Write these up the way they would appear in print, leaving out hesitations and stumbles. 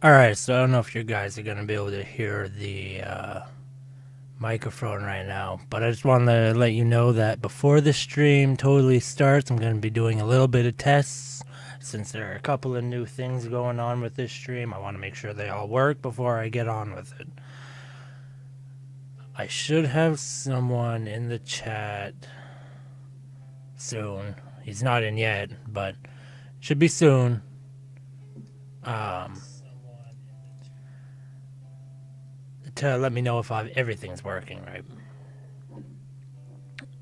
Alright, so I don't know if you guys are going to be able to hear the microphone right now, but I just wanted to let you know that before the stream totally starts, I'm going to be doing a little bit of tests. Since there are a couple of new things going on with this stream, I want to make sure they all work before I get on with it. I should have someone in the chat soon. He's not in yet, but should be soon. Um, to let me know if everything's working right.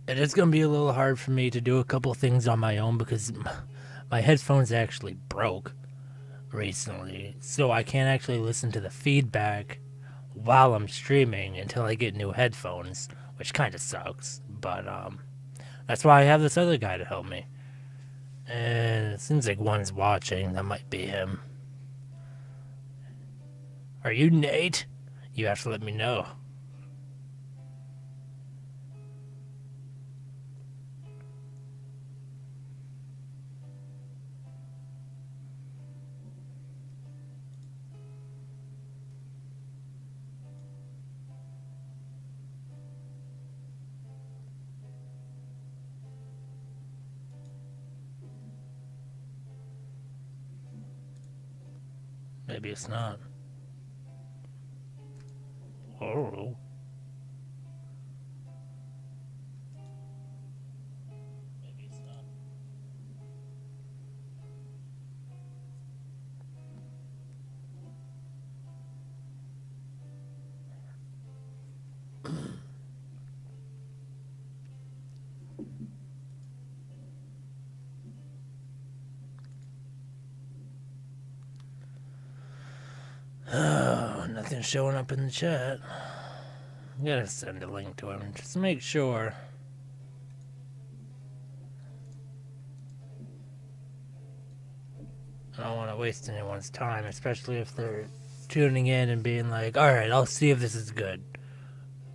It is going to be a little hard for me to do a couple things on my own because my headphones actually broke recently. So I can't actually listen to the feedback while I'm streaming until I get new headphones, which kind of sucks. But that's why I have this other guy to help me. And it seems like one's watching. That might be him. Are you Nate? You have to let me know. Maybe it's not. Oh. Oh, nothing showing up in the chat. I'm gonna send a link to him just to make sure. I don't want to waste anyone's time, especially if they're tuning in and being like, alright, I'll see if this is good.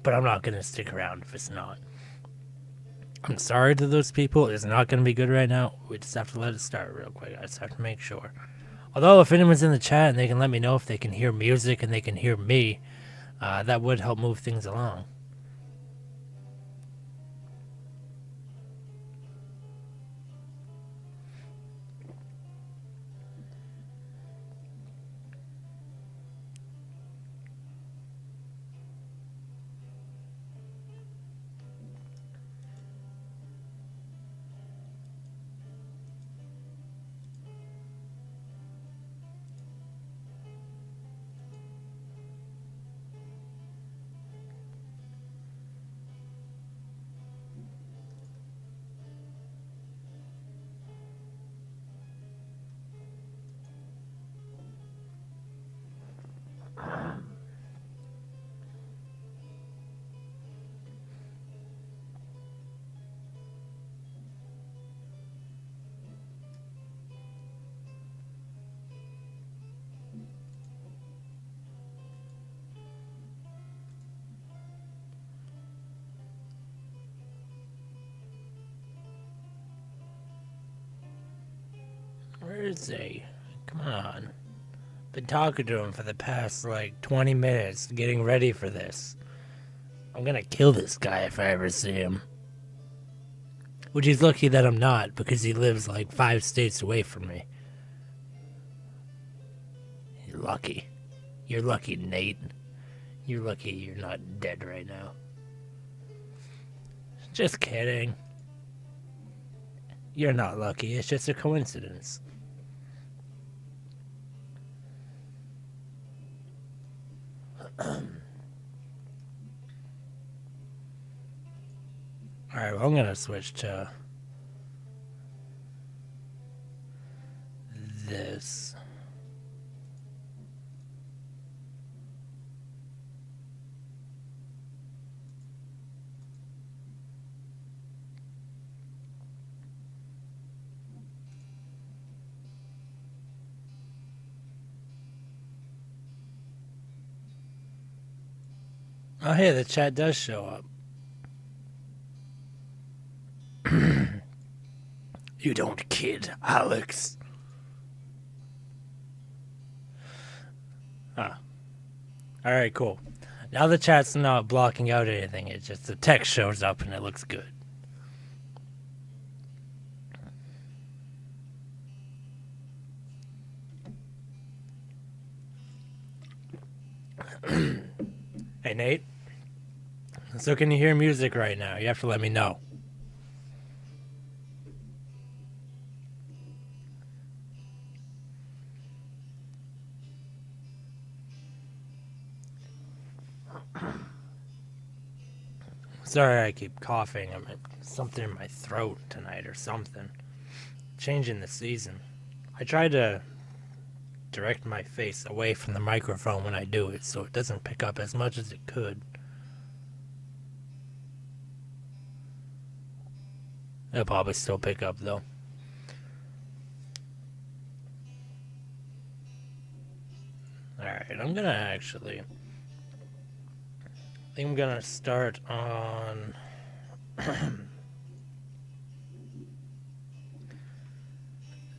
But I'm not gonna stick around if it's not. I'm sorry to those people. It's not gonna be good right now. We just have to let it start real quick. I just have to make sure. Although, if anyone's in the chat and they can let me know if they can hear music and they can hear me, that would help move things along. Where is he? Come on. Been talking to him for the past like 20 minutes, getting ready for this. I'm gonna kill this guy if I ever see him. Which he's lucky that I'm not, because he lives like 5 states away from me. You're lucky. You're lucky, Nate. You're lucky you're not dead right now. Just kidding. You're not lucky, it's just a coincidence. Alright, well, I'm gonna switch to this. Oh, hey, the chat does show up. You don't kid, Alex. Huh. Alright, cool. Now the chat's not blocking out anything, it's just the text shows up and it looks good. Hey, Nate. So can you hear music right now? You have to let me know. Sorry I keep coughing. I'm something in my throat tonight or something. Changing the season. I try to direct my face away from the microphone when I do it so it doesn't pick up as much as it could. It'll probably still pick up though. Alright, I'm gonna actually. I think I'm gonna start on.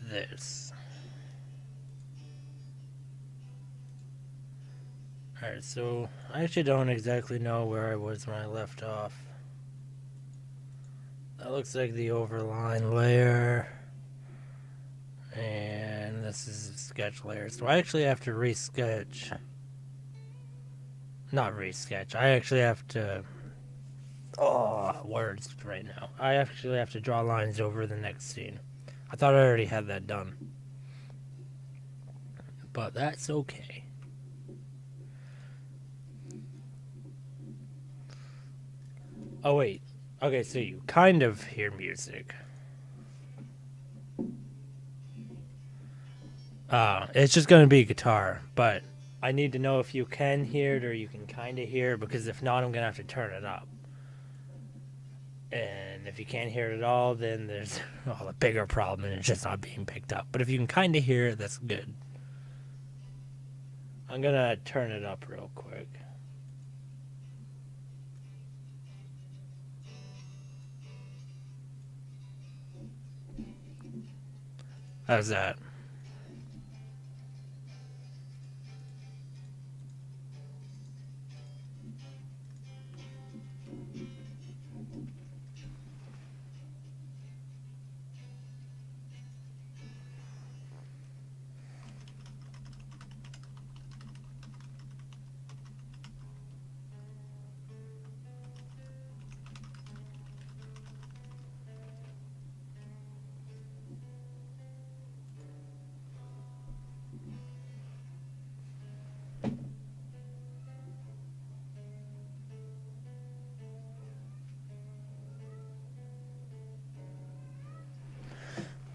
This. Alright, so I actually don't exactly know where I was when I left off. That looks like the overline layer. And this is a sketch layer. So I actually have to resketch. Not resketch. I actually have to. Oh, words right now. I actually have to draw lines over the next scene. I thought I already had that done. But that's okay. Oh, wait. Okay, so you kind of hear music. It's just gonna be guitar, but I need to know if you can hear it or you can kind of hear it, because if not, I'm gonna have to turn it up. And if you can't hear it at all, then there's a bigger problem and it's just not being picked up. But if you can kind of hear it, that's good. I'm gonna turn it up real quick. How's that?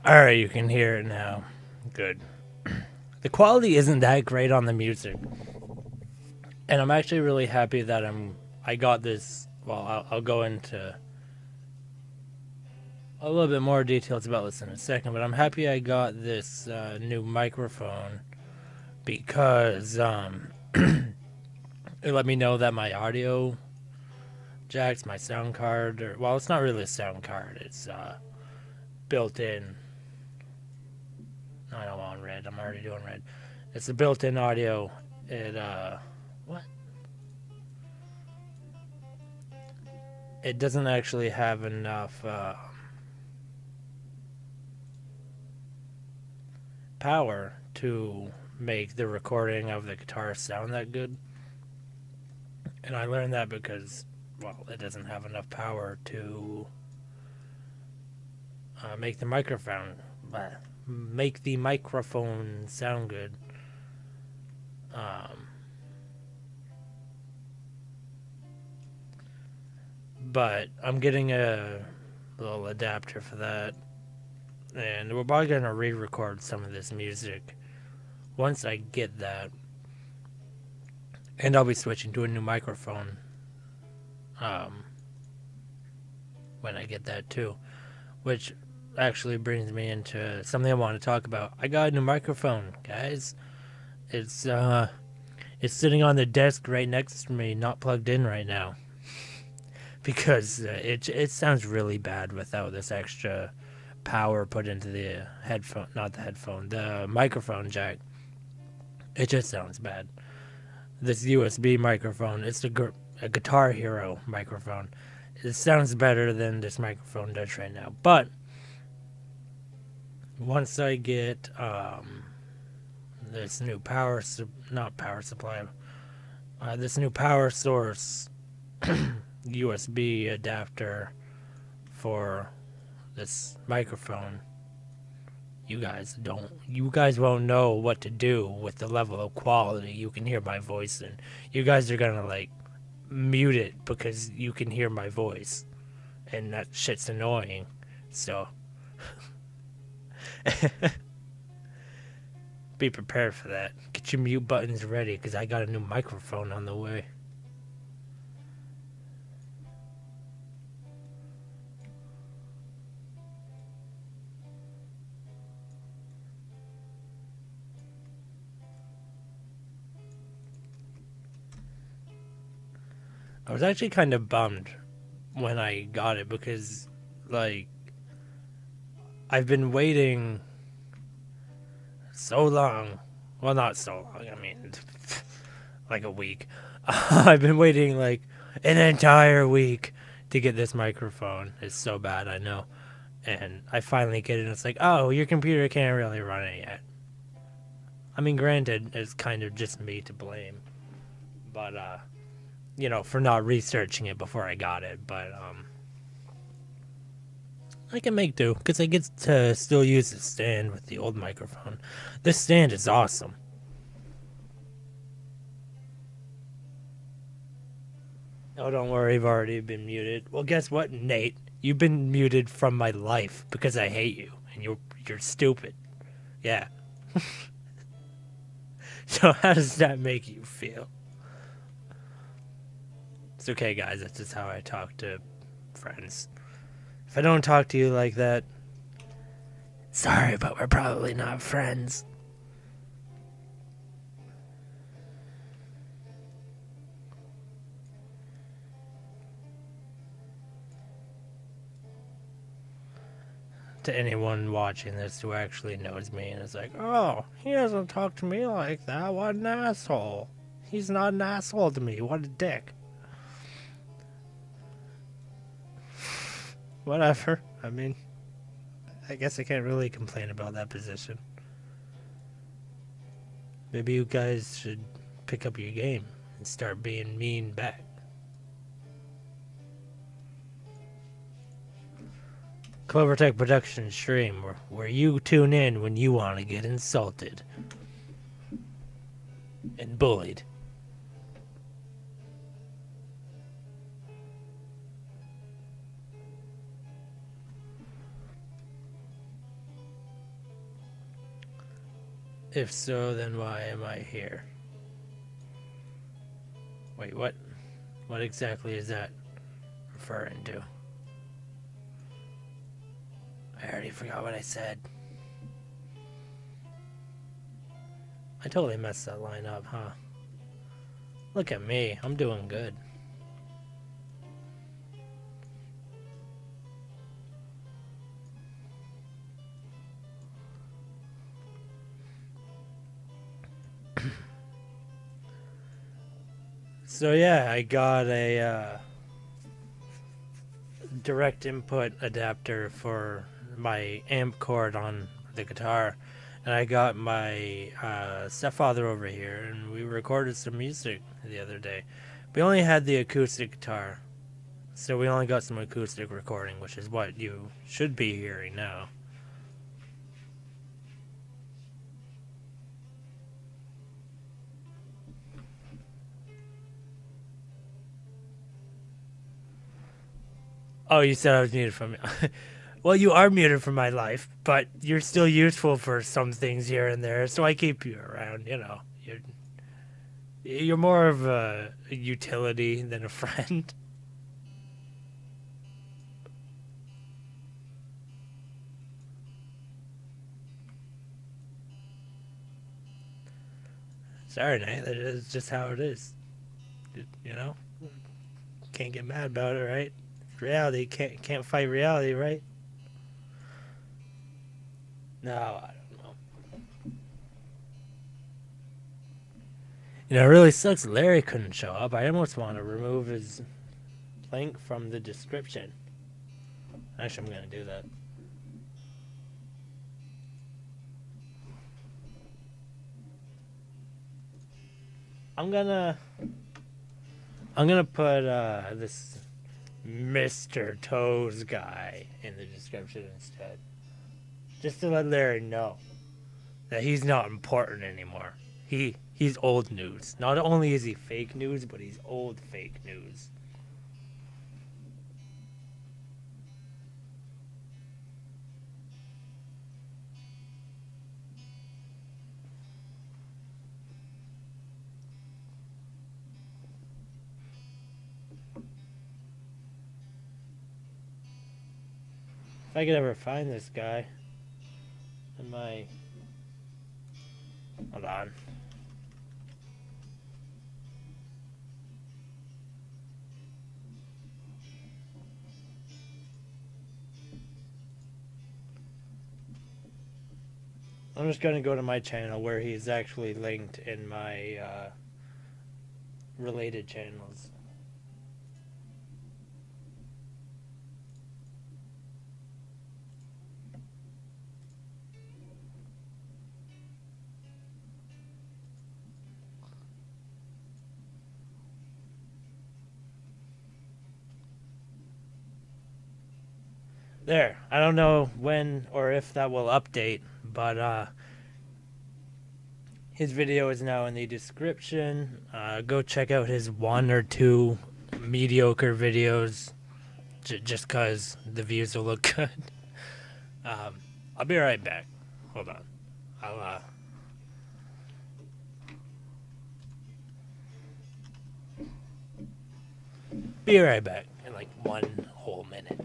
Alright, you can hear it now. Good. The quality isn't that great on the music. And I'm actually really happy that I got this. Well, I'll go into a little bit more details about this in a second, but I'm happy I got this new microphone because it let me know that my audio jacks, my sound card, or well, it's not really a sound card, it's built in. No, I don't want red. I'm already doing red. It's a built-in audio. It what? It doesn't actually have enough power to make the recording of the guitar sound that good. And I learned that because, well, it doesn't have enough power to make the microphone sound good. But I'm getting a little adapter for that, and we're probably gonna re-record some of this music once I get that, and I'll be switching to a new microphone when I get that too, which actually brings me into something I want to talk about. I got a new microphone, guys. It's sitting on the desk right next to me, not plugged in right now, because it sounds really bad without this extra power put into the headphone, not the headphone, the microphone jack. It just sounds bad. this USB microphone. It's a Guitar Hero microphone. It sounds better than this microphone does right now. But once I get this new not power supply, this new power source USB adapter for this microphone, you guys won't know what to do with the level of quality you can hear my voice in. You guys are gonna like mute it because you can hear my voice, and that shit's annoying. So be prepared for that. Get your mute buttons ready because I got a new microphone on the way. I was actually kind of bummed when I got it because, like, I've been waiting so long. Well, not so long. I mean, like a week. I've been waiting like an entire week to get this microphone. It's so bad, I know. And I finally get it, and it's like, oh, your computer can't really run it yet. I mean, granted, it's kind of just me to blame. But, for not researching it before I got it. But, I can make do, because I get to still use the stand with the old microphone. This stand is awesome. Oh, don't worry, I've already been muted. Well, guess what, Nate? You've been muted from my life because I hate you, and you're stupid. Yeah. So how does that make you feel? It's okay, guys. That's just how I talk to friends. If I don't talk to you like that, sorry, but we're probably not friends. To anyone watching this who actually knows me and is like, oh, he doesn't talk to me like that. What an asshole. He's not an asshole to me. What a dick. Whatever. I mean, I guess I can't really complain about that position. Maybe you guys should pick up your game and start being mean back. Clovertech Production stream where you tune in when you want to get insulted and bullied. If so, then why am I here? Wait, what? What exactly is that referring to? I already forgot what I said. I totally messed that line up, huh? Look at me, I'm doing good. So yeah, I got a direct input adapter for my amp cord on the guitar, and I got my stepfather over here, and we recorded some music the other day. We only had the acoustic guitar, so we only got some acoustic recording, which is what you should be hearing now. Oh, you said I was muted from well, you are muted from my life, but you're still useful for some things here and there, so I keep you around, You're more of a utility than a friend. Sorry, Nate. That is just how it is. You know, can't get mad about it, right? Reality can't fight reality, right? No, I don't know. You know, it really sucks Larry couldn't show up. I almost want to remove his link from the description. Actually, I'm going to do that. I'm gonna put this Mr. Toes guy in the description instead. Just to let Larry know that he's not important anymore. He's old news. Not only is he fake news, but he's old fake news. If I could ever find this guy in my... Hold on. I'm just going to go to my channel where he's actually linked in my related channels. There. I don't know when or if that will update, but his video is now in the description. Go check out his 1 or 2 mediocre videos, just cause the views will look good. I'll be right back. Hold on. I'll be right back in like 1 whole minute.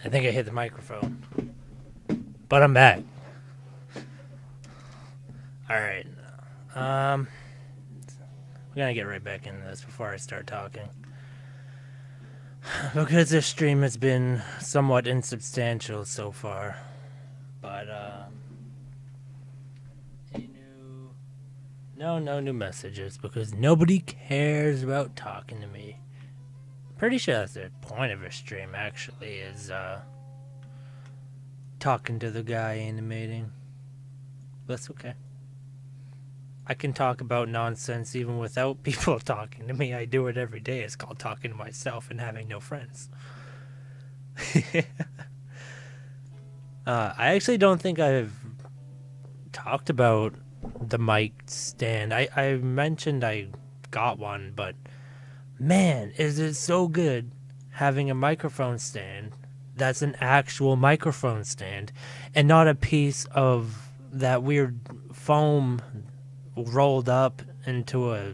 I think I hit the microphone. But I'm back. Alright. We're gonna get right back into this before I start talking. Because this stream has been somewhat insubstantial so far. But, no new messages because nobody cares about talking to me. Pretty sure that's the point of a stream, actually, is talking to the guy animating. That's okay. I can talk about nonsense even without people talking to me. I do it every day. It's called talking to myself and having no friends. I actually don't think I've talked about the mic stand. I mentioned I got one, but man, is it so good having a microphone stand that's an actual microphone stand and not a piece of that weird foam rolled up into a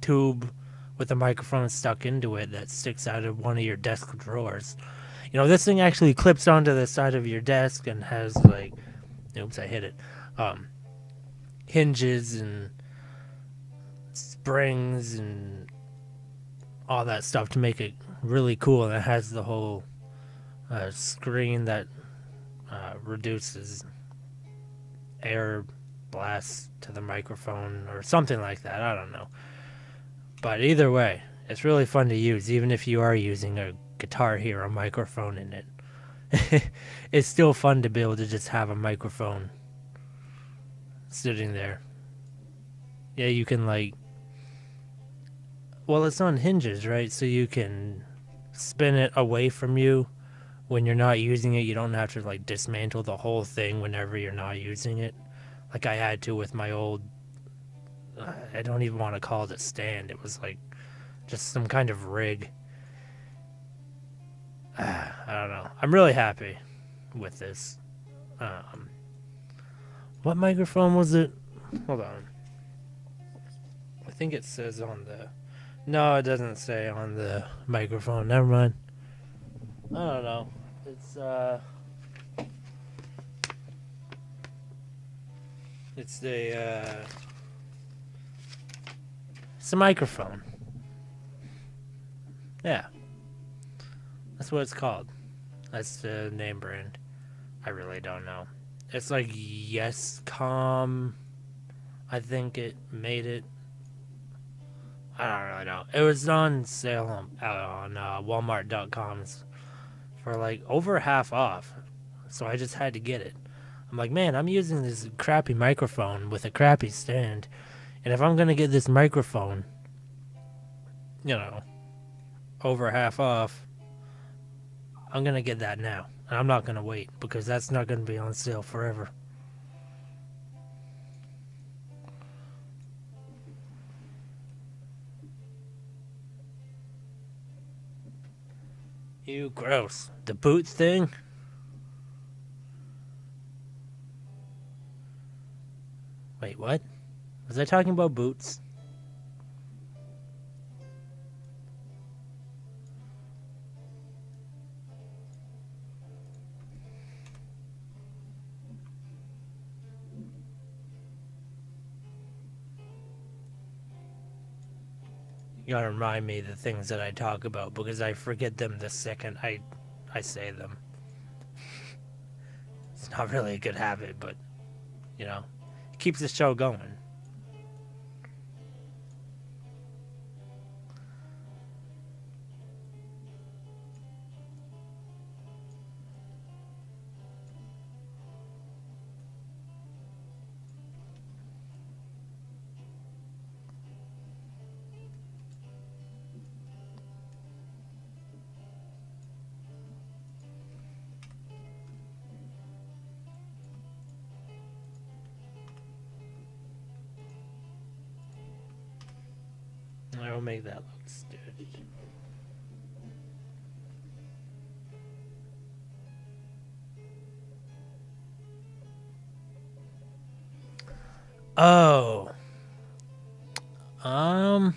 tube with a microphone stuck into it that sticks out of one of your desk drawers. You know, this thing actually clips onto the side of your desk and has like, oops, I hit it, hinges and springs and all that stuff to make it really cool. And it has the whole screen that reduces air blast to the microphone or something like that. I don't know. But either way, it's really fun to use, even if you are using a Guitar Hero microphone in it. it's still fun to be able to just have a microphone sitting there. Yeah, you can like, well, it's on hinges, right? So you can spin it away from you when you're not using it. You don't have to like dismantle the whole thing whenever you're not using it. Like I had to with my old, I don't even want to call it a stand. It was like just some kind of rig. I don't know. I'm really happy with this. Um, what microphone was it? Hold on. I think it says on the. No, it doesn't say on the microphone. Never mind. I don't know. It's it's a microphone. Yeah, that's what it's called. That's the name brand. I really don't know. It's like Yescom. I think it made it. I don't really know. It was on sale on Walmart.com for like over half off. So I just had to get it. I'm like, man, I'm using this crappy microphone with a crappy stand. And if I'm going to get this microphone, you know, over half off, I'm going to get that now. And I'm not going to wait because that's not going to be on sale forever. Ew, gross. The boot thing? Wait, what? Was I talking about boots? You gotta remind me the things that I talk about because I forget them the second I say them. It's not really a good habit, but you know, it keeps the show going. I will make that look stupid. Oh, um,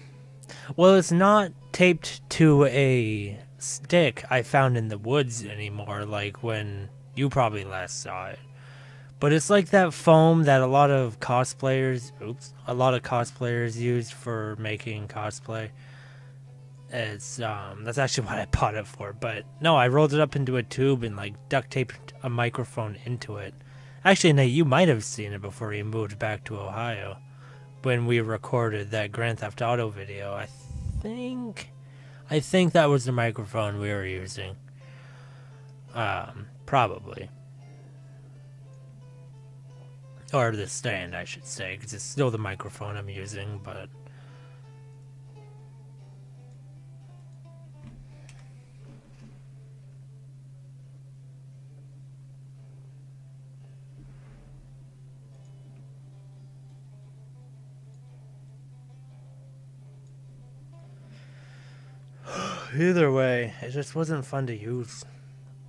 well, it's not taped to a stick I found in the woods anymore. Like when you probably last saw it. But it's like that foam that a lot of cosplayers use for making cosplay. It's that's actually what I bought it for. But no, I rolled it up into a tube and like duct taped a microphone into it. Actually, Nate, you might have seen it before you moved back to Ohio when we recorded that Grand Theft Auto video. Think I think that was the microphone we were using. Probably. Or the stand, I should say, because it's still the microphone I'm using, but either way, it just wasn't fun to use.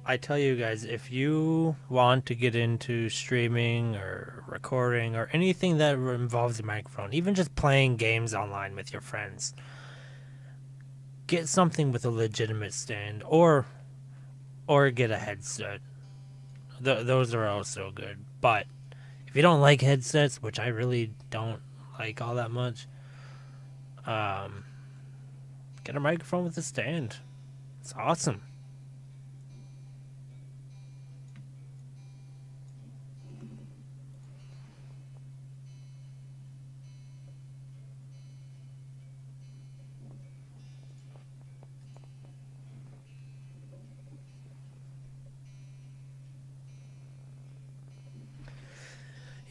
I tell you guys, if you want to get into streaming or recording or anything that involves a microphone, even just playing games online with your friends, get something with a legitimate stand or get a headset. Those are also good. But if you don't like headsets, which I really don't like all that much, um, get a microphone with a stand. It's awesome.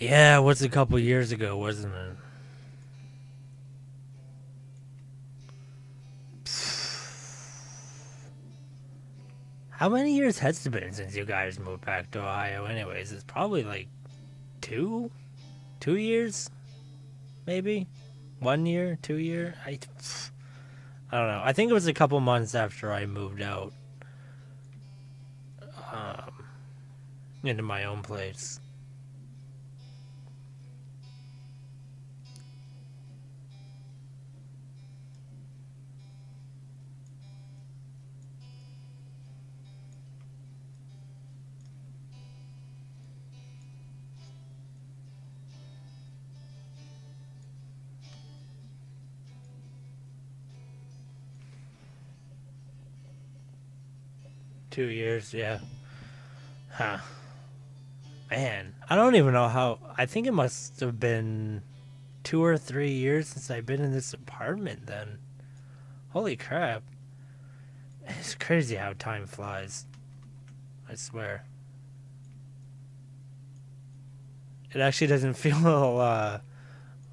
Yeah, it was a couple years ago, wasn't it? How many years has it been since you guys moved back to Ohio? Anyways, it's probably like two, 2 years, maybe 1 year, 2 year. I don't know. I think it was a couple months after I moved out um, into my own place. 2 years, yeah. Huh. Man, I don't even know how. I think it must have been 2 or 3 years since I've been in this apartment then. Holy crap. It's crazy how time flies. I swear. It actually doesn't feel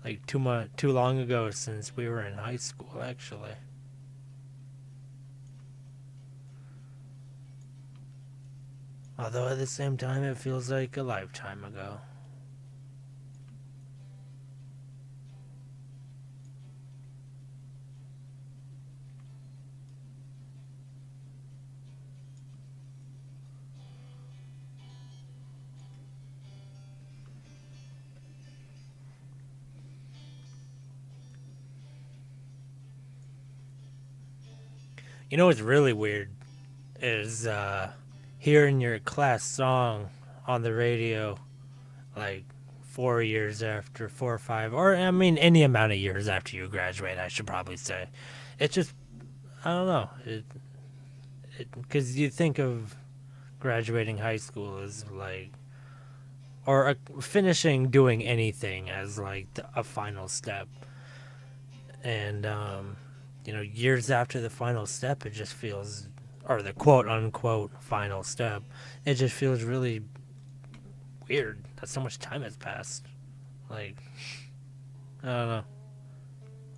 like too long ago since we were in high school actually. Although at the same time it feels like a lifetime ago. You know what's really weird is hearing your class song on the radio like 4 years after 4 or 5, or I mean any amount of years after you graduate. I should probably say, it just I don't know because you think of graduating high school as like or finishing doing anything as like a final step, and years after the final step, it just feels or the quote unquote final step, it just feels really weird that so much time has passed. Like, I don't know.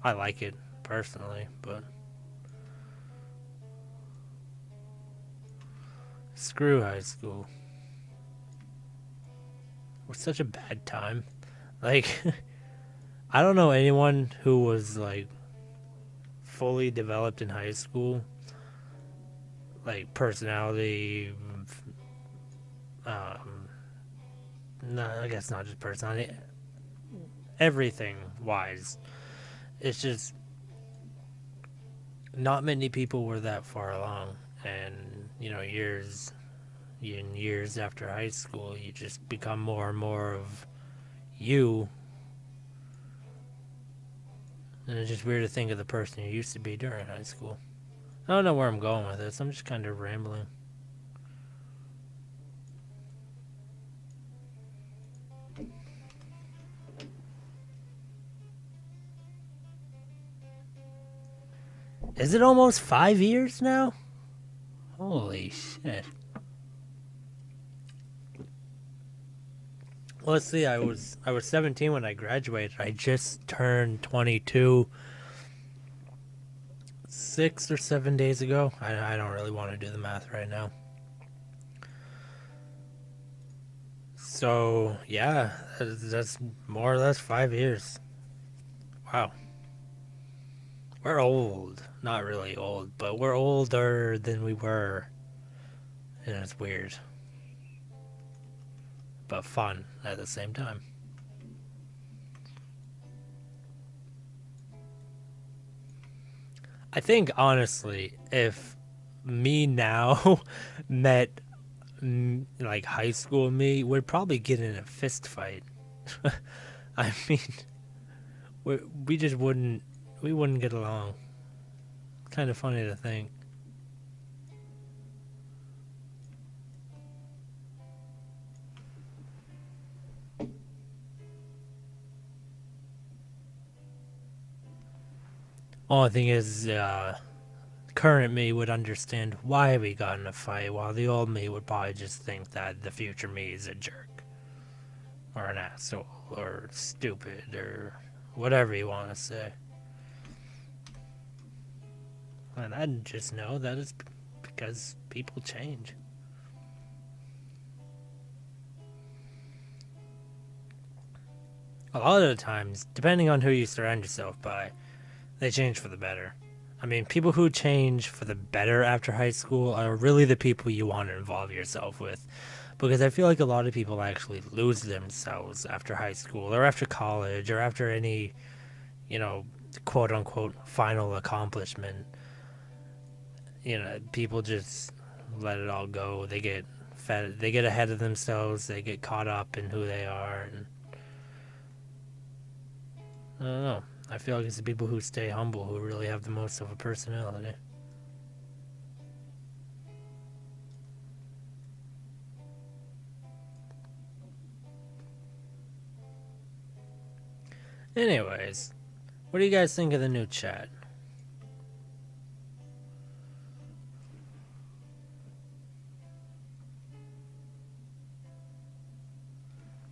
I like it personally, but screw high school. It was such a bad time. Like, I don't know anyone who was like fully developed in high school, like personality. Um, no, I guess not just personality. Everything wise, it's just not many people were that far along, and years after high school, you just become more and more of you, and it's just weird to think of the person you used to be during high school. I don't know where I'm going with this. I'm just kind of rambling. Is it almost 5 years now? Holy shit. Well, let's see. I was 17 when I graduated. I just turned 22 6 or 7 days ago. I don't really want to do the math right now. So yeah, that's more or less 5 years. Wow, we're old. Not really old, but we're older than we were, and it's weird, but fun at the same time. I think honestly, if me now met like high school me, would probably get in a fist fight. I mean, we just wouldn't get along. Kind of funny to think. Only thing is, current me would understand why we got in a fight, while the old me would probably just think that the future me is a jerk. or an asshole or stupid or whatever you want to say. And I just know that it's because people change. A lot of the times, depending on who you surround yourself by, they change for the better. I mean, people who change for the better after high school are really the people you want to involve yourself with. Because I feel like a lot of people actually lose themselves after high school or after college or after any, you know, quote unquote final accomplishment. You know, people just let it all go. They get fed, they get ahead of themselves, they get caught up in who they are, and I don't know. I feel like it's the people who stay humble who really have the most of a personality. Anyways, what do you guys think of the new chat?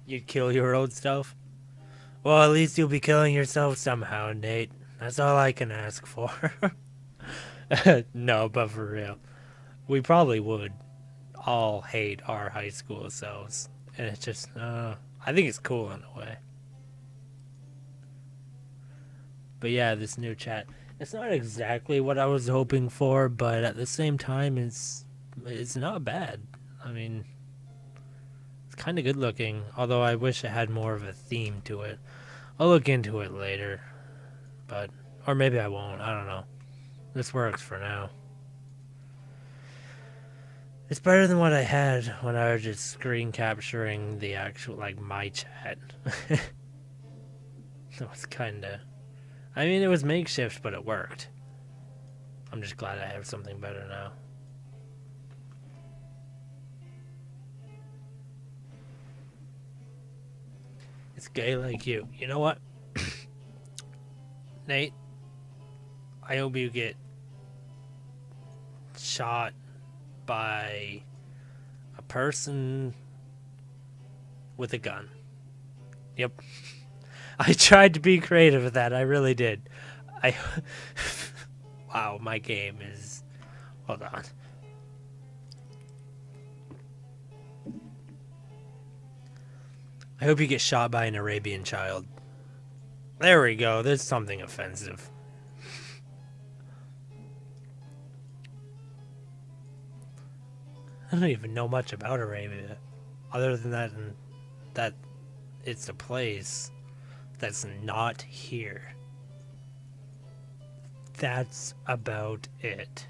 You'd kill your old self? Well, at least you'll be killing yourself somehow, Nate. That's all I can ask for. No, but for real. We probably would all hate our high school selves. And it's just, I think it's cool in a way. But yeah, this new chat. It's not exactly what I was hoping for, but at the same time, it's not bad. I mean, it's kind of good looking, although I wish it had more of a theme to it. I'll look into it later, but or maybe I won't. I don't know. This works for now. It's better than what I had when I was just screen capturing the actual like my chat. It was kind of. I mean, it was makeshift, but it worked. I'm just glad I have something better now. It's gay like you. You know what? Nate, I hope you get shot by a person with a gun. Yep. I tried to be creative with that. I really did. I. Wow, my game is. Hold on. I hope you get shot by an Arabian child. There we go. There's something offensive. I don't even know much about Arabia, other than that it's a place that's not here. That's about it.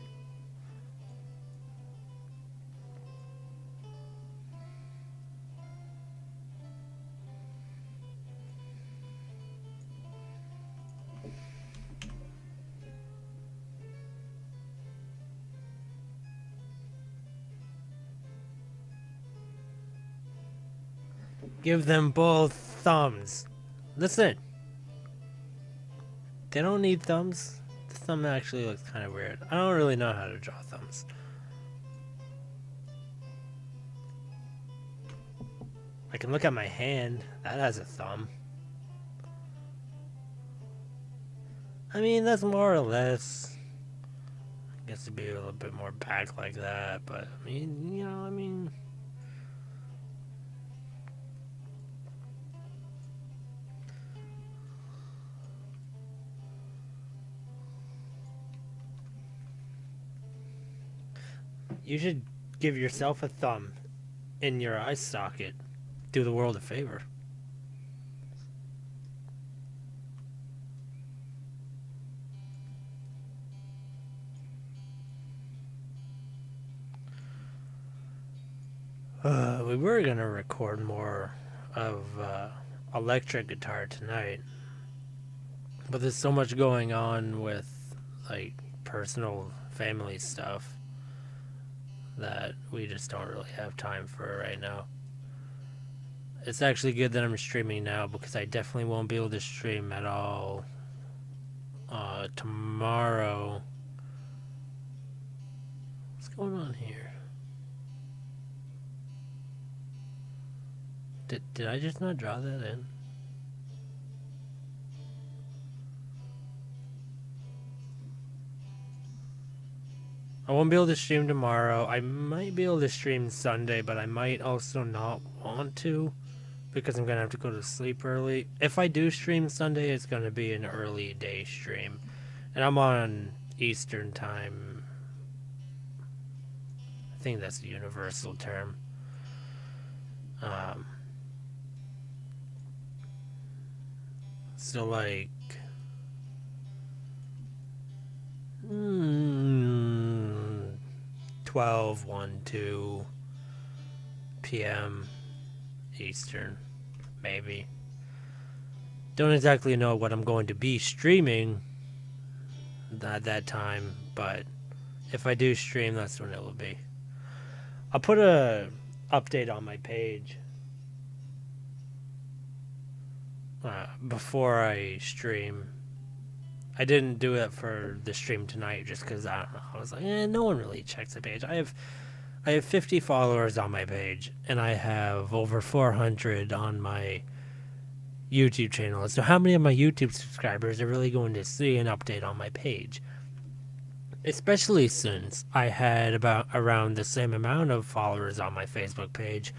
Give them both thumbs. Listen, they don't need thumbs. The thumb actually looks kind of weird. I don't really know how to draw thumbs. I can look at my hand. That has a thumb. I mean, that's more or less. I guess it'd be a little bit more back like that, but I mean, you know, I mean. You should give yourself a thumb in your eye socket. Do the world a favor. We were gonna record more of electric guitar tonight, but there's so much going on with like personal family stuff that we just don't really have time for it right now. It's actually good that I'm streaming now because I definitely won't be able to stream at all tomorrow. What's going on here? Did I just not draw that in? I won't be able to stream tomorrow. I might be able to stream Sunday, but I might also not want to because I'm going to have to go to sleep early. If I do stream Sunday, it's going to be an early day stream. And I'm on Eastern time. I think that's the universal term. So like 12, 1, 2 p.m. Eastern, maybe. Don't exactly know what I'm going to be streaming at that time, but if I do stream, that's when it will be. I'll put a update on my page before I stream. I didn't do it for the stream tonight just because I don't know. I was like, no one really checks the page. I have 50 followers on my page, and I have over 400 on my YouTube channel. So how many of my YouTube subscribers are really going to see an update on my page? Especially since I had around the same amount of followers on my Facebook page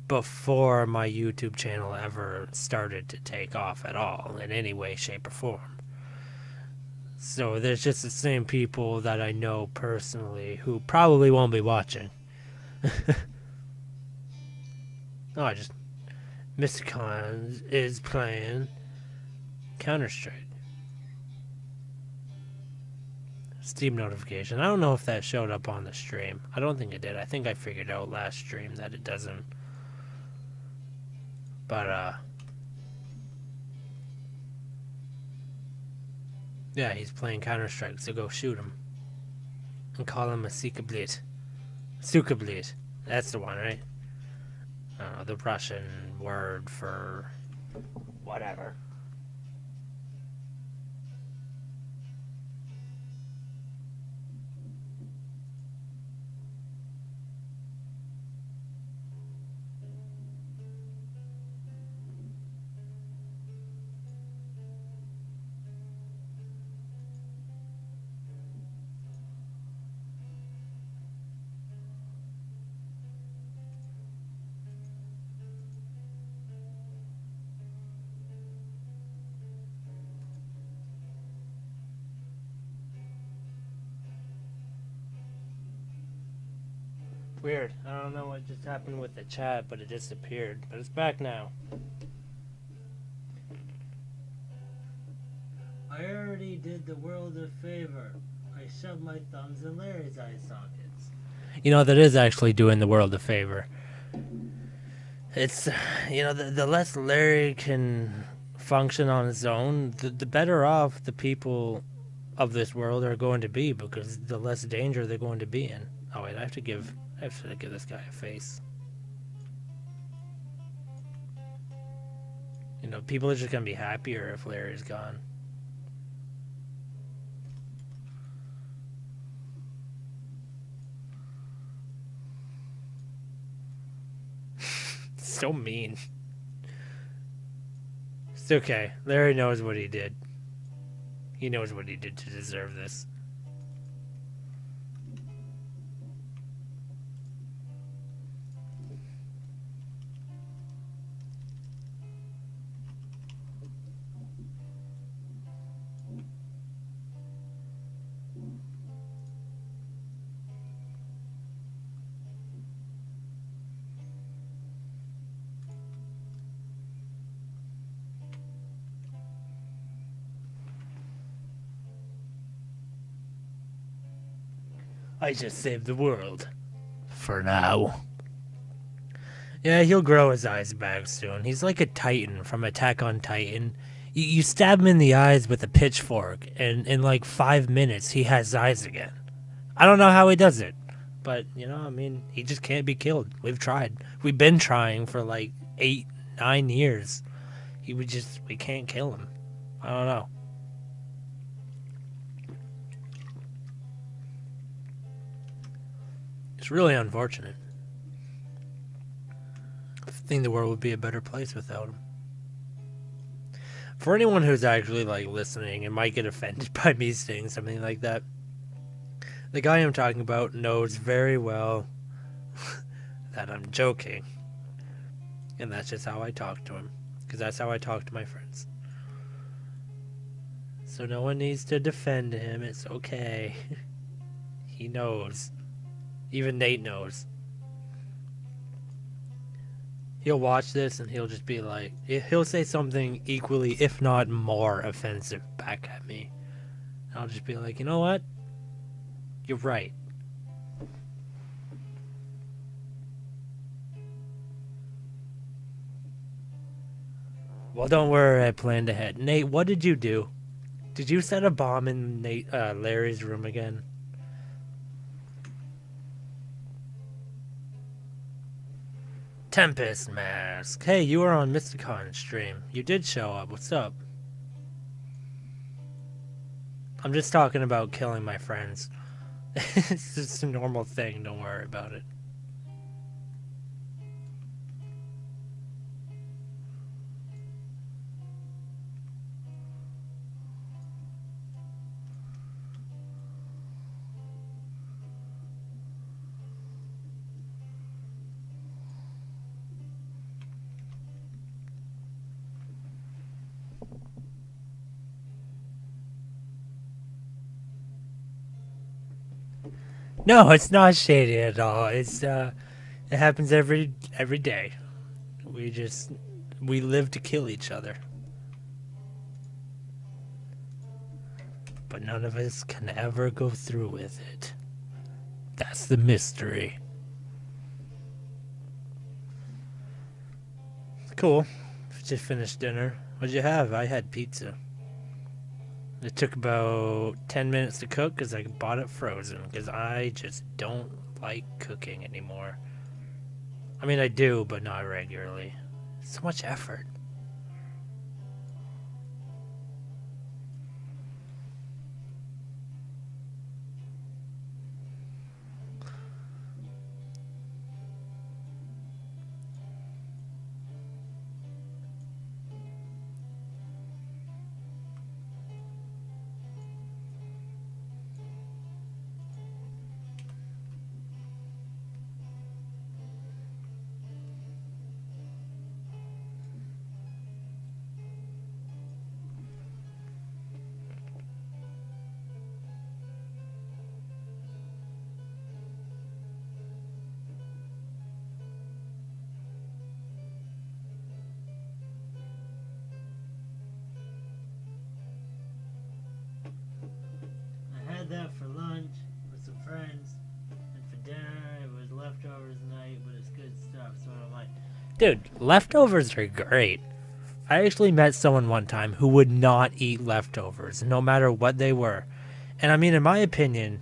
before my YouTube channel ever started to take off at all in any way, shape, or form. So there's just the same people that I know personally who probably won't be watching. Mysticon is playing Counter-Strike. Steam notification. I don't know if that showed up on the stream. I don't think it did. I think I figured out last stream that it doesn't. But, yeah, he's playing Counter-Strike, so go shoot him. And call him a Sukablit. Sukablit. That's the one, right? I don't know, the Russian word for whatever. Weird. I don't know what just happened with the chat, but it disappeared. But it's back now. I already did the world a favor. I shoved my thumbs in Larry's eye sockets. You know, that is actually doing the world a favor. It's, the less Larry can function on his own, the better off the people of this world are going to be, because the less danger they're going to be in. Oh, wait, I have to give this guy a face. People are just going to be happier if Larry's gone. So mean. It's okay. Larry knows what he did. He knows what he did to deserve this. I just saved the world. For now. Yeah, he'll grow his eyes back soon. He's like a Titan from Attack on Titan. You stab him in the eyes with a pitchfork, and in like 5 minutes, he has eyes again. I don't know how he does it. But, he just can't be killed. We've tried. We've been trying for like 8, 9 years. We can't kill him. I don't know. It's really unfortunate. I think the world would be a better place without him. For anyone who's actually like listening and might get offended by me saying something like that, the guy I'm talking about knows very well that I'm joking. And that's just how I talk to him. Because that's how I talk to my friends. So no one needs to defend him. It's okay. He knows. Even Nate knows. He'll watch this and he'll just be like, he'll say something equally, if not more, offensive back at me. And I'll just be like, you know what? You're right. Well, don't worry, I planned ahead. Nate, what did you do? Did you set a bomb in Larry's room again? Tempest Mask. Hey, you were on Mysticon stream. You did show up. What's up? I'm just talking about killing my friends. It's just a normal thing. Don't worry about it. No, it's not shady at all. It happens every day. We live to kill each other. But none of us can ever go through with it. That's the mystery. Cool. Just finished dinner. What'd you have? I had pizza. It took about 10 minutes to cook because I bought it frozen because I just don't like cooking anymore. I mean, I do, but not regularly. So much effort. I had that for lunch with some friends, and for dinner it was leftovers tonight, but it's good stuff, so I don't mind. Dude, leftovers are great. I actually met someone one time who would not eat leftovers, no matter what they were. And I mean, in my opinion,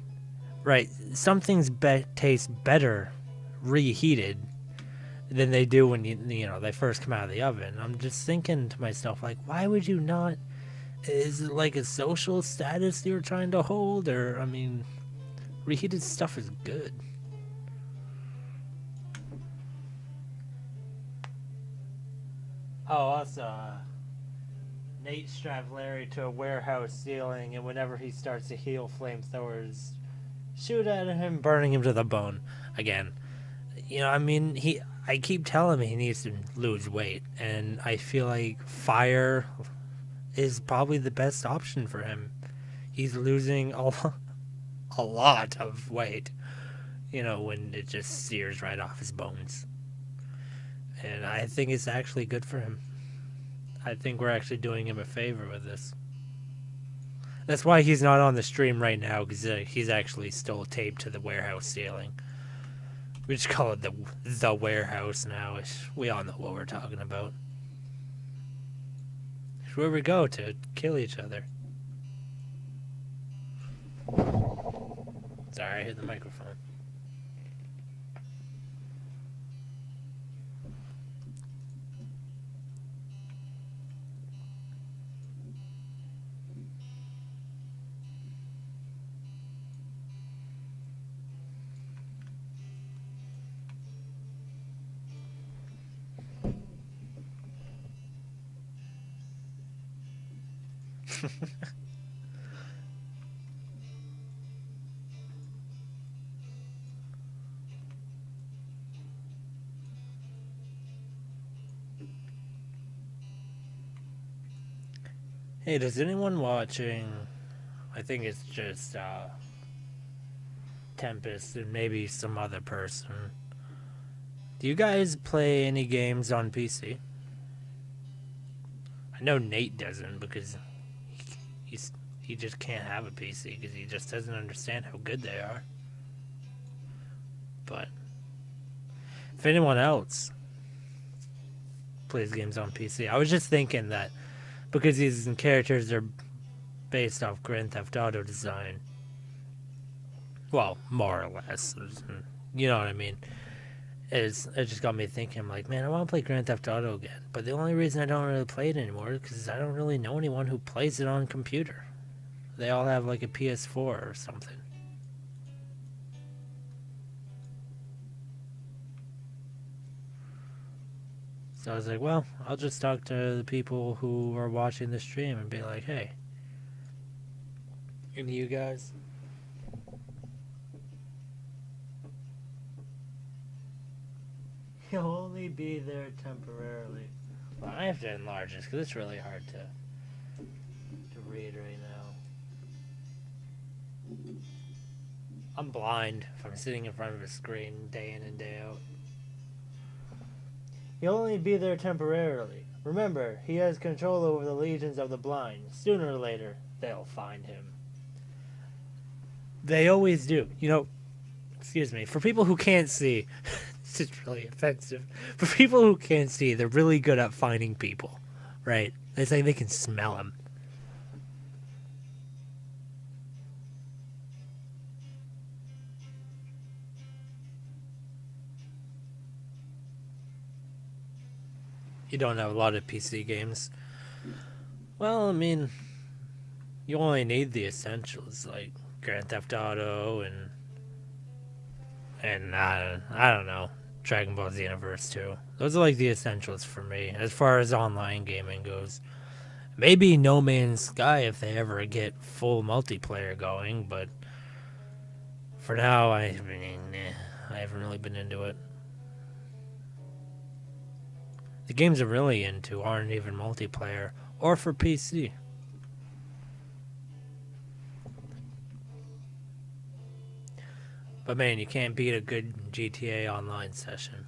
right, some things taste better reheated than they do when they first come out of the oven. I'm just thinking to myself, like, why would you not? Is it like a social status you're trying to hold, or I mean, reheated stuff is good. Oh, also, Nate strapped Larry to a warehouse ceiling, and whenever he starts to heal, flamethrowers shoot at him, burning him to the bone. Again, I mean, I keep telling him he needs to lose weight, and I feel like fire is probably the best option for him. He's losing a lot of weight, when it just sears right off his bones. And I think it's actually good for him. I think we're actually doing him a favor with this. That's why he's not on the stream right now, because he's actually still taped to the warehouse ceiling. We just call it the warehouse now. We all know what we're talking about. It's where we go to kill each other. Sorry, I hit the microphone. Hey, does anyone watching? I think it's just Tempest and maybe some other person. Do you guys play any games on PC? I know Nate doesn't because he just can't have a PC because he just doesn't understand how good they are. But if anyone else plays games on PC, I was just thinking that because these characters are based off Grand Theft Auto design, well, more or less, you know what I mean. It just got me thinking, like, man, I want to play Grand Theft Auto again. But the only reason I don't really play it anymore is because I don't really know anyone who plays it on computer. They all have like a PS4 or something. So I was like, well, I'll just talk to the people who are watching the stream and be like, hey, any of you guys? You'll only be there temporarily. Well, I have to enlarge this because it's really hard to read right now. I'm blind if I'm sitting in front of a screen day in and day out. He'll only be there temporarily. Remember, he has control over the legions of the blind. Sooner or later, they'll find him. They always do. You know, excuse me, for people who can't see, this is really offensive. For people who can't see, they're really good at finding people, right? It's like they can smell them. You don't have a lot of PC games. Well, I mean, you only need the essentials like Grand Theft Auto and I don't know, Dragon Ball Xenoverse 2. Those are like the essentials for me as far as online gaming goes. Maybe No Man's Sky if they ever get full multiplayer going, but for now, I haven't really been into it. The games I'm really into aren't even multiplayer or for PC. But man, you can't beat a good GTA Online session.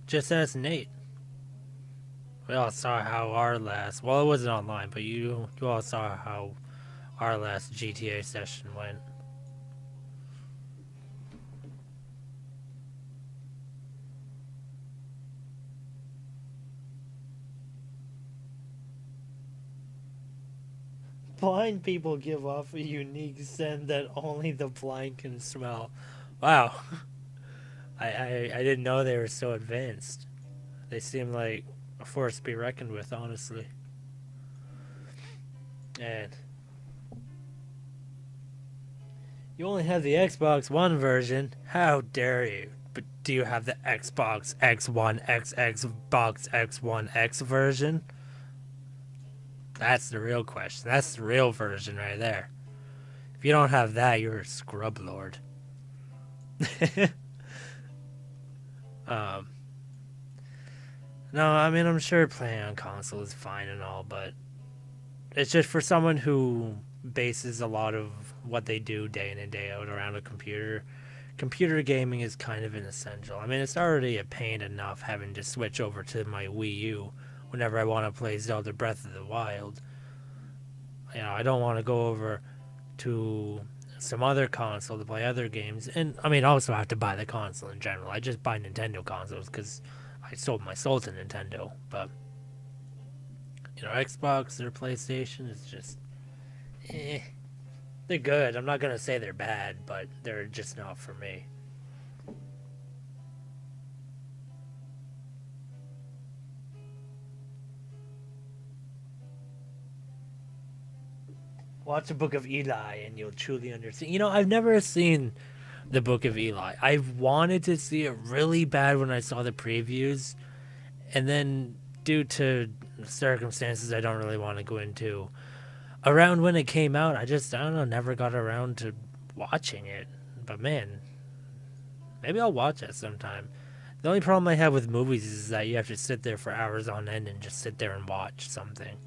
Just ask Nate. We all saw how our last, well, it wasn't online, but you all saw how our last GTA session went. Blind people give off a unique scent that only the blind can smell. Wow. I didn't know they were so advanced. They seem like a force to be reckoned with, honestly. And you only have the Xbox One version. How dare you? But do you have the Xbox X1 X Xbox X1 X version? That's the real question. That's the real version right there. If you don't have that, you're a scrub lord. um, no, I mean I'm sure playing on console is fine and all, but it's just for someone who bases a lot of what they do day in and day out around a computer. Computer gaming is kind of an essential. I mean, it's already a pain enough having to switch over to my Wii U whenever I want to play Zelda Breath of the Wild. You know, I don't want to go over to some other console to play other games. And I mean, I also have to buy the console in general. I just buy Nintendo consoles because I sold my soul to Nintendo. But, you know, Xbox or PlayStation is just, eh. They're good. I'm not going to say they're bad, but they're just not for me. Watch the Book of Eli and you'll truly understand. You know, I've never seen the Book of Eli. I've wanted to see it really bad when I saw the previews, and then due to circumstances I don't really want to go into, around when it came out, I don't know, never got around to watching it. But man, maybe I'll watch it sometime. The only problem I have with movies is that you have to sit there for hours on end and just sit there and watch something.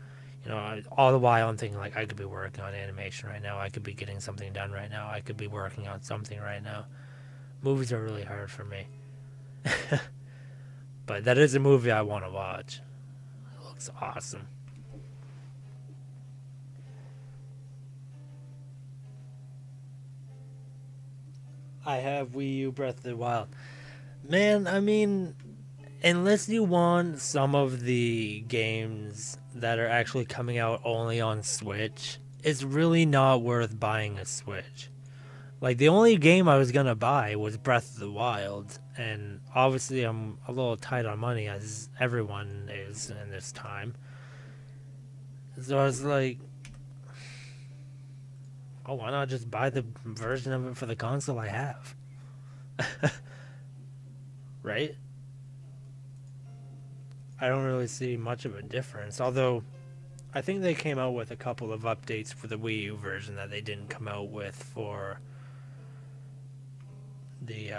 You know, all the while I'm thinking, like, I could be working on animation right now. I could be getting something done right now. I could be working on something right now. Movies are really hard for me. But that is a movie I want to watch. It looks awesome. I have Wii U Breath of the Wild. Man, I mean, unless you want some of the games that are actually coming out only on Switch, it's really not worth buying a Switch. Like, the only game I was gonna buy was Breath of the Wild, and obviously I'm a little tight on money, as everyone is in this time. So I was like, oh, why not just buy the version of it for the console I have? Right? I don't really see much of a difference, although I think they came out with a couple of updates for the Wii U version that they didn't come out with for the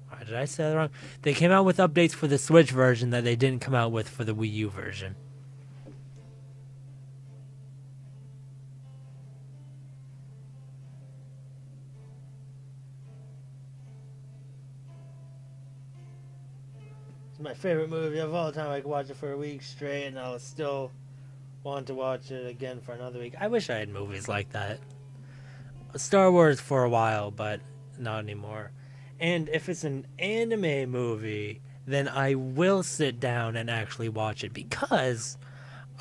why did I say that wrong? They came out with updates for the Switch version that they didn't come out with for the Wii U version. It's my favorite movie of all time. I could watch it for a week straight and I'll still want to watch it again for another week. I wish I had movies like that. Star Wars for a while, but not anymore. And if it's an anime movie, then I will sit down and actually watch it, because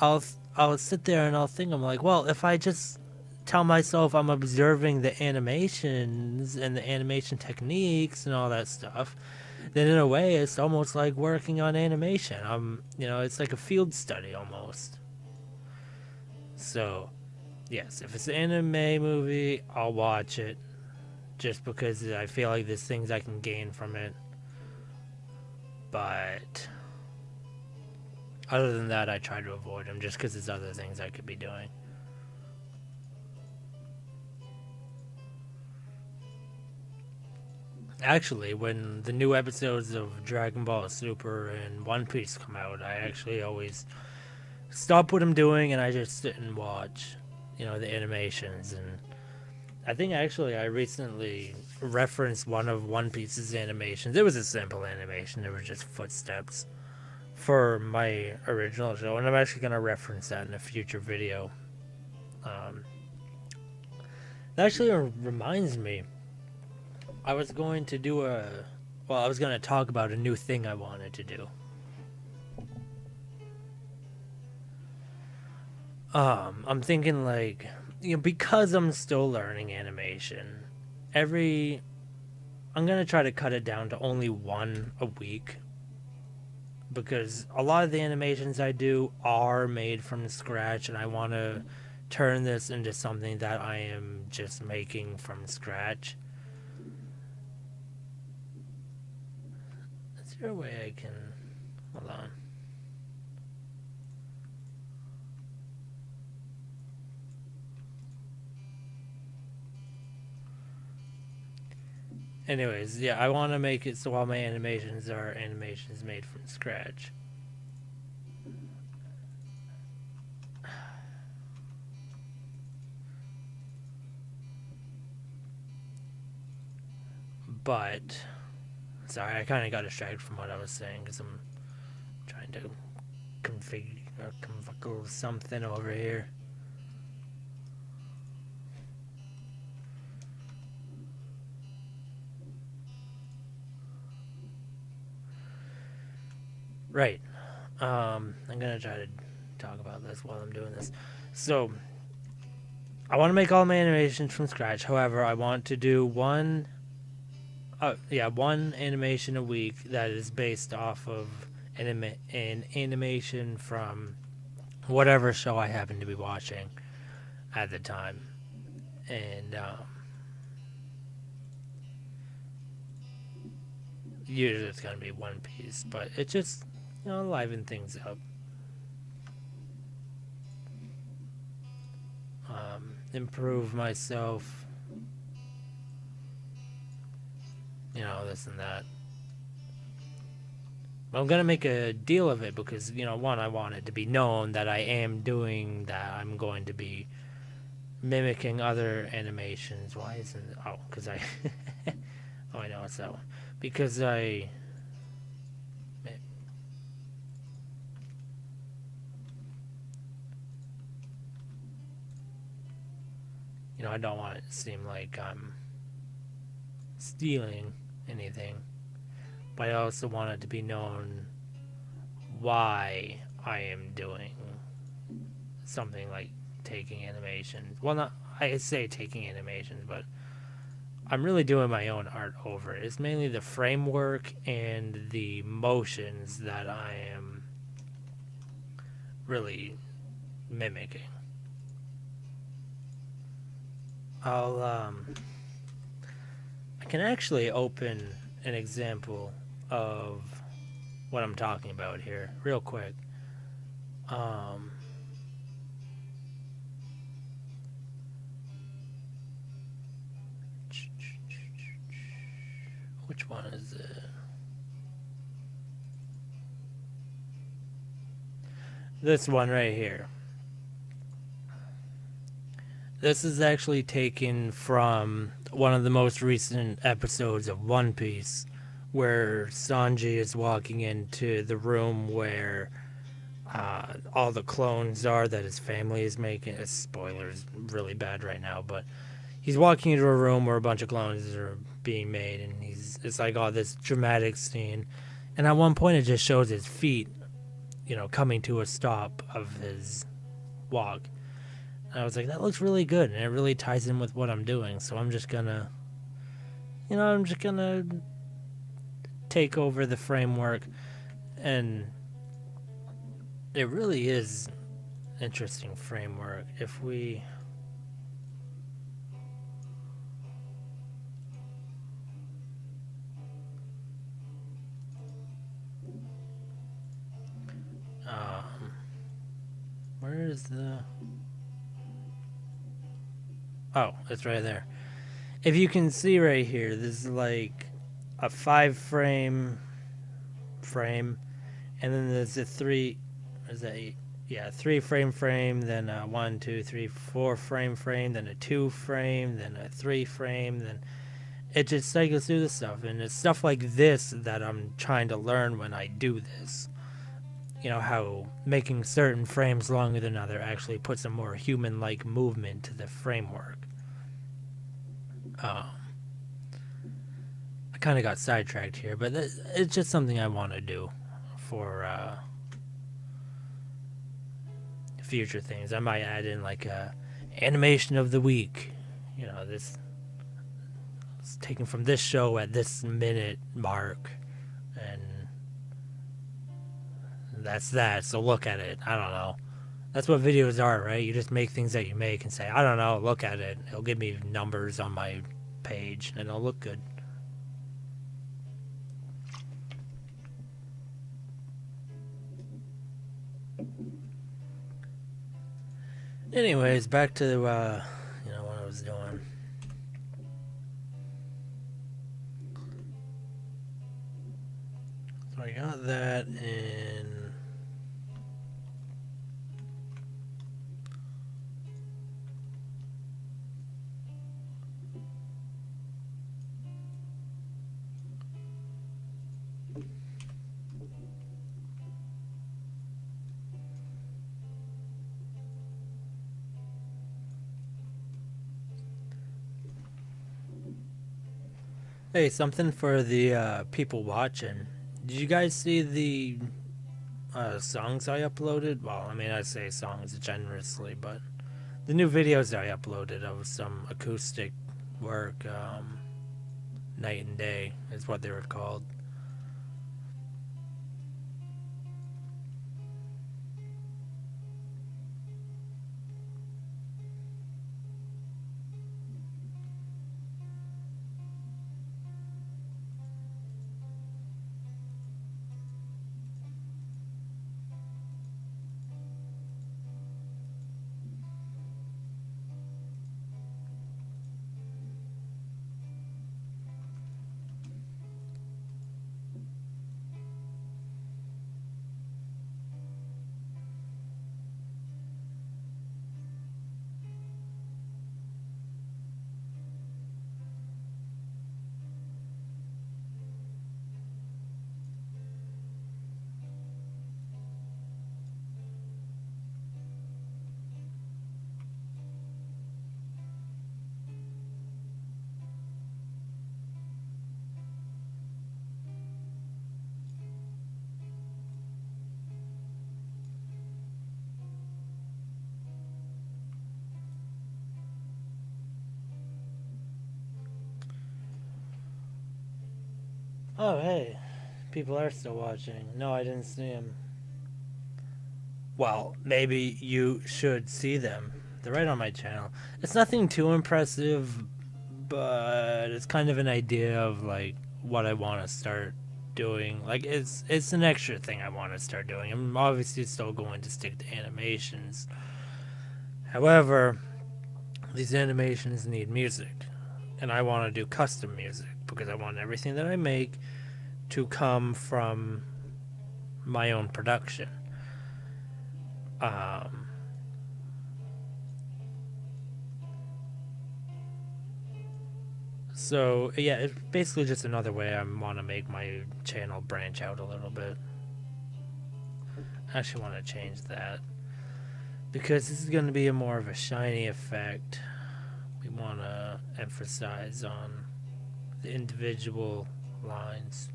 I'll I'll sit there and I'll think, I'm like, well, if I just tell myself I'm observing the animations and the animation techniques and all that stuff, then in a way it's almost like working on animation. It's like a field study almost. So, yes, if it's an anime movie, I'll watch it just because I feel like there's things I can gain from it. But other than that, I try to avoid them just because there's other things I could be doing. Actually, when the new episodes of Dragon Ball Super and One Piece come out, I actually always stop what I'm doing and I just sit and watch, the animations. And I think actually I recently referenced one of One Piece's animations. It was a simple animation, there were just footsteps for my original show, and I'm actually going to reference that in a future video. Um, that actually reminds me, I was going to I was going to talk about a new thing I wanted to do. I'm thinking, like, because I'm still learning animation, I'm gonna try to cut it down to only one a week, because a lot of the animations I do are made from scratch, and I want to turn this into something that I am just making from scratch. Is there a way I can... Hold on. Anyways, yeah, I want to make it so all my animations are animations made from scratch. But, sorry, I kind of got distracted from what I was saying because I'm trying to configure something over here. Right. I'm gonna try to talk about this while I'm doing this. So, I want to make all my animations from scratch. However, I want to do one animation a week that is based off of an animation from whatever show I happen to be watching. at the time. And usually it's going to be One Piece, but it just, liven things up. Improve myself, this and that. But I'm going to make a deal of it because, one, I want it to be known that I am doing that. I'm going to be mimicking other animations. Why isn't it? Oh, because I. Oh, I know it's that one. Because I. I don't want it to seem like I'm stealing anything, but I also want it to be known why I am doing something like taking animations. Well, not I say taking animations, but I'm really doing my own art over it. It's mainly the framework and the motions that I am really mimicking. I can actually open an example of what I'm talking about here real quick. Which one is it? This one right here. This is actually taken from one of the most recent episodes of One Piece, where Sanji is walking into the room where all the clones are that his family is making. Spoilers, really bad right now, but he's walking into a room where a bunch of clones are being made, and it's like all this dramatic scene. And at one point, it just shows his feet, coming to a stop of his walk. And I was like, that looks really good, and it really ties in with what I'm doing. So I'm just gonna take over the framework, and it really is interesting framework. If we where is the oh, it's right there. If you can see right here, this is like a 5 frame, and then there's a 3. Is that 8? Yeah, 3 frame, then a 1, 2, 3, 4 frame, then a 2 frame, then a 3 frame, then it just cycles through the stuff, and it's stuff like this that I'm trying to learn when I do this. How making certain frames longer than other actually puts a more human-like movement to the framework. I kind of got sidetracked here, but it's just something I want to do for future things. I might add in like a animation of the week. This is taken from this show at this minute mark, and that's that. So look at it. I don't know. That's what videos are, right? You just make things that you make and say, I don't know, look at it. It'll give me numbers on my page, and it'll look good. Anyways, back to what I was doing. So I got that in. Hey, something for the people watching. Did you guys see the songs I uploaded? Well, I mean, I say songs generously, but the new videos I uploaded of some acoustic work, Night and Day is what they were called. Oh, hey. People are still watching. No, I didn't see them. Well, maybe you should see them. They're right on my channel. It's nothing too impressive, but it's kind of an idea of like what I want to start doing. Like it's an extra thing I want to start doing. I'm obviously still going to stick to animations. However, these animations need music, and I want to do custom music because I want everything that I make to come from my own production. Um, so yeah, it's basically just another way I want to make my channel branch out a little bit. I actually want to change that because this is going to be a more of a shiny effect. We want to emphasize on the individual lines.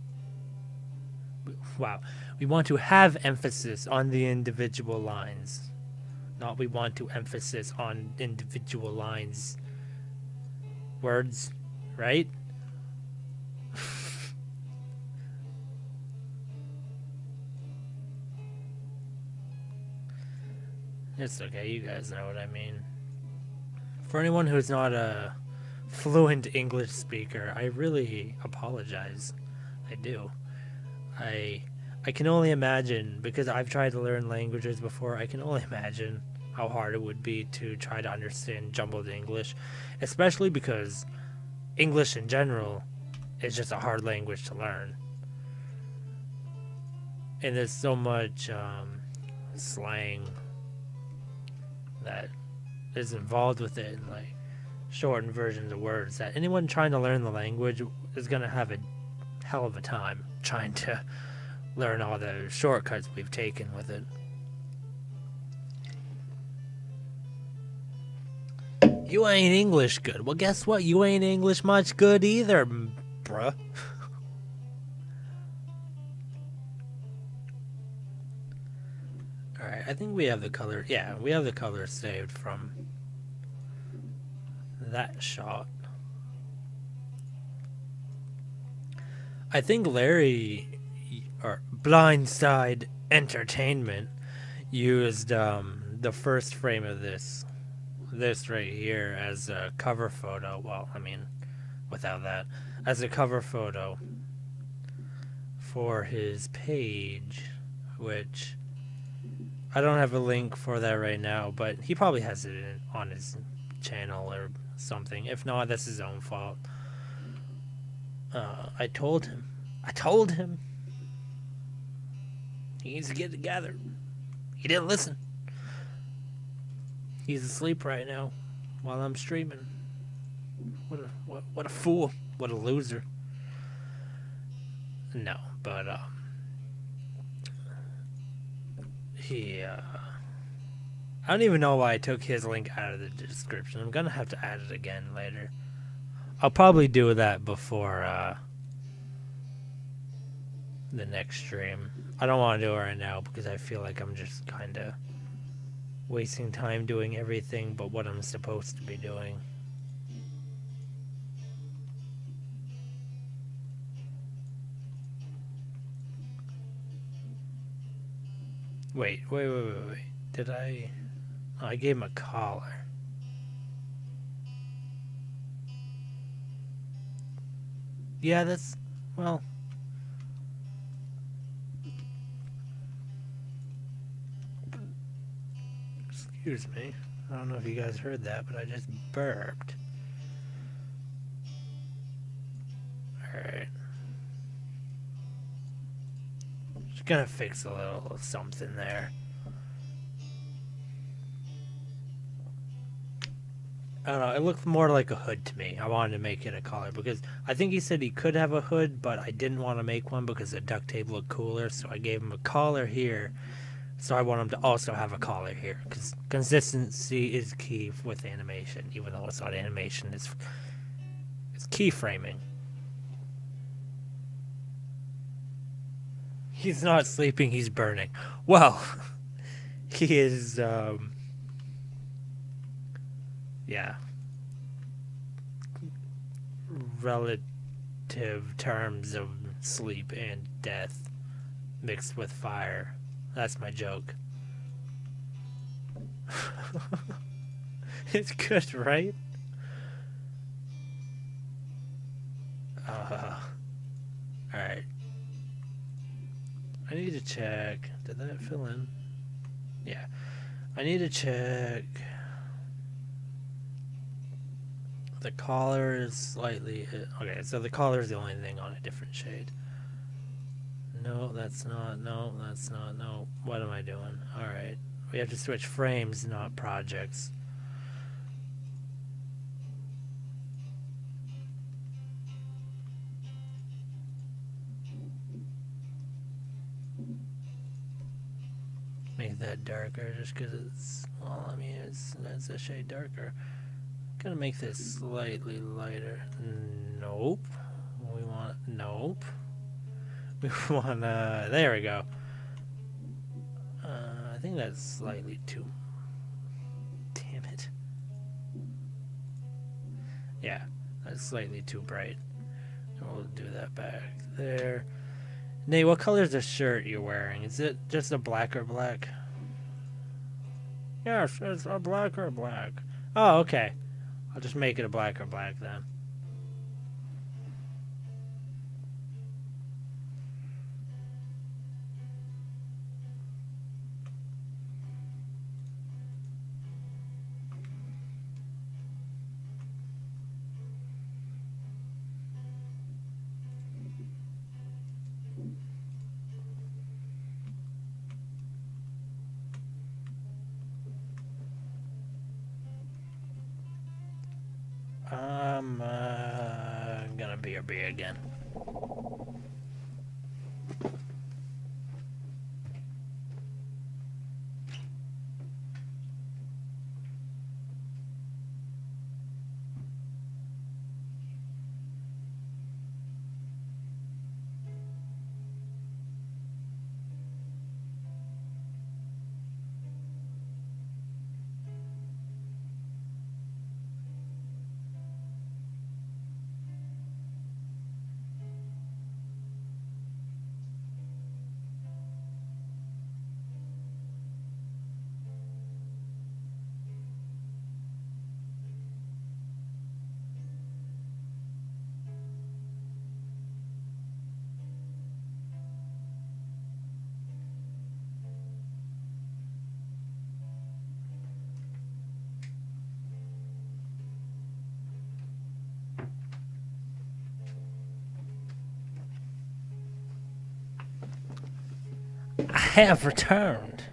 Wow. We want to have emphasis on the individual lines. Not we want to emphasis on individual lines. Words, right? It's okay, you guys know what I mean. For anyone who's not a fluent English speaker, I really apologize. I do. I I can only imagine because I've tried to learn languages before. I can only imagine how hard it would be to try to understand jumbled English, especially because English in general is just a hard language to learn, and there's so much slang that is involved with it, and like shortened versions of words that anyone trying to learn the language is gonna have a hell of a time trying to learn all the shortcuts we've taken with it. You ain't English good. Well, guess what? You ain't English much good either, bruh. Alright, I think we have the color. Yeah, we have the color saved from that shot. I think Larry or Blindside Entertainment used the first frame of this right here as a cover photo. Well, I mean, without that, as a cover photo for his page, which I don't have a link for that right now, but he probably has it on his channel or something. If not, that's his own fault. I told him. I told him. He needs to get together. He didn't listen. He's asleep right now while I'm streaming. What a fool. What a loser. No, but he I don't even know why I took his link out of the description. I'm gonna have to add it again later. I'll probably do that before the next stream. I don't want to do it right now because I feel like I'm just kind of wasting time doing everything but what I'm supposed to be doing. Wait. Did I... Oh, I gave him a collar. Yeah, that's... Well... Excuse me. I don't know if you guys heard that, but I just burped. Alright. Just gonna fix a little something there. I don't know, it looked more like a hood to me. I wanted to make it a collar because I think he said he could have a hood, but I didn't want to make one because the duct tape looked cooler, so I gave him a collar here. So I want him to also have a collar here because consistency is key with animation, even though it's not animation, it's keyframing. He's not sleeping, he's burning. Well, he is, yeah. relative terms of sleep and death mixed with fire. That's my joke. It's good, right? Alright. I need to check. Did that fill in? Yeah. I need to check. The collar is slightly. Okay, so the collar is the only thing on a different shade. No, that's not. No, that's not. No. What am I doing? Alright. We have to switch frames, not projects. Make that darker just because it's. Well, I mean, it's a shade darker. Gonna make this slightly lighter. Nope. We want. Nope. We want. There we go. I think that's slightly too. Damn it. Yeah, that's slightly too bright. We'll do that back there. Nate, what color is the shirt you're wearing? Is it just a black or black? Yes, it's a black or black. Oh, okay. I'll just make it a black or black then. I'm gonna be a bee again. I have returned.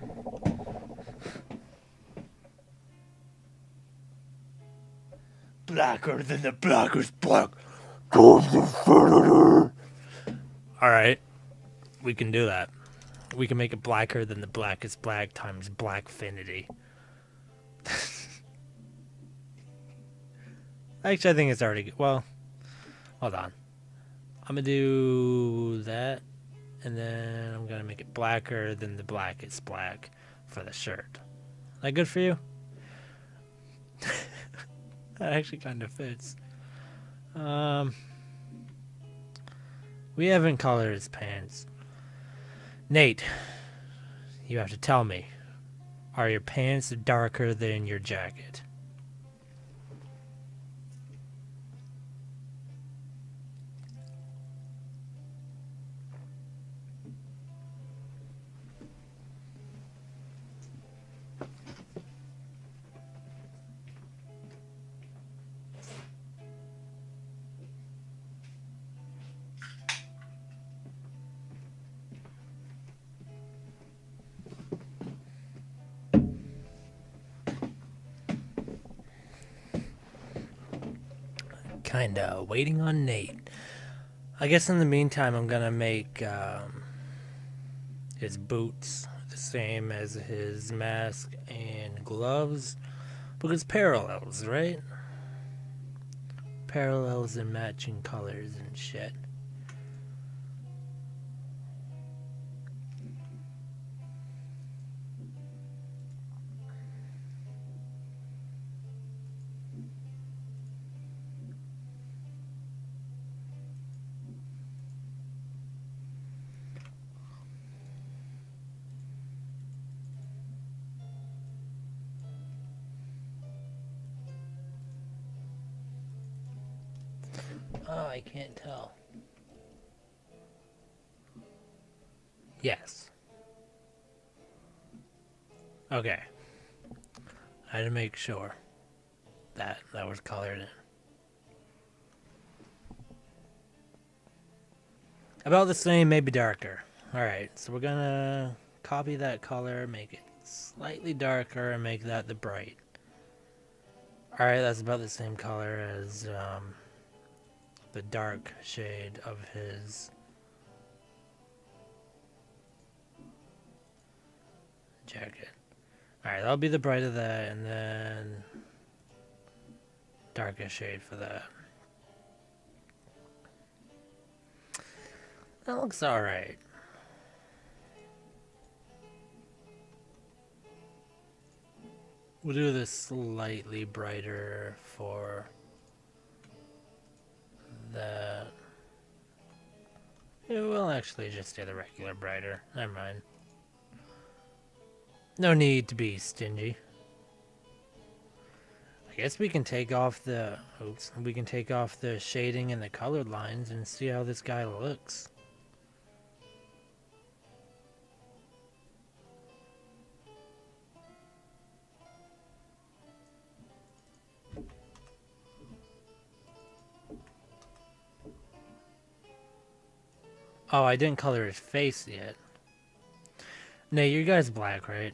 Blacker than the blackest black. Alright. We can do that. We can make it blacker than the blackest black times blackfinity. Actually, I think it's already good. Well, hold on. I'm going to do that. And then I'm going to make it blacker than the blackest black for the shirt. That good for you? That actually kind of fits. We haven't colored his pants. Nate, you have to tell me. Are your pants darker than your jacket? Kinda waiting on Nate. I guess in the meantime, I'm gonna make his boots the same as his mask and gloves, because parallels, right? Parallels and matching colors and shit. Oh, I can't tell. Yes. Okay. I had to make sure that that was colored in. About the same, maybe darker. Alright, so we're gonna copy that color, make it slightly darker, and make that the bright. Alright, that's about the same color as the dark shade of his jacket. Alright, that'll be the bright of that, and then darkest shade for that. That looks alright. We'll do this slightly brighter for that. Yeah, we'll actually just do the regular brighter. Never mind. No need to be stingy. I guess we can take off the we can take off the shading and the colored lines and see how this guy looks. Oh, I didn't color his face yet. No, your guy's black, right?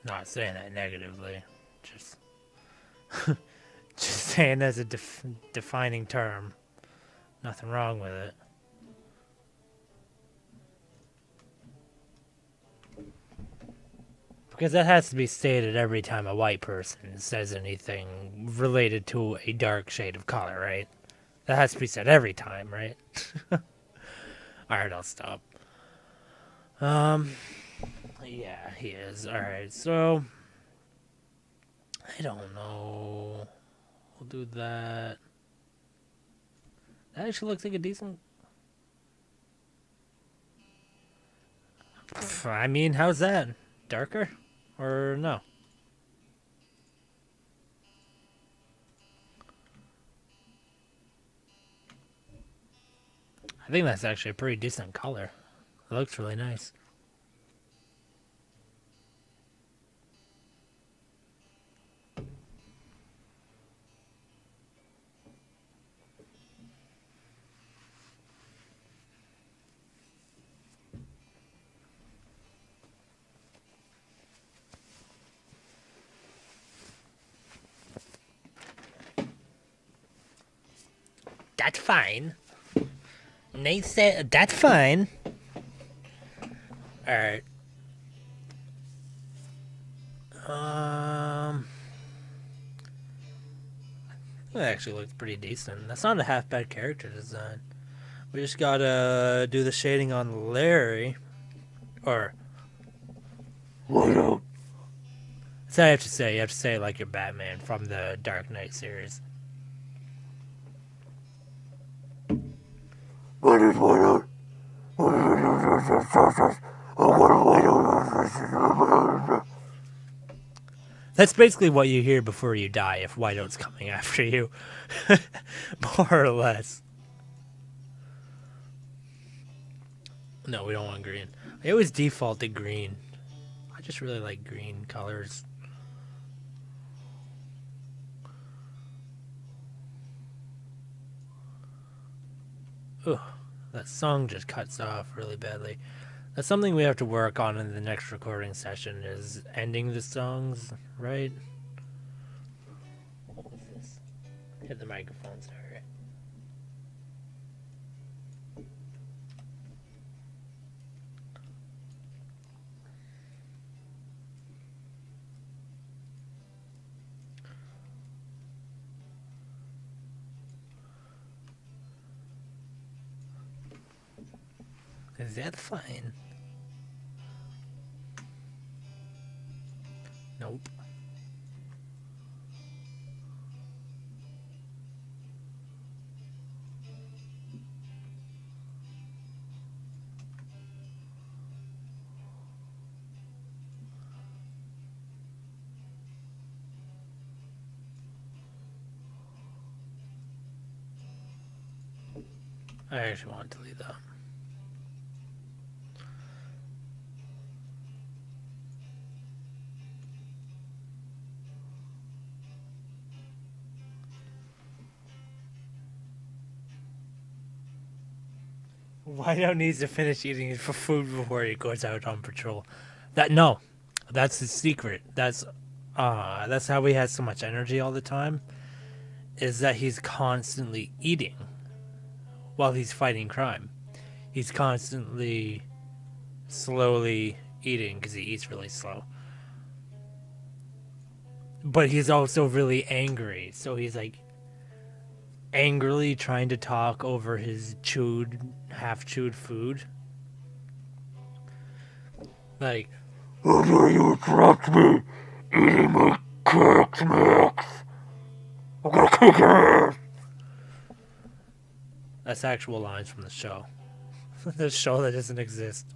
Not saying that negatively. Just just saying as a defining term. Nothing wrong with it. Because that has to be stated every time a white person says anything related to a dark shade of color, right? That has to be said every time, right? Alright, I'll stop. Yeah, he is. Alright, so I don't know. We'll do that. That actually looks like a decent. I mean, how's that? Darker? Or no? I think that's actually a pretty decent color. It looks really nice. That's fine. Nate said, that's fine. Alright. That actually looks pretty decent. That's not a half bad character design. We just gotta do the shading on Larry. Or. What? That's how you have to say. You have to say it like you're Batman from the Dark Knight series. That's basically what you hear before you die if Whiteout's coming after you. More or less. No, we don't want green. I always default to green. I just really like green colors. Ugh, that song just cuts off really badly. That's something we have to work on in the next recording session is ending the songs, right? What was this? Hit the microphone, sorry. Is that fine? Nope. I actually want to delete that. Whiteout needs to finish eating his food before he goes out on patrol. That's his secret. That's how he has so much energy all the time. Is that he's constantly eating while he's fighting crime. He's constantly slowly eating because he eats really slow. But he's also really angry, so he's like angrily trying to talk over his half chewed food. Like, how dare you interrupt me eating my Kix Mix? I'm gonna kick your ass. That's actual lines from the show. The show that doesn't exist.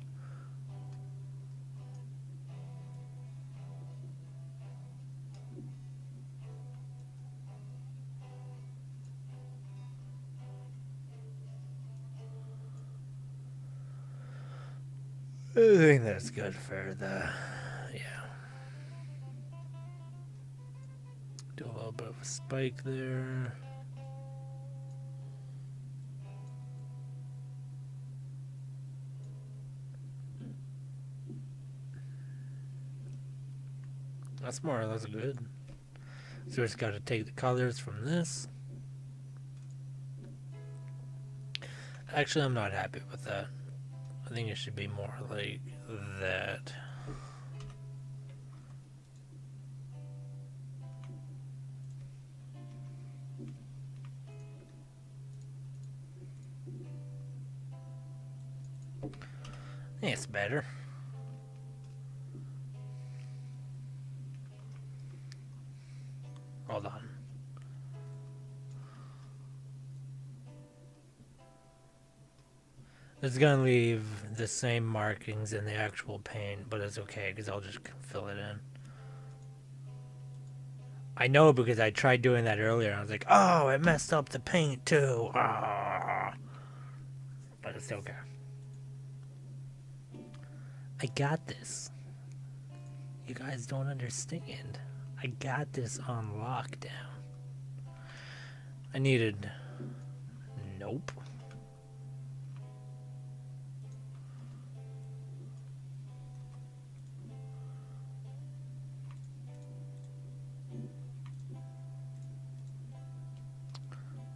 I think that's good for the. Yeah. Do a little bit of a spike there. That's more or less good. So we just got to take the colors from this. Actually, I'm not happy with that. I think it should be more like that. I think it's better. Hold on. It's gonna leave the same markings in the actual paint, but it's okay because I'll just fill it in. I know because I tried doing that earlier and I was like, oh, it messed up the paint too. Ah. But it's okay. I got this. You guys don't understand. I got this on lockdown. I needed. Nope.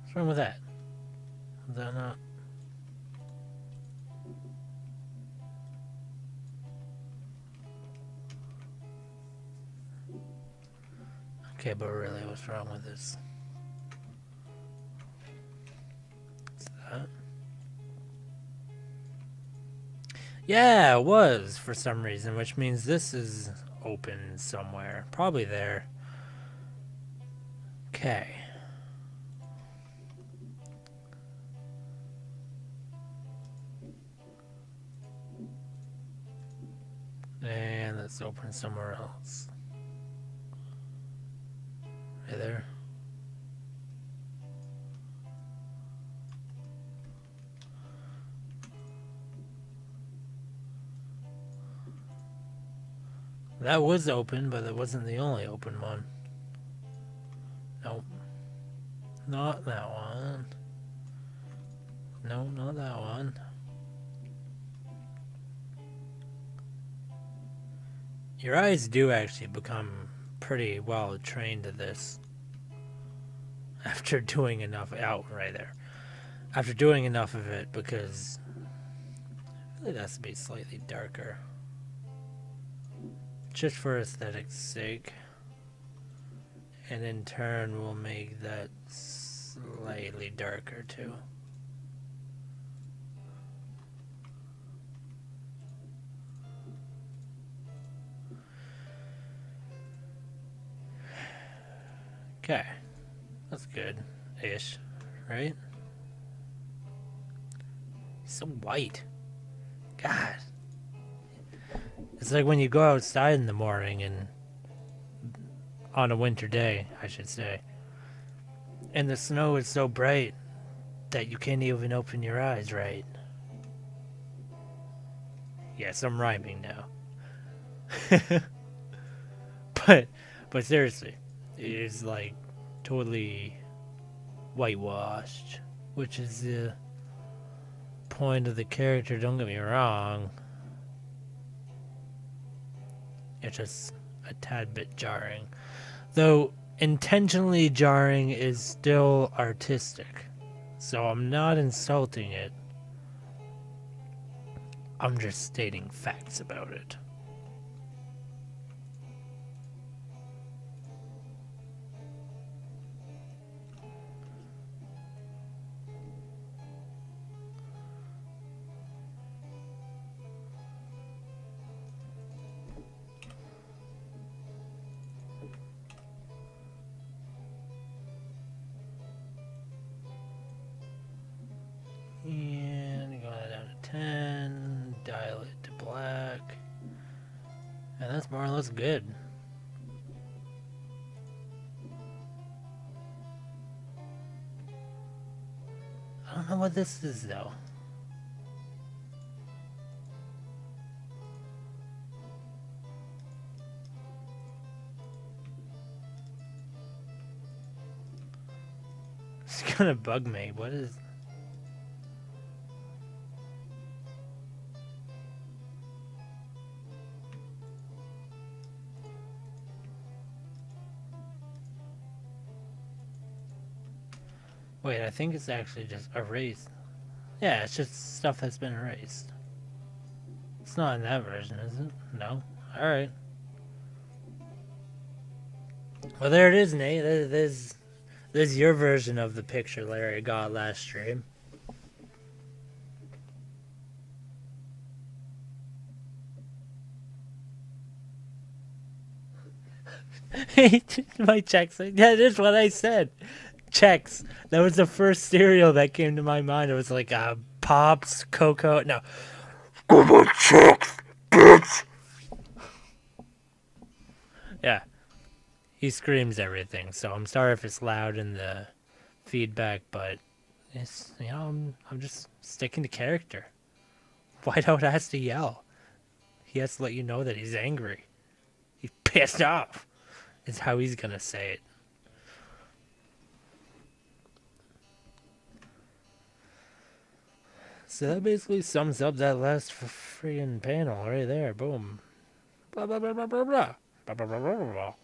What's wrong with that? Is that not? Okay, but really, what's wrong with this? What's that? Yeah, it was for some reason, which means this is open somewhere. Probably there. Okay. And let's open somewhere else. Hey there. That was open, but it wasn't the only open one. Nope. Not that one. No, not that one. Your eyes do actually become pretty well trained to this. After doing enough out right there. After doing enough of it, because I feel like it has to be slightly darker. Just for aesthetic's sake. And in turn, we'll make that slightly darker too. Okay. That's good-ish, right? He's so white. God. It's like when you go outside in the morning and on a winter day, I should say, and the snow is so bright that you can't even open your eyes right. Yes, I'm rhyming now. but but seriously, it is like totally whitewashed, which is the point of the character, don't get me wrong. It's just a tad bit jarring. Though intentionally jarring is still artistic. So I'm not insulting it. I'm just stating facts about it. And go down to 10, dial it to black. And that's more or less good. I don't know what this is though. It's gonna bug me. What is... Wait, I think it's actually just erased. Yeah, it's just stuff that's been erased. It's not in that version, is it? No? Alright. Well, there it is, Nate. There's your version of the picture Larry got last stream. My checks. Yeah, that's what I said. Chex. That was the first cereal that came to my mind. It was like Pops, Cocoa. No. Go my Chex, bitch. Yeah. He screams everything, so I'm sorry if it's loud in the feedback, but it's, you know, I'm just sticking to character. Whiteout has to yell. He has to let you know that he's angry. He's pissed off. Is how he's gonna say it. So that basically sums up that last freaking panel right there. Boom. Blah blah blah blah blah blah. Blah blah blah blah blah.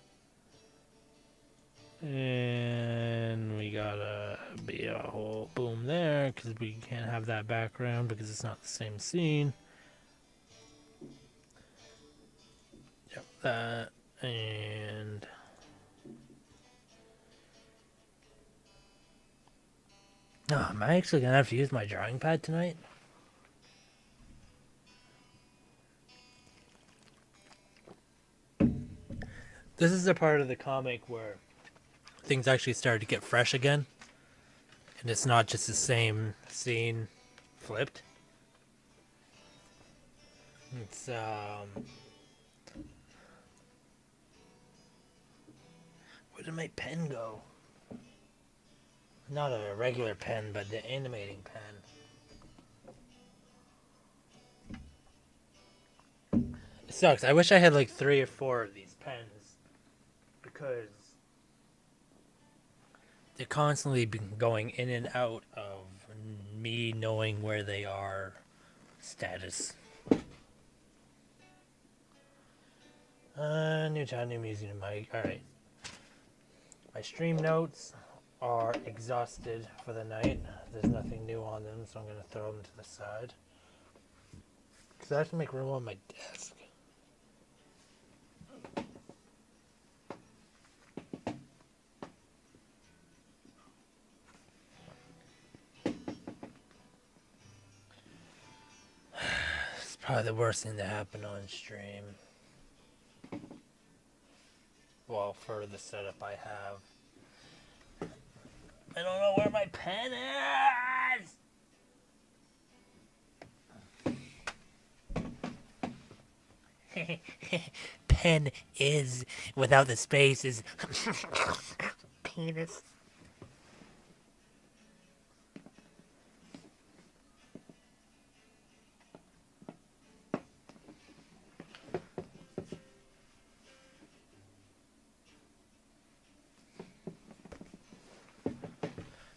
And we gotta be a whole boom there because we can't have that background because it's not the same scene. Yep, that and oh, am I actually gonna have to use my drawing pad tonight? This is the part of the comic where things actually start to get fresh again. And it's not just the same scene flipped. It's, where did my pen go? Not a regular pen, but the animating pen. It sucks. I wish I had like 3 or 4 of these pens. Because they're constantly been going in and out of me knowing where they are status. New time, new music, new mic. Alright. My stream notes are exhausted for the night. There's nothing new on them, so I'm going to throw them to the side. Because I have to make room on my desk. It's probably the worst thing to happen on stream. Well, for the setup I have. I don't know where my pen is! Pen is, without the spaces. Penis.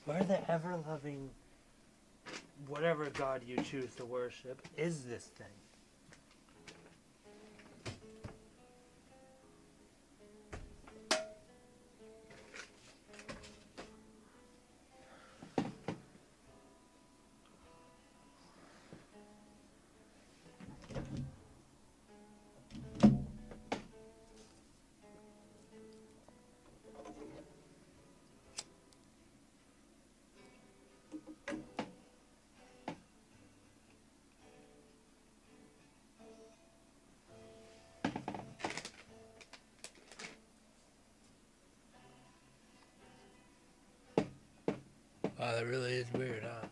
Where the ever-loving, whatever God you choose to worship, is this thing? Wow, that really is weird, huh?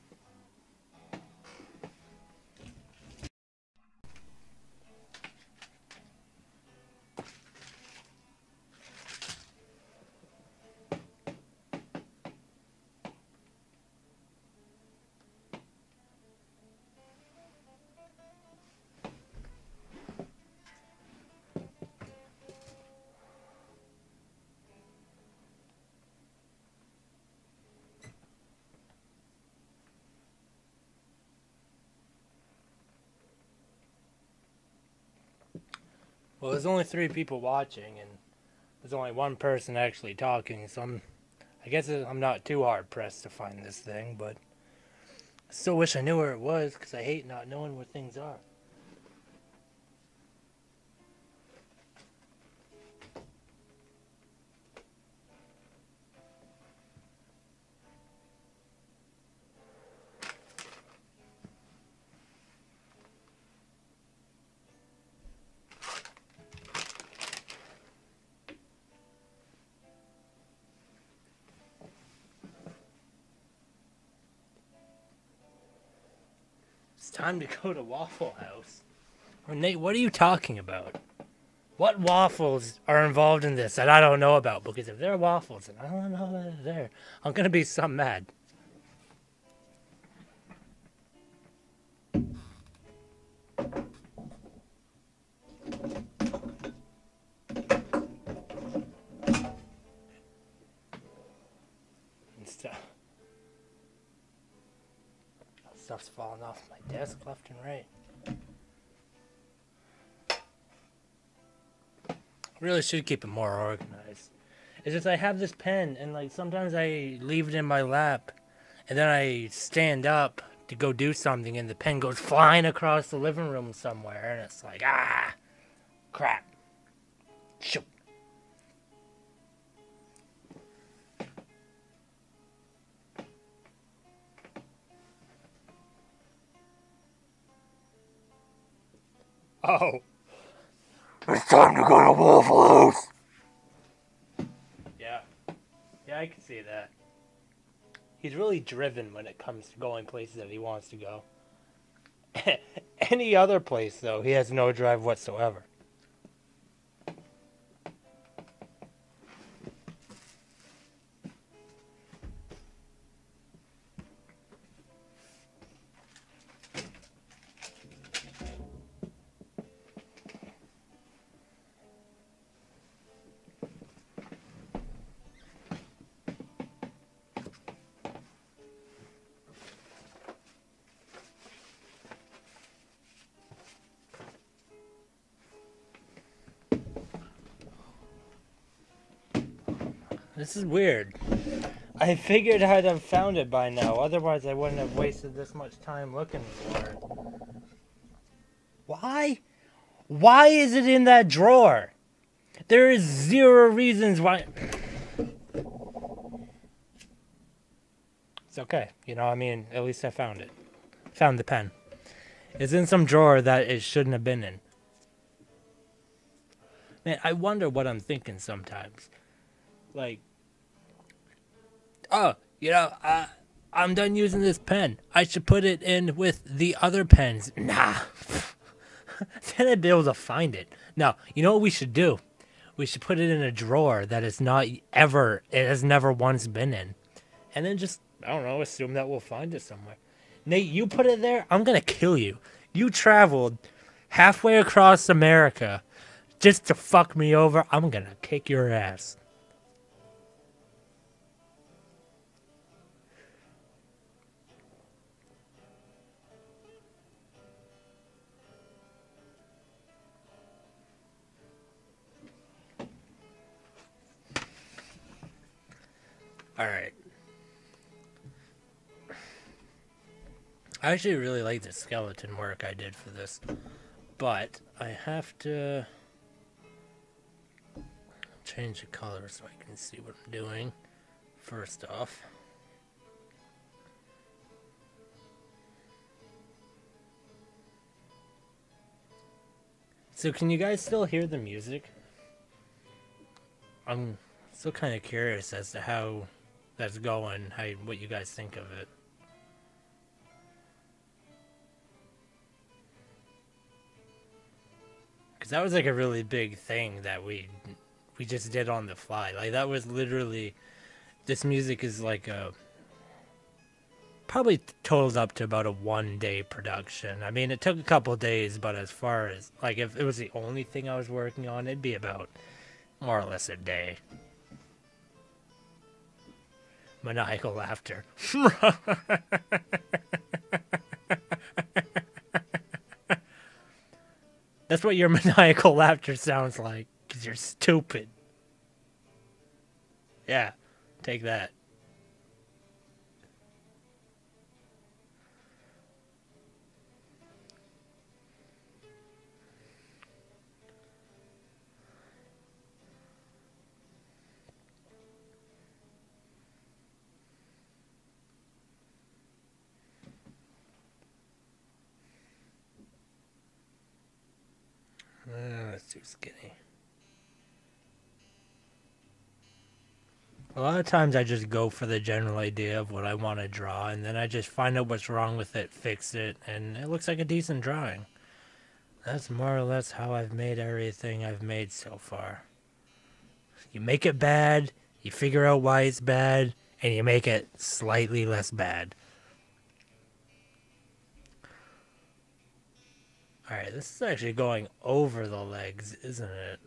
Well, there's only 3 people watching, and there's only one person actually talking, so I guess I'm not too hard pressed to find this thing, but I still wish I knew where it was, because I hate not knowing where things are. It's time to go to Waffle House. Or Nate, what are you talking about? What waffles are involved in this that I don't know about? Because if they're waffles and I don't know that they're there, I'm gonna be some mad. And stuff's falling off my desk left and right. I really should keep it more organized. It's just I have this pen and like sometimes I leave it in my lap and then I stand up to go do something and the pen goes flying across the living room somewhere and it's like, crap. Shoot. Oh. It's time to go to Waffle House. Yeah. Yeah, I can see that. He's really driven when it comes to going places that he wants to go. Any other place, though, he has no drive whatsoever. This is weird. I figured I'd have found it by now. Otherwise, I wouldn't have wasted this much time looking for it. Why? Why is it in that drawer? There is 0 reasons why. It's okay. You know, I mean, at least I found it. Found the pen. It's in some drawer that it shouldn't have been in. Man, I wonder what I'm thinking sometimes. Like, oh, you know, I'm done using this pen. I should put it in with the other pens. Nah. Then I'd be able to find it. Now, you know what we should do? We should put it in a drawer that is not ever, it has never once been in. And then just, I don't know, assume that we'll find it somewhere. Nate, you put it there, I'm going to kill you. You traveled halfway across America just to fuck me over. I'm going to kick your ass. Alright. I actually really like the skeleton work I did for this. But I have to change the color so I can see what I'm doing. First off. So can you guys still hear the music? I'm still kind of curious as to how that's going, what you guys think of it. Because that was like a really big thing that we just did on the fly. Like that was literally, this music is like a, probably totals up to about a 1 day production. I mean, it took a couple days, but as far as, like, if it was the only thing I was working on, it'd be about more or less a day. Maniacal laughter. That's what your maniacal laughter sounds like, because you're stupid. Yeah, take that. That's too skinny. A lot of times I just go for the general idea of what I want to draw, and then I just find out what's wrong with it, fix it, and it looks like a decent drawing. That's more or less how I've made everything I've made so far. You make it bad, you figure out why it's bad, and you make it slightly less bad. Alright, this is actually going over the legs, isn't it?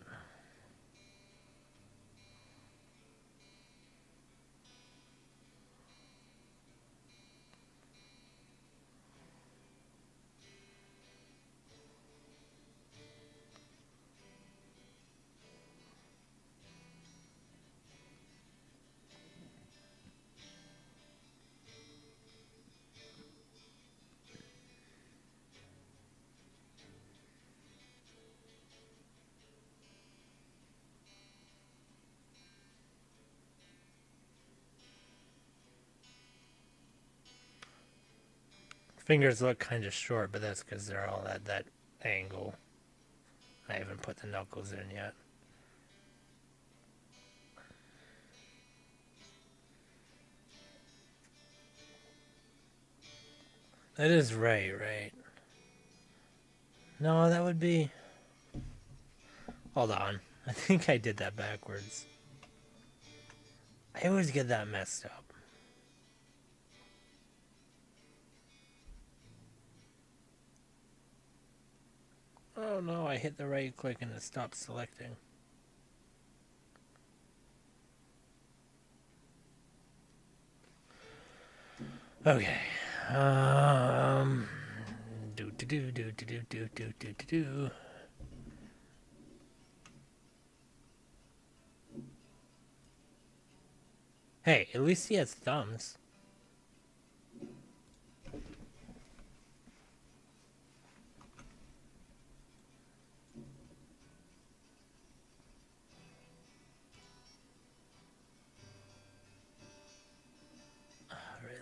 Fingers look kind of short, but that's because they're all at that angle. I haven't put the knuckles in yet. That is right. No, that would be... Hold on. I think I did that backwards. I always get that messed up. Oh no, I hit the right click and it stopped selecting. Okay. Do. Hey, at least he has thumbs.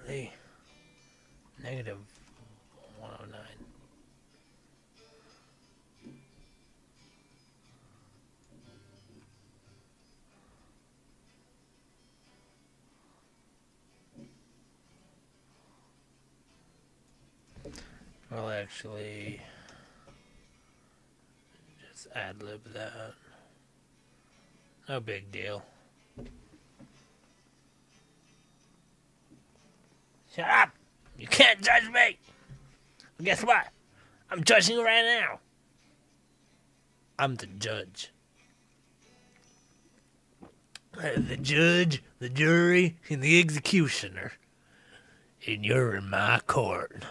Really? Negative 109. I'll actually just ad-lib that. No big deal. Shut up! You can't judge me! Well, guess what? I'm judging you right now. I'm the judge. The judge, the jury, and the executioner. And you're in my court.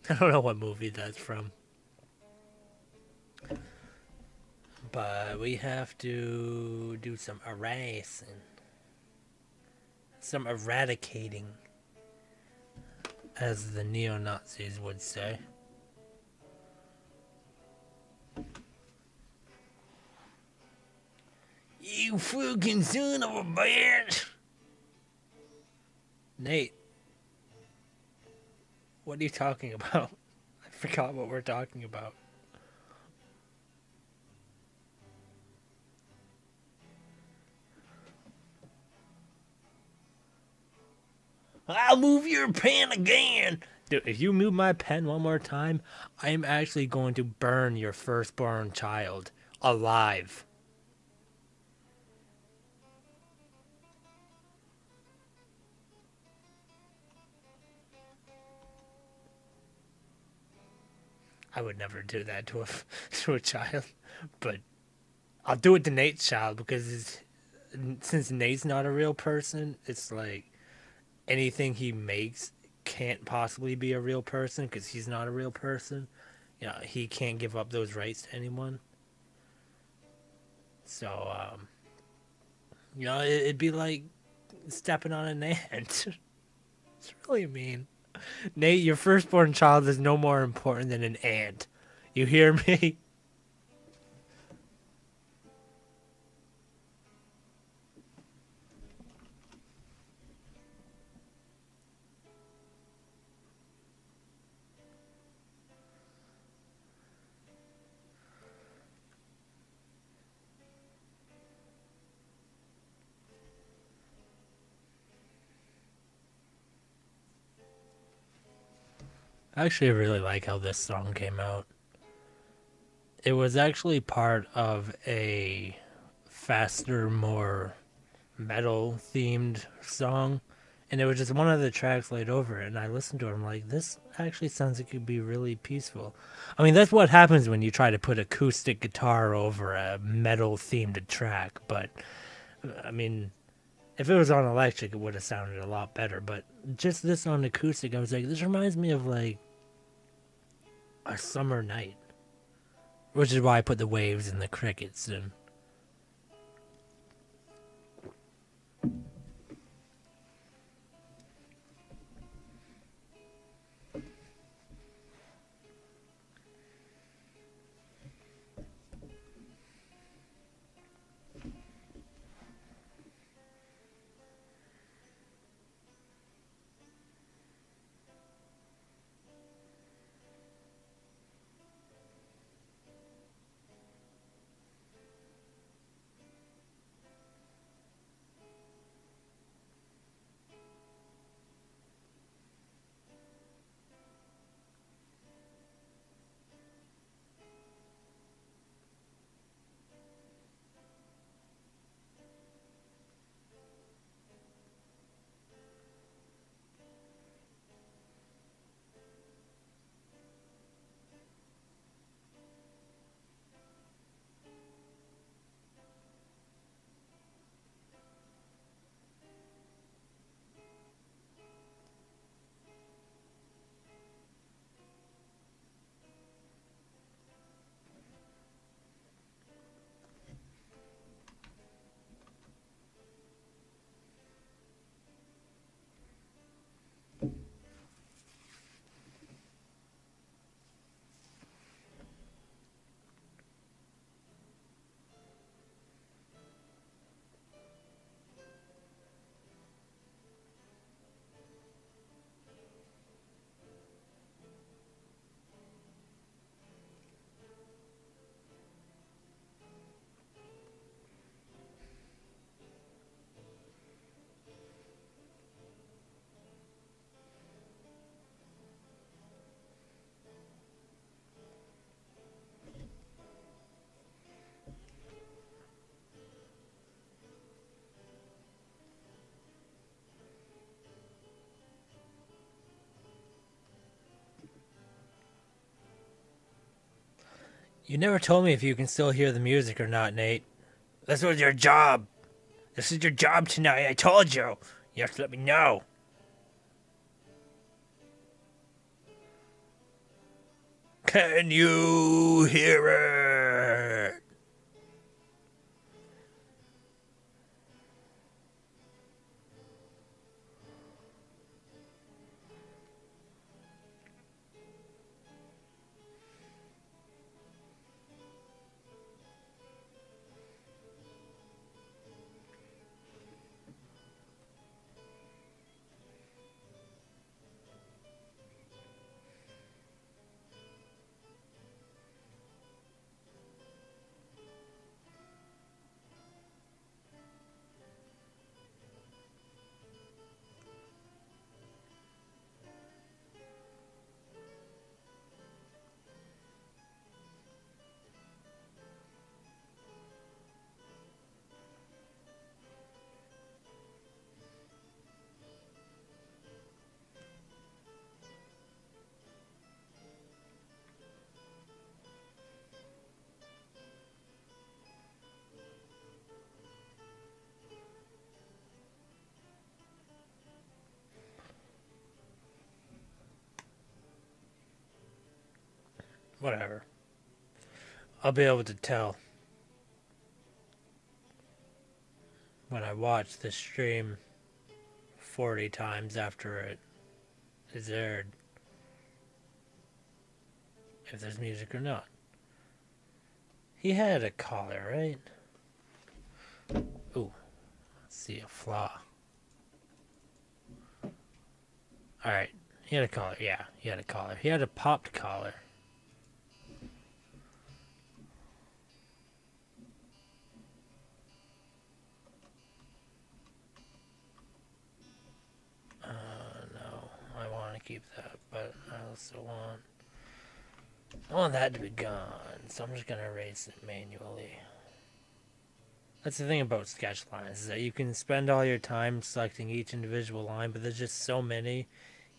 I don't know what movie that's from. But we have to do some erasing, some eradicating, as the neo Nazis would say. You fucking son of a bitch! Nate, what are you talking about? I forgot what we're talking about. I'll move your pen again! Dude, if you move my pen one more time, I'm actually going to burn your firstborn child alive. I would never do that to a to a child, but I'll do it to Nate's child because since Nate's not a real person, it's like anything he makes can't possibly be a real person because he's not a real person. You know, he can't give up those rights to anyone. So, it'd be like stepping on an ant. It's really mean. Nate, your firstborn child is no more important than an ant. You hear me? Actually, I really like how this song came out. It was actually part of a faster, more metal themed song, and it was just one of the tracks laid over it. And I listened to it, I'm like, this actually sounds like it could be really peaceful. I mean, that's what happens when you try to put acoustic guitar over a metal themed track, but I mean, if it was on electric, it would have sounded a lot better. But just this on acoustic, I was like, this reminds me of like a summer night, which is why I put the waves and the crickets in. You never told me if you can still hear the music or not, Nate. This was your job. This is your job tonight. I told you. You have to let me know. Can you hear it? whatever. I'll be able to tell when I watch the stream 40 times after it is aired if there's music or not. He had a collar, right? Ooh, let's see a flaw. Alright, he had a collar. Yeah, he had a collar. He had a popped collar. No, I want to keep that, but I also want that to be gone, so I'm just gonna erase it manually. That's the thing about sketch lines, is that you can spend all your time selecting each individual line, but there's just so many,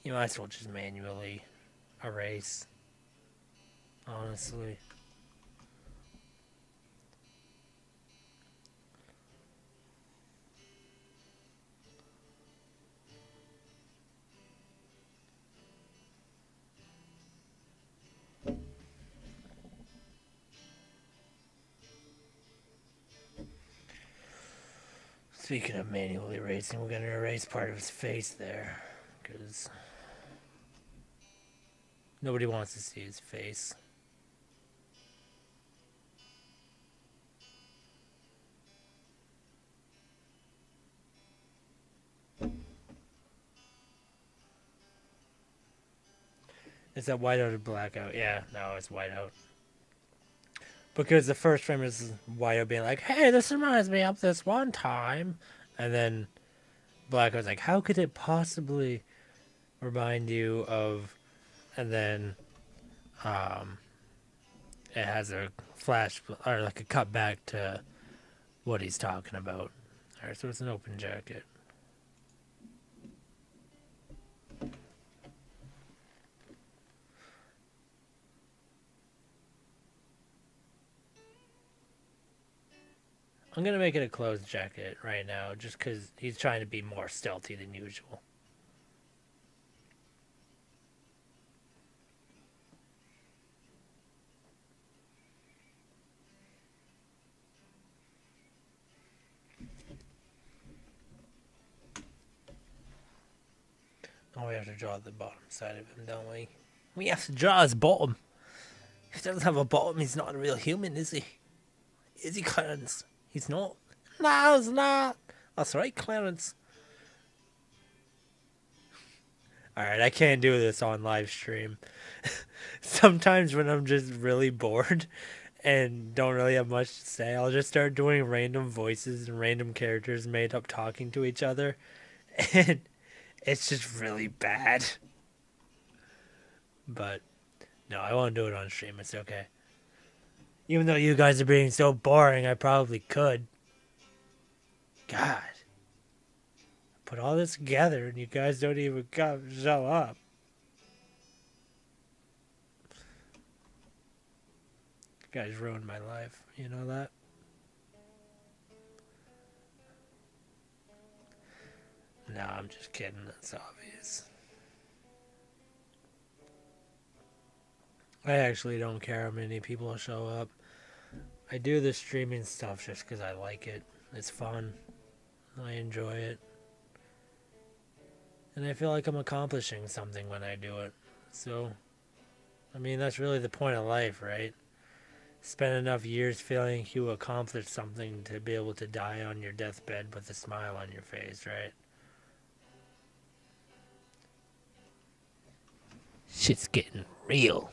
you might as well just manually erase, honestly. Speaking of manually erasing, we're gonna erase part of his face there, because nobody wants to see his face. Is that whiteout or blackout? Yeah, no, it's whiteout. Because the first frame is whiteout being like, hey, this reminds me of this one time. And then blackout's like, how could it possibly remind you of... And then it has a flash, or like a cut back to what he's talking about. Alright, so it's an open jacket. I'm gonna make it a closed jacket right now, just because he's trying to be more stealthy than usual. Oh, we have to draw the bottom side of him, don't we? We have to draw his bottom. If he doesn't have a bottom, he's not a real human, is he? Is he, Clarence? He's not. No, he's not. That's right, Clarence. Alright, I can't do this on live stream. Sometimes when I'm just really bored and don't really have much to say, I'll just start doing random voices and random characters made up talking to each other. And it's just really bad. But no, I won't do it on stream. It's okay. Even though you guys are being so boring, I probably could. God. Put all this together and you guys don't even show up. You guys ruined my life. You know that? No, I'm just kidding. That's obvious. I actually don't care how many people show up. I do the streaming stuff just because I like it. It's fun. I enjoy it. And I feel like I'm accomplishing something when I do it. So, I mean, that's really the point of life, right? Spend enough years feeling you accomplished something to be able to die on your deathbed with a smile on your face, right? Shit's getting real.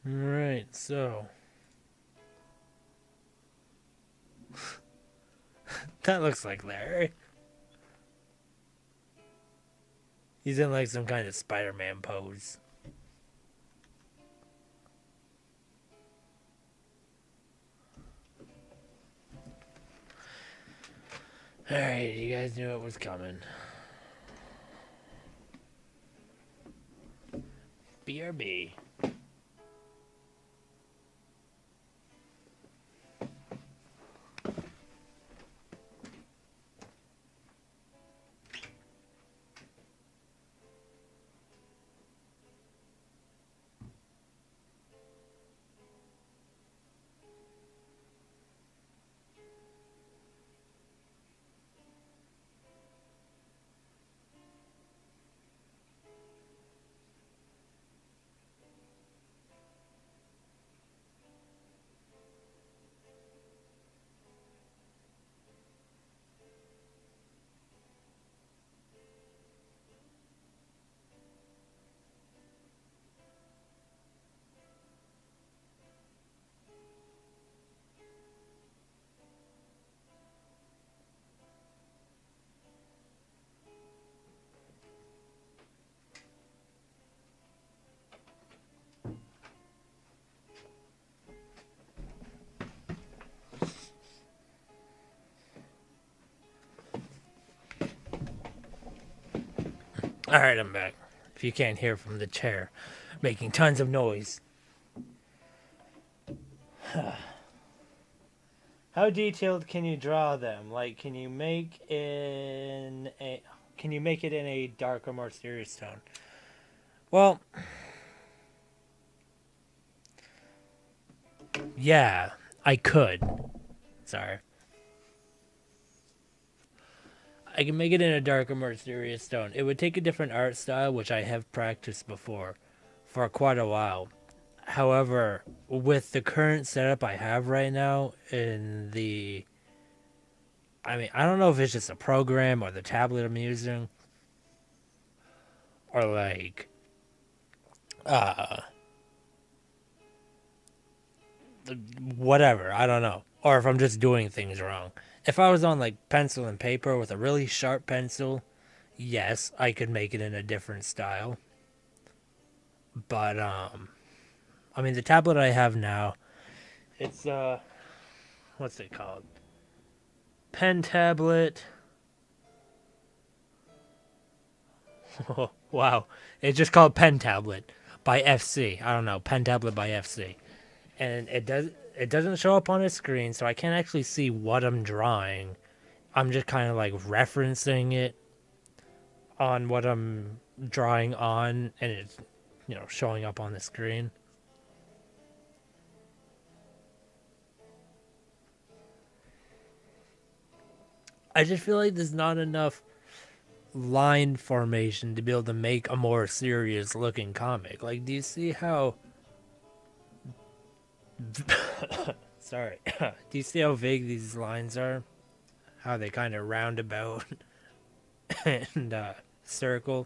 Alright, so. That looks like Larry. He's in like some kind of Spider-Man pose. Alright, you guys knew it was coming. BRB. Alright, I'm back. If you can't hear from the chair, making tons of noise. How detailed can you draw them? Like, can you make it in a darker, more serious tone? Well, yeah, I could. Sorry. I can make it in a darker, more serious tone. It would take a different art style, which I have practiced before for quite a while. However, with the current setup I have right now I don't know if it's just a program or the tablet I'm using or like uh whatever, I don't know. Or if I'm just doing things wrong. If I was on like pencil and paper with a really sharp pencil, yes, I could make it in a different style. But I mean the tablet I have now, it's what's it called? Pen tablet. Wow. It's just called Pen Tablet by FC. I don't know, Pen Tablet by FC. And it doesn't show up on a screen, so I can't actually see what I'm drawing. I'm just kind of like referencing it on what I'm drawing on, and it's showing up on the screen. I just feel like there's not enough line formation to be able to make a more serious looking comic. Like, do you see how sorry. Do you see how vague these lines are? How they kind of roundabout and circle.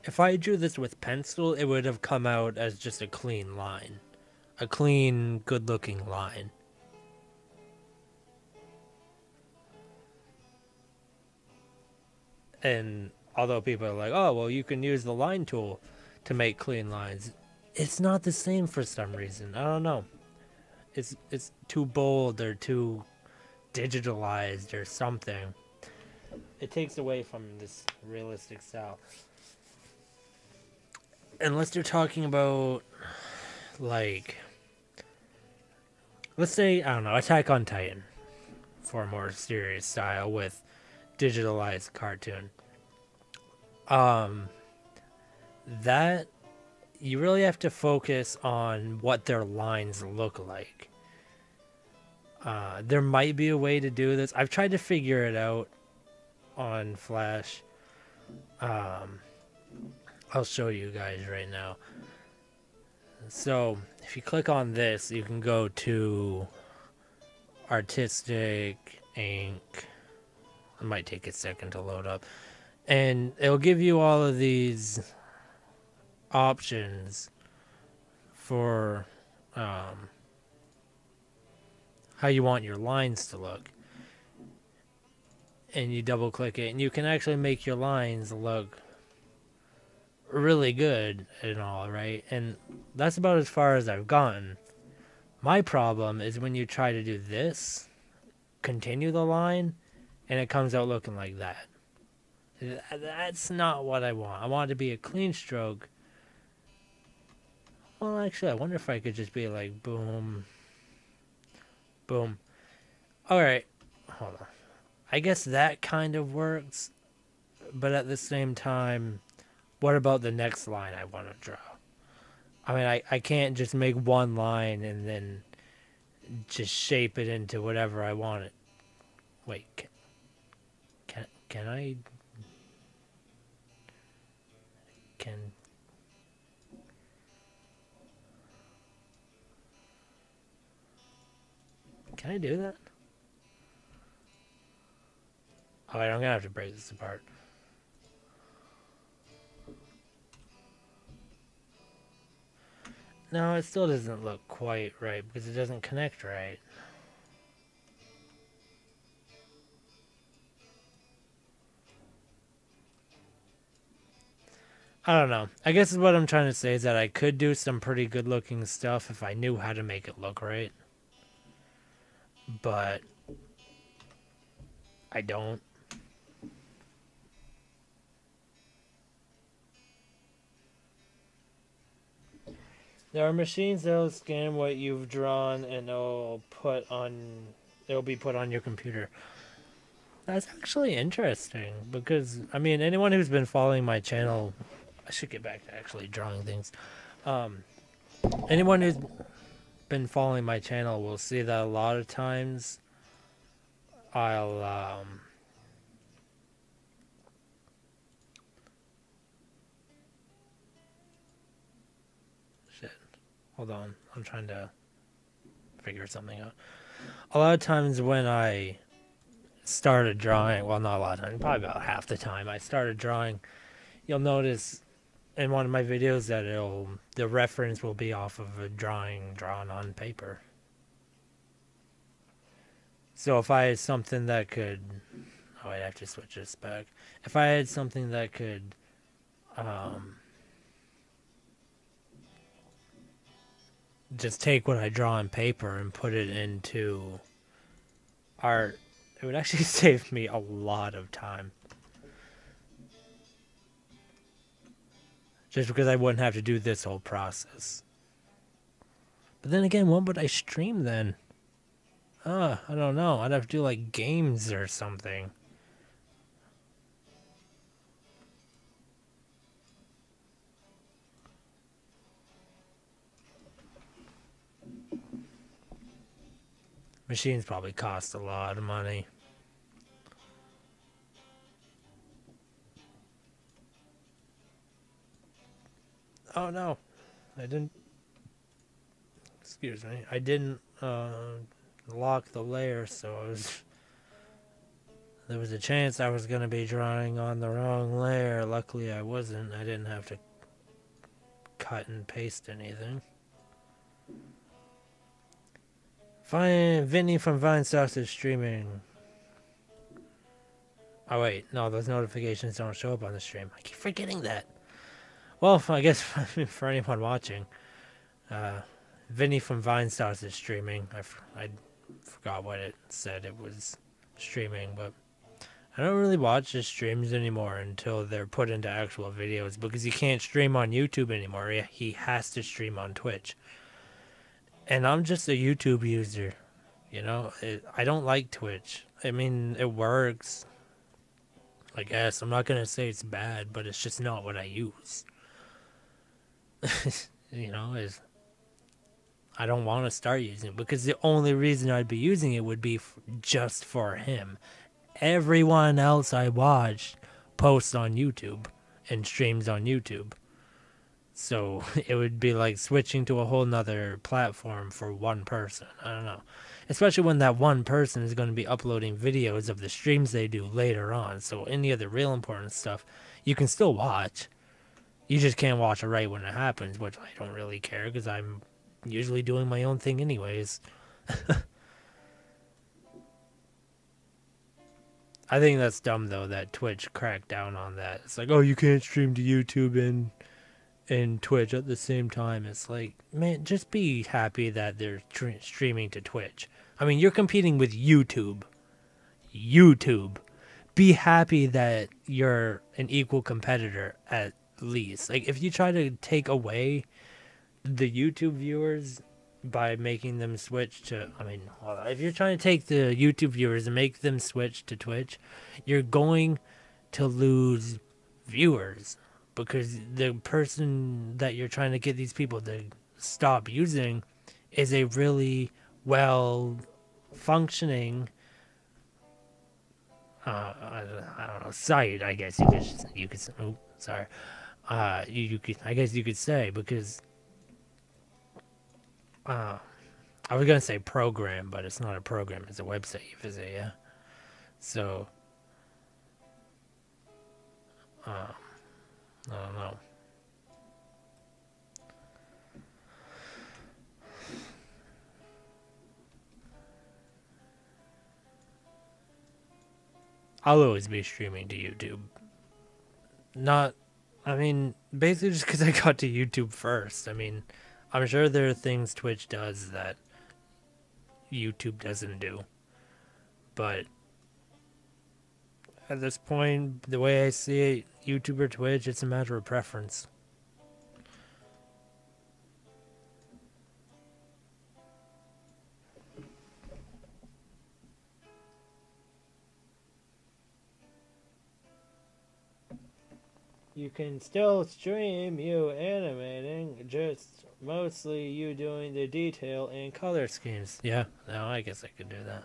If I drew this with pencil, it would have come out as just a clean line. A clean, good looking line. And although people are like, oh, well, you can use the line tool to make clean lines, it's not the same for some reason. I don't know. It's too bold or too digitalized or something. It takes away from this realistic style. Unless you're talking about, like, let's say, I don't know, Attack on Titan for a more serious style with digitalized cartoon. Um, that you really have to focus on what their lines look like. There might be a way to do this. I've tried to figure it out on Flash. Um, I'll show you guys right now. So, if you click on this, you can go to Artistic Ink. It might take a second to load up. And it'll give you all of these options for how you want your lines to look. and you double click it, and you can actually make your lines look really good and all, right? And that's about as far as I've gotten. My problem is when you try to do this, continue the line, and it comes out looking like that. That's not what I want. I want it to be a clean stroke. Well, actually, I wonder if I could just be like boom, boom. Alright, hold on. I guess that kind of works, but at the same time, what about the next line I want to draw? I mean, I can't just make one line and then just shape it into whatever I want it. Wait, can I? Can I do that? Alright, I'm gonna have to break this apart. No, it still doesn't look quite right because it doesn't connect right. I don't know. I guess what I'm trying to say is that I could do some pretty good looking stuff if I knew how to make it look right. But I don't. There are machines that'll scan what you've drawn and it'll be put on your computer. That's actually interesting because I mean anyone who's been following my channel, I should get back to actually drawing things. Anyone who's been following my channel will see that a lot of times I'll shit. Hold on. I'm trying to figure something out. A lot of times when I started drawing, well, not a lot of time, probably about half the time I started drawing, you'll notice in one of my videos that the reference will be off of a drawing drawn on paper. So if I had something that could, oh, I'd have to switch this back. If I had something that could, just take what I draw on paper and put it into art, it would actually save me a lot of time. Just because I wouldn't have to do this whole process. But then again, what would I stream then? I don't know. I'd have to do like games or something. Machines probably cost a lot of money. Oh no, I didn't. Excuse me. I didn't lock the layer, so there was a chance I was gonna be drawing on the wrong layer. Luckily, I wasn't. I didn't have to cut and paste anything. Vinny from Vine Sausage streaming. Oh wait, no, those notifications don't show up on the stream. I keep forgetting that. Well, I guess for anyone watching, Vinny from Vine Sausage streaming. I forgot what it said it was streaming, but I don't really watch his streams anymore until they're put into actual videos because he can't stream on YouTube anymore. He has to stream on Twitch. And I'm just a YouTube user, you know? I don't like Twitch. I mean, it works, I guess. I'm not going to say it's bad, but it's just not what I use. You know, I don't want to start using it because the only reason I'd be using it would be just for him. Everyone else I watched posts on YouTube and streams on YouTube. So it would be like switching to a whole nother platform for one person. I don't know. Especially when that one person is going to be uploading videos of the streams they do later on. So any of the real important stuff you can still watch. You just can't watch it right when it happens, which I don't really care because I'm usually doing my own thing anyways. I think that's dumb though that Twitch cracked down on that. It's like, oh, you can't stream to YouTube and Twitch at the same time. It's like, man, just be happy that they're streaming to Twitch. I mean, you're competing with YouTube. YouTube. Be happy that you're an equal competitor at least. Like, if you try to take away the YouTube viewers by making them switch to, I mean, if you're trying to take the YouTube viewers and make them switch to Twitch, you're going to lose viewers because the person that you're trying to get these people to stop using is a really well functioning I don't know, site, I guess you could oh, sorry. You could, I guess you could say, because I was gonna say program, but it's not a program, it's a website you visit, yeah. So I don't know. I'll always be streaming to YouTube. Not, I mean, basically just because I got to YouTube first. I mean, I'm sure there are things Twitch does that YouTube doesn't do. But at this point, the way I see it, YouTube or Twitch, it's a matter of preference. You can still stream you animating, just mostly you doing the detail and color schemes. Yeah, no, I guess I could do that.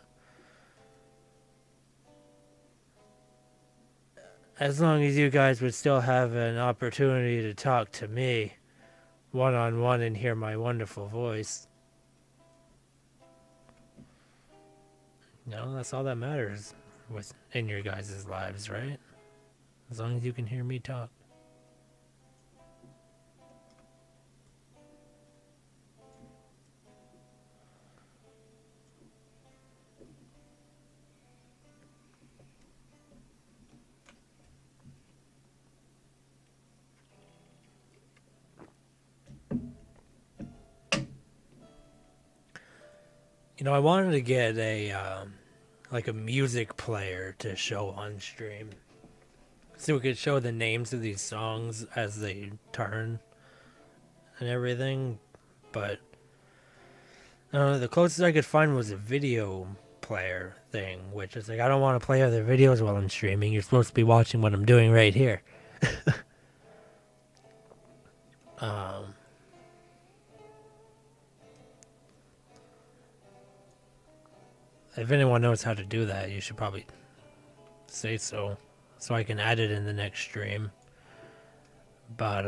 As long as you guys would still have an opportunity to talk to me one-on-one and hear my wonderful voice. No, that's all that matters in your guys' lives, right? As long as you can hear me talk. You know, I wanted to get a like a music player to show on stream, so we could show the names of these songs as they turn and everything. But I don't know, the closest I could find was a video player thing, which is like, I don't want to play other videos while I'm streaming. You're supposed to be watching what I'm doing right here. um, if anyone knows how to do that, you should probably say so I can add it in the next stream. But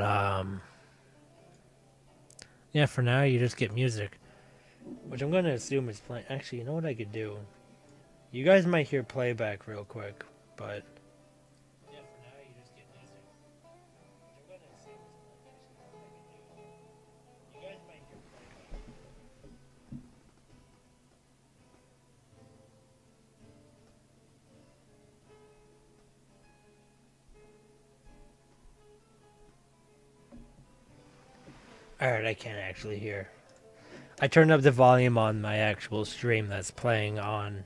yeah, for now you just get music, which I'm gonna assume is playing. Actually, you know what I could do? You guys might hear playback real quick, but yeah, for now you just get music, which I'm gonna assume is playing. Actually, you know what I could do? You guys might hear playback. Alright, I can't actually hear. I turned up the volume on my actual stream that's playing on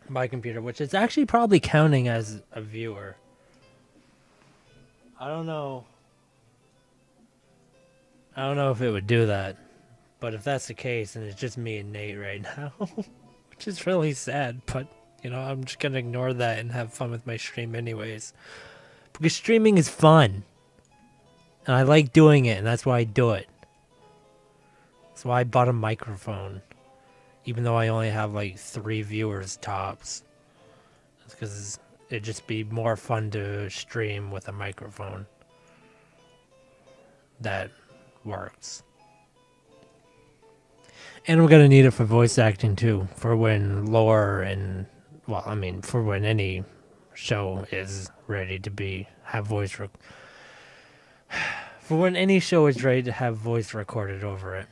my computer, which is actually probably counting as a viewer. I don't know. I don't know if it would do that. But if that's the case, then it's just me and Nate right now. Which is really sad, but, you know, I'm just gonna ignore that and have fun with my stream anyways. Because streaming is fun. And I like doing it, and that's why I do it. That's why I bought a microphone. Even though I only have like 3 viewers tops. It's because it'd just be more fun to stream with a microphone that works. And we're gonna need it for voice acting too, for when lore and, well, I mean, for when any show is ready to have voice for when any show is ready to have voice recorded over it.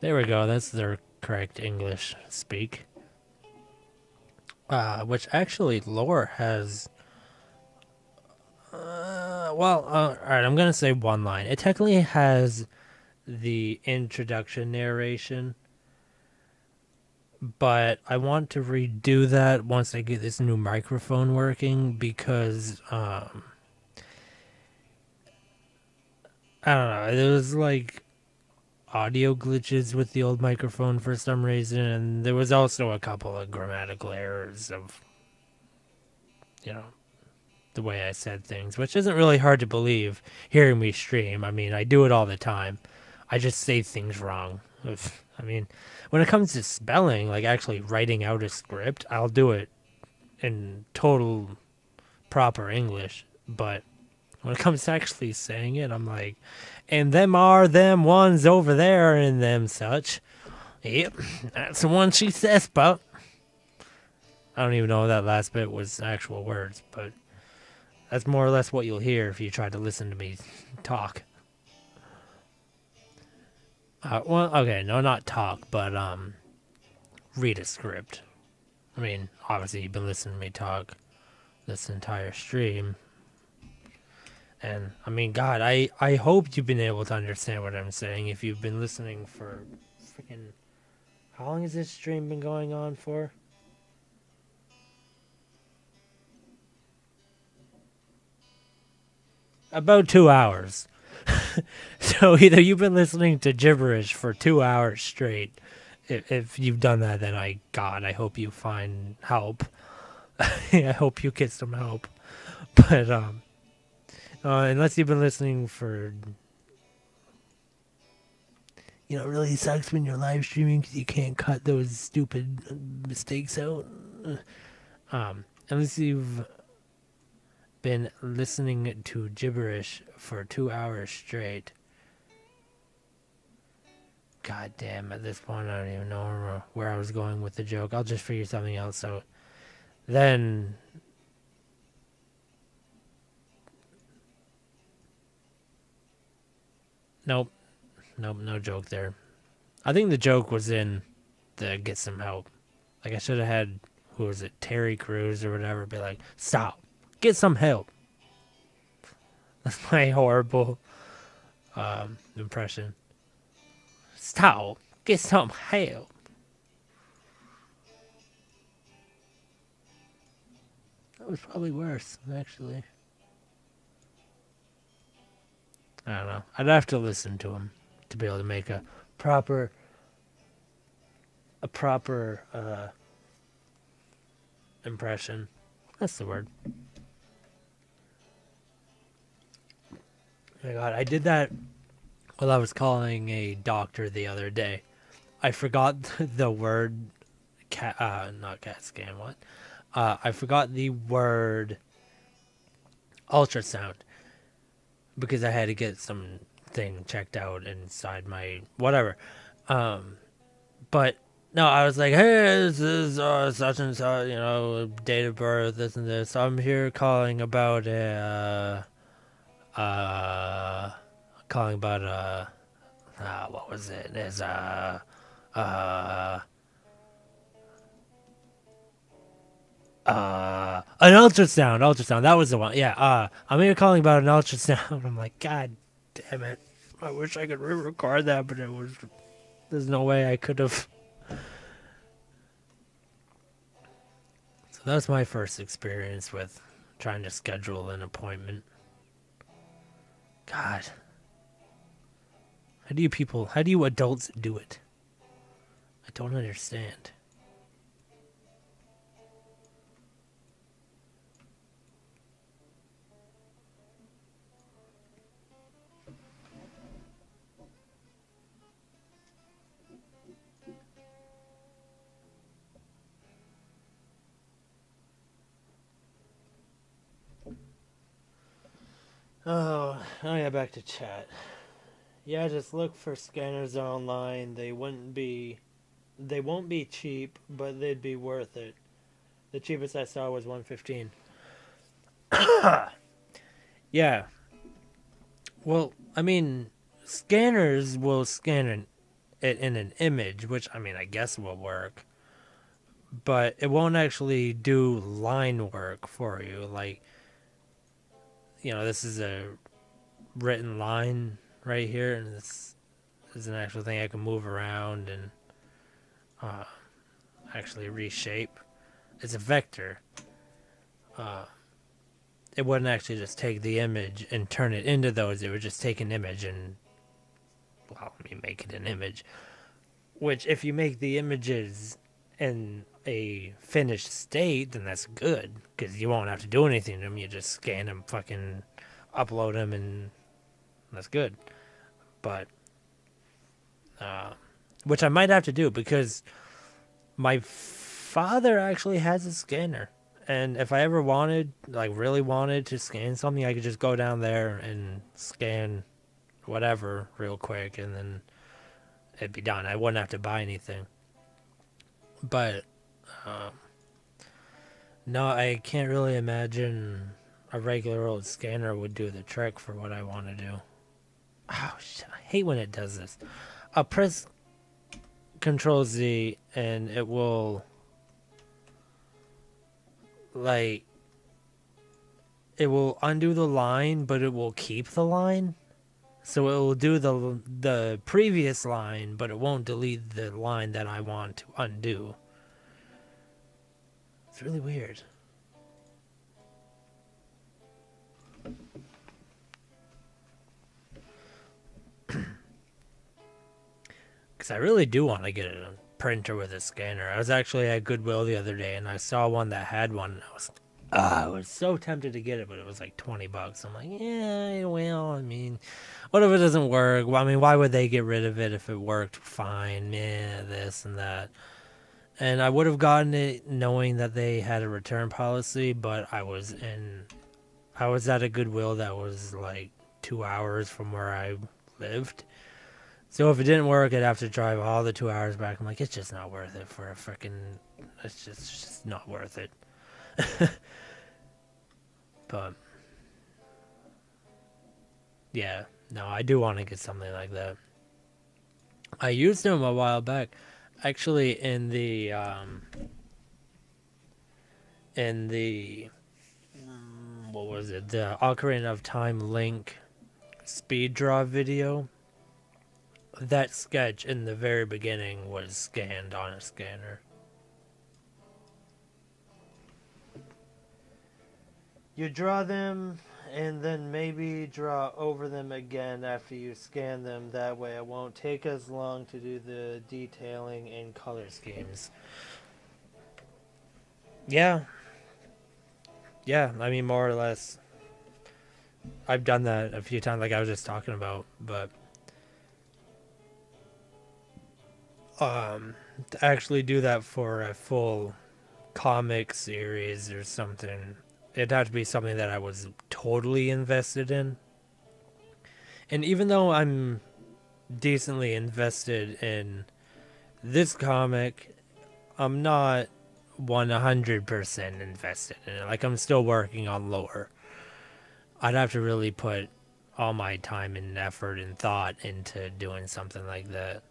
There we go. That's their correct English speak. which actually lore has. All right, I'm gonna say one line. It technically has the introduction narration, but I want to redo that once I get this new microphone working because I don't know. There was like audio glitches with the old microphone for some reason, and there was also a couple of grammatical errors of, you know, the way I said things, which isn't really hard to believe hearing me stream. I mean, I do it all the time. I just say things wrong. I mean, when it comes to spelling, like actually writing out a script, I'll do it in total proper English. But when it comes to actually saying it, I'm like, and them are them ones over there and them such. Yep, that's the one she says, but I don't even know if that last bit was actual words, but that's more or less what you'll hear if you try to listen to me talk. Well, okay, no, not talk, but read a script. I mean, obviously you've been listening to me talk this entire stream, and I mean, God, I hope you've been able to understand what I'm saying if you've been listening for freaking. How long has this stream been going on for? About 2 hours. So either you've been listening to gibberish for 2 hours straight. If you've done that, then I hope you find help. I hope you get some help. But unless you've been listening for, it really sucks when you're live streaming because you can't cut those stupid mistakes out. Unless you've been listening to gibberish for 2 hours straight. God damn, at this point, I don't even know where I was going with the joke. I'll just figure something else out. Then. Nope. Nope, no joke there. I think the joke was in the get some help. Like, I should have had, who was it, Terry Crews or whatever, be like, stop, get some help. That's my horrible impression. Stop, get some help. That was probably worse, actually. I don't know. I'd have to listen to him to be able to make proper a proper impression. That's the word. Oh my God, I did that while I was calling a doctor the other day. I forgot the word not CAT scan. What? I forgot the word ultrasound because I had to get something checked out inside my whatever. But no, I was like, hey, this is such and such, date of birth, this and this. I'm here calling about calling about what was it? It's an ultrasound. That was the one. Yeah. I'm here calling about an ultrasound. I'm like, God damn it. I wish I could re-record that, but there's no way I could have. So that was my first experience with trying to schedule an appointment. God. How do you adults do it? I don't understand. Oh yeah, back to chat. Yeah, just look for scanners online. They won't be cheap, but they'd be worth it. The cheapest I saw was $115. Yeah. Well, I mean, scanners will scan it in an image, which I mean, I guess will work. but it won't actually do line work for you. Like, this is a written line right here, and this is an actual thing I can move around and actually reshape. It's a vector. It wouldn't actually just take the image and turn it into those. It would just take an image and, make it an image. Which, if you make the images in a finished state, then that's good, because you won't have to do anything to them. You just scan them, fucking upload them, and that's good. But, which I might have to do, because my father actually has a scanner. And if I ever really wanted to scan something, I could just go down there and scan whatever real quick, and then it'd be done. I wouldn't have to buy anything. But, no, I can't really imagine a regular old scanner would do the trick for what I want to do. Oh, shit, I hate when it does this. I'll press Control Z, and it will, it will undo the line, but it will keep the line. So it will do the previous line, but it won't delete the line that I want to undo. It's really weird. Because I really do want to get a printer with a scanner. I was actually at Goodwill the other day, and I saw one that had one, and I was so tempted to get it, but it was like $20. I'm like, yeah, well, I mean, what if it doesn't work? Well, I mean, why would they get rid of it if it worked fine? Yeah, this and that. And I would have gotten it knowing that they had a return policy, but I was at a Goodwill that was like 2 hours from where I lived. So if it didn't work, I'd have to drive all the 2 hours back. I'm like, it's just not worth it for a freaking. It's just not worth it. But yeah, no, I do want to get something like that. I used them a while back, actually, in the what was it? The Ocarina of Time Link speed draw video. That sketch in the very beginning was scanned on a scanner. You draw them, and then maybe draw over them again after you scan them. That way it won't take as long to do the detailing and color schemes. Yeah, I mean, more or less. I've done that a few times, like I was just talking about, but to actually do that for a full comic series or something, it'd have to be something that I was totally invested in. And even though I'm decently invested in this comic, I'm not 100% invested in it. Like, I'm still working on lore. I'd have to really put all my time and effort and thought into doing something like that.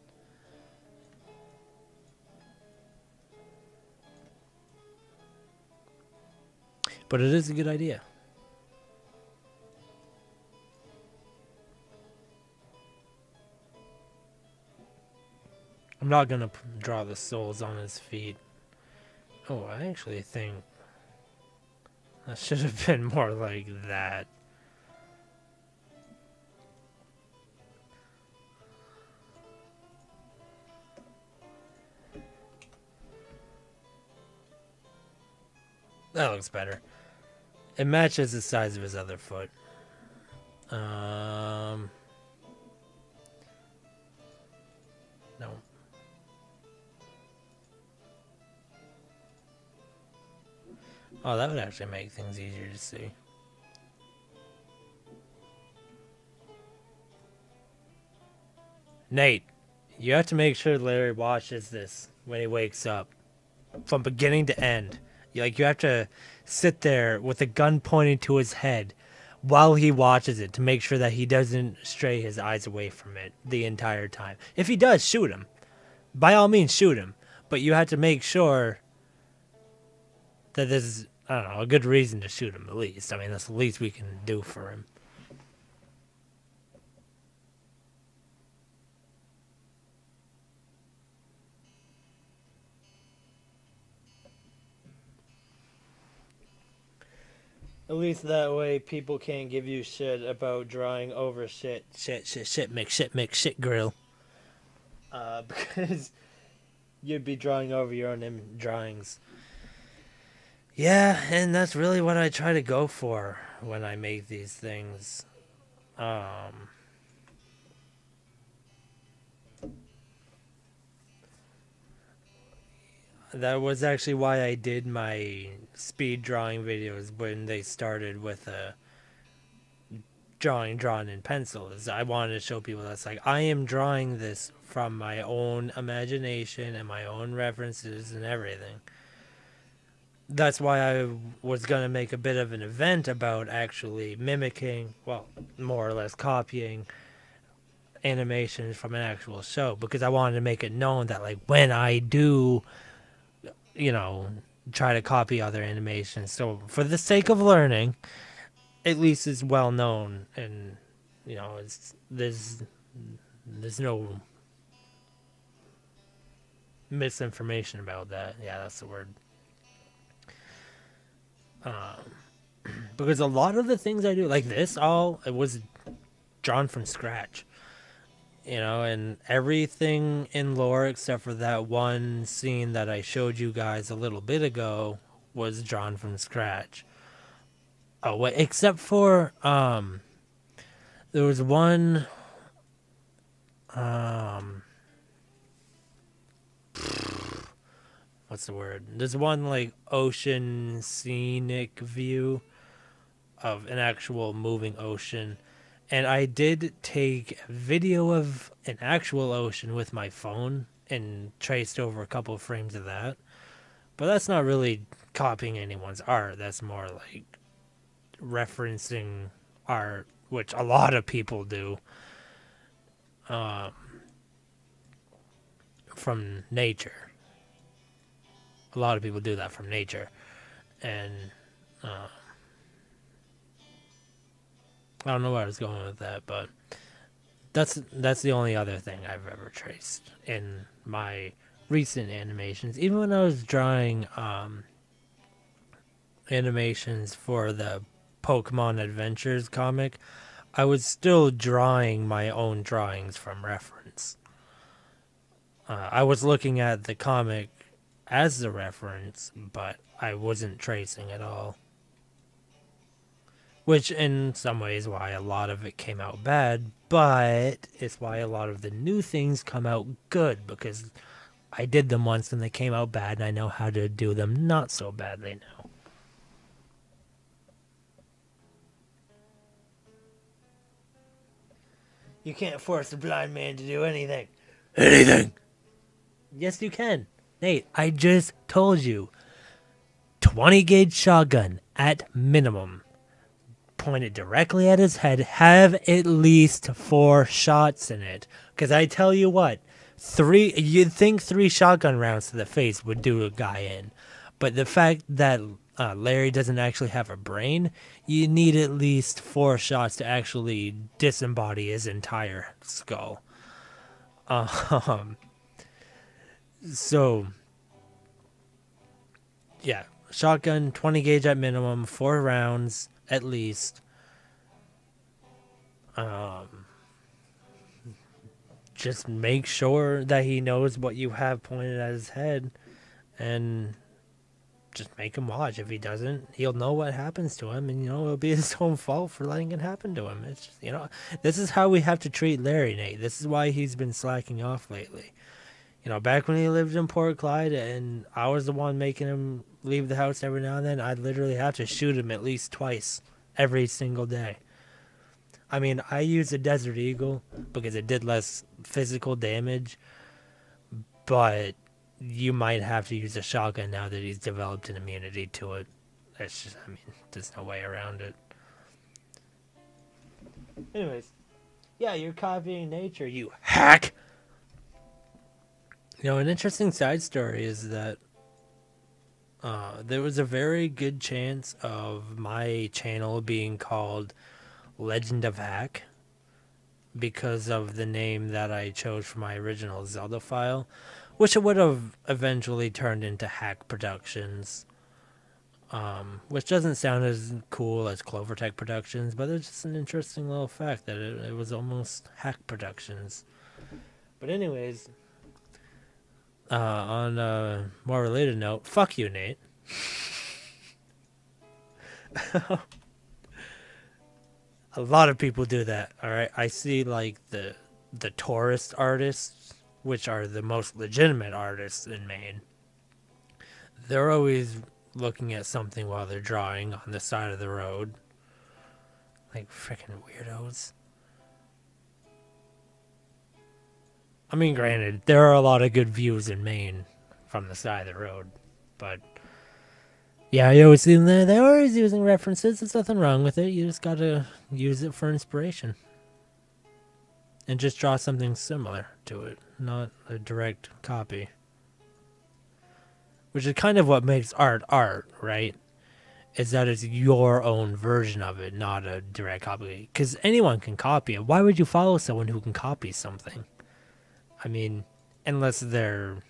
But it is a good idea. I'm not gonna draw the souls on his feet. Oh, I actually think that should have been more like that. That looks better. It matches the size of his other foot. No. Oh, that would actually make things easier to see. Nate, you have to make sure Larry watches this when he wakes up. From beginning to end. You have to sit there with a gun pointed to his head while he watches it to make sure that he doesn't stray his eyes away from it the entire time. If he does, shoot him. By all means, shoot him. But you have to make sure that there's, I don't know, a good reason to shoot him at least. I mean, that's the least we can do for him. At least that way people can't give you shit about drawing over shit grill. Because you'd be drawing over your own drawings. Yeah, and that's really what I try to go for when I make these things. That was actually why I did my speed drawing videos when they started with a drawing drawn in pencil. Is I wanted to show people that's like, I am drawing this from my own imagination and my own references and everything. That's why I was going to make a bit of an event about actually mimicking, well, more or less copying animations from an actual show, because I wanted to make it known that, like, when I do, you know, try to copy other animations, so for the sake of learning, at least it's well known, and, you know, there's no misinformation about that. Yeah, that's the word. Because a lot of the things I do, like this, it was drawn from scratch. You know, and everything in lore except for that one scene that I showed you guys a little bit ago was drawn from scratch. Oh, wait, except for, there was one, what's the word? There's one, like, ocean scenic view of an actual moving ocean. And I did take a video of an actual ocean with my phone and traced over a couple of frames of that. But that's not really copying anyone's art. That's more like referencing art, which a lot of people do, from nature. A lot of people do that from nature. And I don't know where I was going with that, but that's the only other thing I've ever traced in my recent animations. Even when I was drawing animations for the Pokemon Adventures comic, I was still drawing my own drawings from reference. I was looking at the comic as the reference, but I wasn't tracing at all. Which, in some ways, why a lot of it came out bad, but it's why a lot of the new things come out good, because I did them once and they came out bad, and I know how to do them not so badly now. You can't force a blind man to do anything. Anything! Yes, you can. Nate, I just told you. 20 gauge shotgun at minimum. Pointed directly at his head, have at least 4 shots in it. Because I tell you what, you'd think 3 shotgun rounds to the face would do a guy in. But the fact that Larry doesn't actually have a brain, you need at least 4 shots to actually disembody his entire skull. So, yeah, shotgun, 20 gauge at minimum, 4 rounds at least. Just make sure that he knows what you have pointed at his head, and just make him watch. If he doesn't, he'll know what happens to him, and, you know, it'll be his own fault for letting it happen to him. It's just, you know, this is how we have to treat Larry, Nate. This is why he's been slacking off lately. You know, back when he lived in Port Clyde and I was the one making him leave the house every now and then, I'd literally have to shoot him at least twice every single day. I mean, I used a Desert Eagle because it did less physical damage, but you might have to use a shotgun now that he's developed an immunity to it. That's just, I mean, there's no way around it. Anyways, yeah, you're copying nature, you hack! You know, an interesting side story is that There was a very good chance of my channel being called Legend of Hack because of the name that I chose for my original Zelda file, which it would have eventually turned into Hack Productions, which doesn't sound as cool as Clovertech Productions, but it's just an interesting little fact that it was almost Hack Productions. But anyways, on a more related note, fuck you, Nate. A lot of people do that. All right, I see like the tourist artists, which are the most legitimate artists in Maine. They're always looking at something while they're drawing on the side of the road, like freaking weirdos. I mean, granted, there are a lot of good views in Maine from the side of the road, but yeah, you always see them there. They're always using references. There's nothing wrong with it. You just gotta use it for inspiration. And just draw something similar to it, not a direct copy. Which is kind of what makes art, right? Is that it's your own version of it, not a direct copy. Because anyone can copy it. Why would you follow someone who can copy something? I mean, unless they're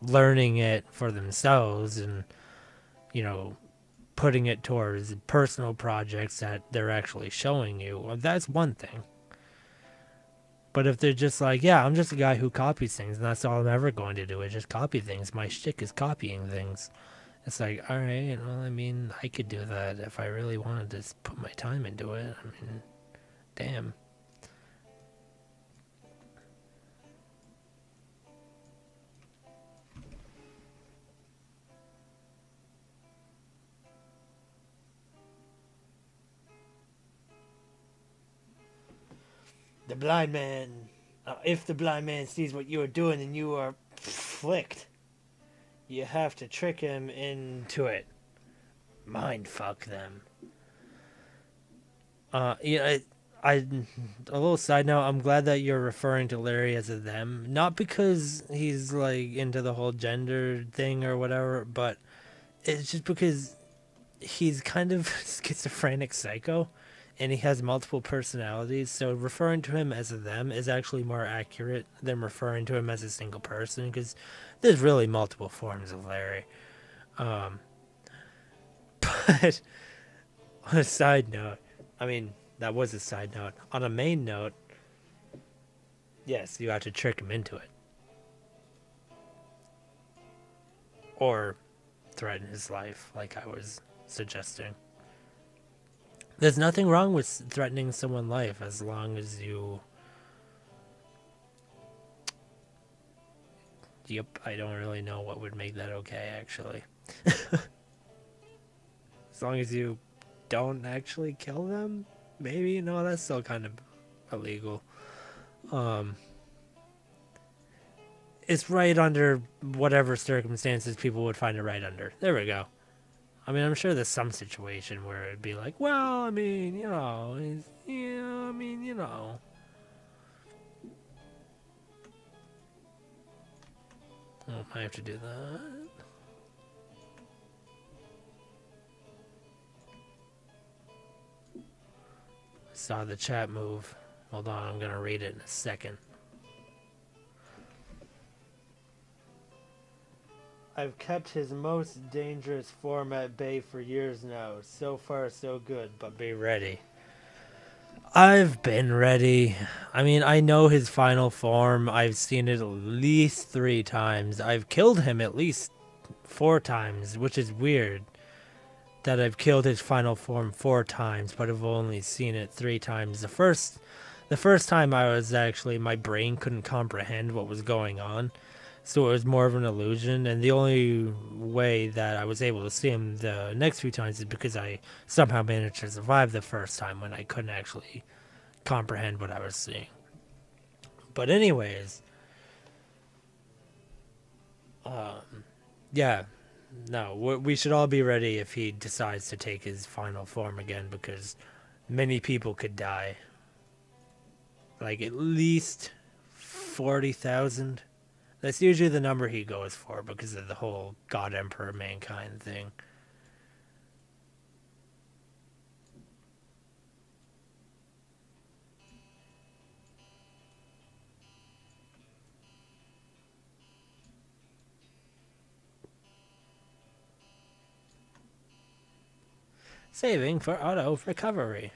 learning it for themselves and, you know, putting it towards personal projects that they're actually showing you. Well, that's one thing. But if they're just like, yeah, I'm just a guy who copies things, and that's all I'm ever going to do is just copy things. My shtick is copying things. It's like, all right, well, I mean, I could do that if I really wanted to put my time into it. I mean, damn. The blind man. If the blind man sees what you are doing, then you are flicked. You have to trick him into it. Mind fuck them. Yeah, a little side note. I'm glad that you're referring to Larry as a them, not because he's like into the whole gender thing or whatever, but it's just because he's kind of schizophrenic psycho, and he has multiple personalities. So referring to him as a them is actually more accurate than referring to him as a single person, because there's really multiple forms of Larry. But on a side note, I mean, that was a side note. On a main note, yes, you have to trick him into it. Or threaten his life, like I was suggesting. There's nothing wrong with threatening someone's life as long as you... Yep, I don't really know what would make that okay, actually. As long as you don't actually kill them, maybe? No, that's still kind of illegal. It's right under whatever circumstances people would find it right under. There we go. I mean, I'm sure there's some situation where it'd be like, well, I mean, you know, yeah, I mean, you know. Oh, I have to do that. Saw the chat move. Hold on, I'm gonna read it in a second. I've kept his most dangerous form at bay for years now. So far, so good, but be ready. I've been ready. I mean, I know his final form. I've seen it at least 3 times. I've killed him at least 4 times, which is weird. That I've killed his final form 4 times, but I've only seen it 3 times. The first time I was actually, my brain couldn't comprehend what was going on. So it was more of an illusion, and the only way that I was able to see him the next few times is because I somehow managed to survive the first time when I couldn't actually comprehend what I was seeing. But anyways, yeah, no, we should all be ready if he decides to take his final form again, because many people could die. Like at least 40,000. That's usually the number he goes for because of the whole God Emperor Mankind thing. Saving for auto recovery.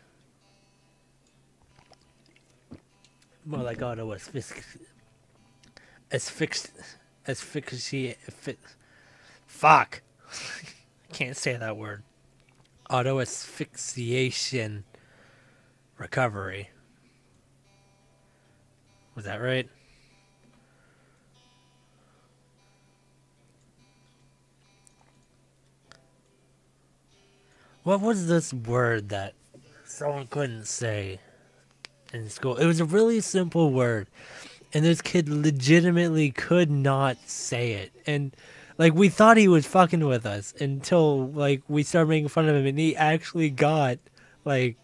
More like auto asphyxia. Fuck. I can't say that word. Auto asphyxiation recovery. Was that right? What was this word that someone couldn't say in school? It was a really simple word, and this kid legitimately could not say it. And like we thought he was fucking with us until like we started making fun of him, and he actually got like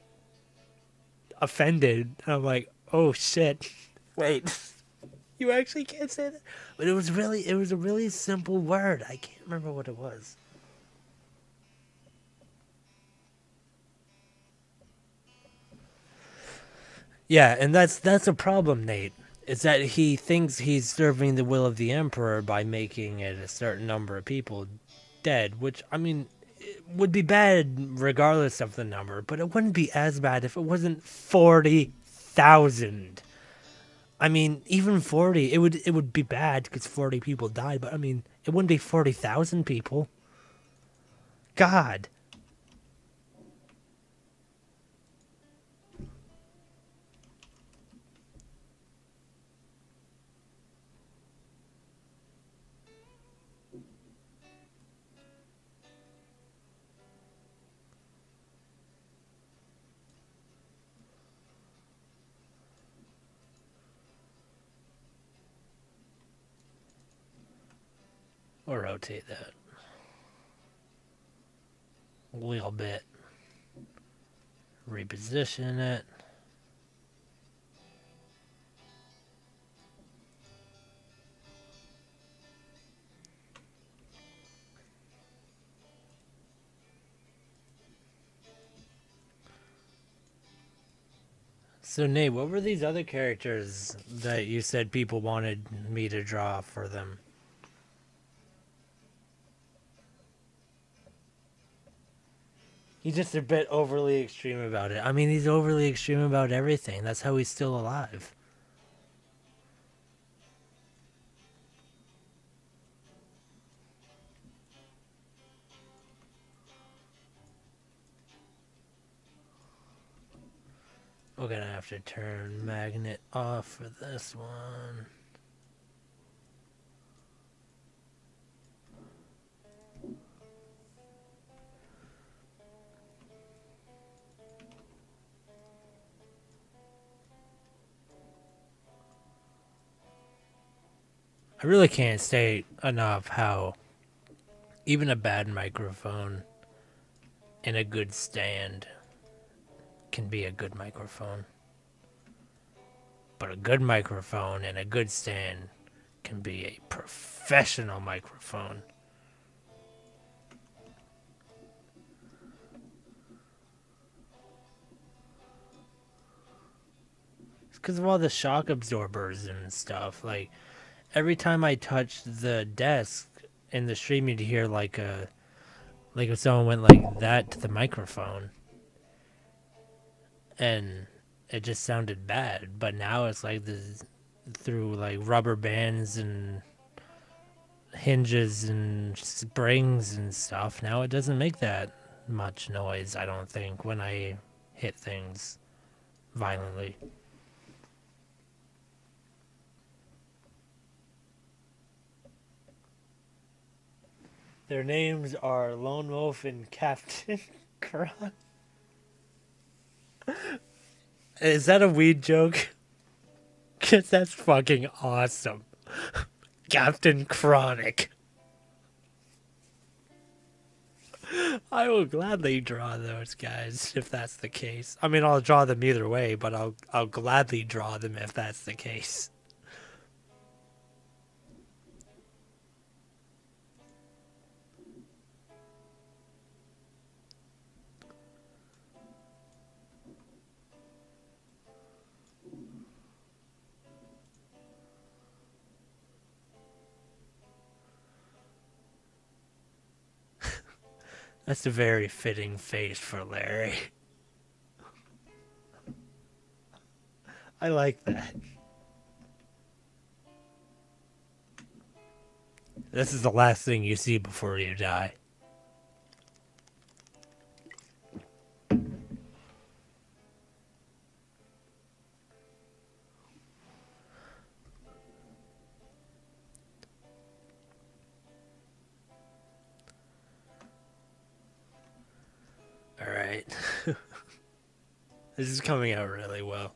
offended. And I'm like, oh shit, wait, you actually can't say that? But it was a really simple word. I can't remember what it was. Yeah, and that's a problem, Nate. Is that he thinks he's serving the will of the emperor by making it a certain number of people dead, which I mean it would be bad regardless of the number, but it wouldn't be as bad if it wasn't 40,000. I mean, even 40, it would be bad because 40 people died, but I mean, it wouldn't be 40,000 people. God. Or rotate that a little bit. Reposition it. So Nate, what were these other characters that you said people wanted me to draw for them? He's just a bit overly extreme about it. I mean, he's overly extreme about everything. That's how he's still alive. We're gonna have to turn magnet off for this one. I really can't state enough how even a bad microphone and a good stand can be a good microphone. But a good microphone and a good stand can be a professional microphone. It's because of all the shock absorbers and stuff. Like, every time I touch the desk in the stream, you'd hear like if someone went like that to the microphone, and it just sounded bad. But now it's like this through like rubber bands and hinges and springs and stuff. Now it doesn't make that much noise, I don't think, when I hit things violently. Their names are Lone Wolf and Captain Kron. Is that a weed joke? Because that's fucking awesome. Captain Chronic. I will gladly draw those guys if that's the case. I mean, I'll draw them either way, but I'll gladly draw them if that's the case. That's a very fitting face for Larry. I like that. This is the last thing you see before you die. Alright. This is coming out really well.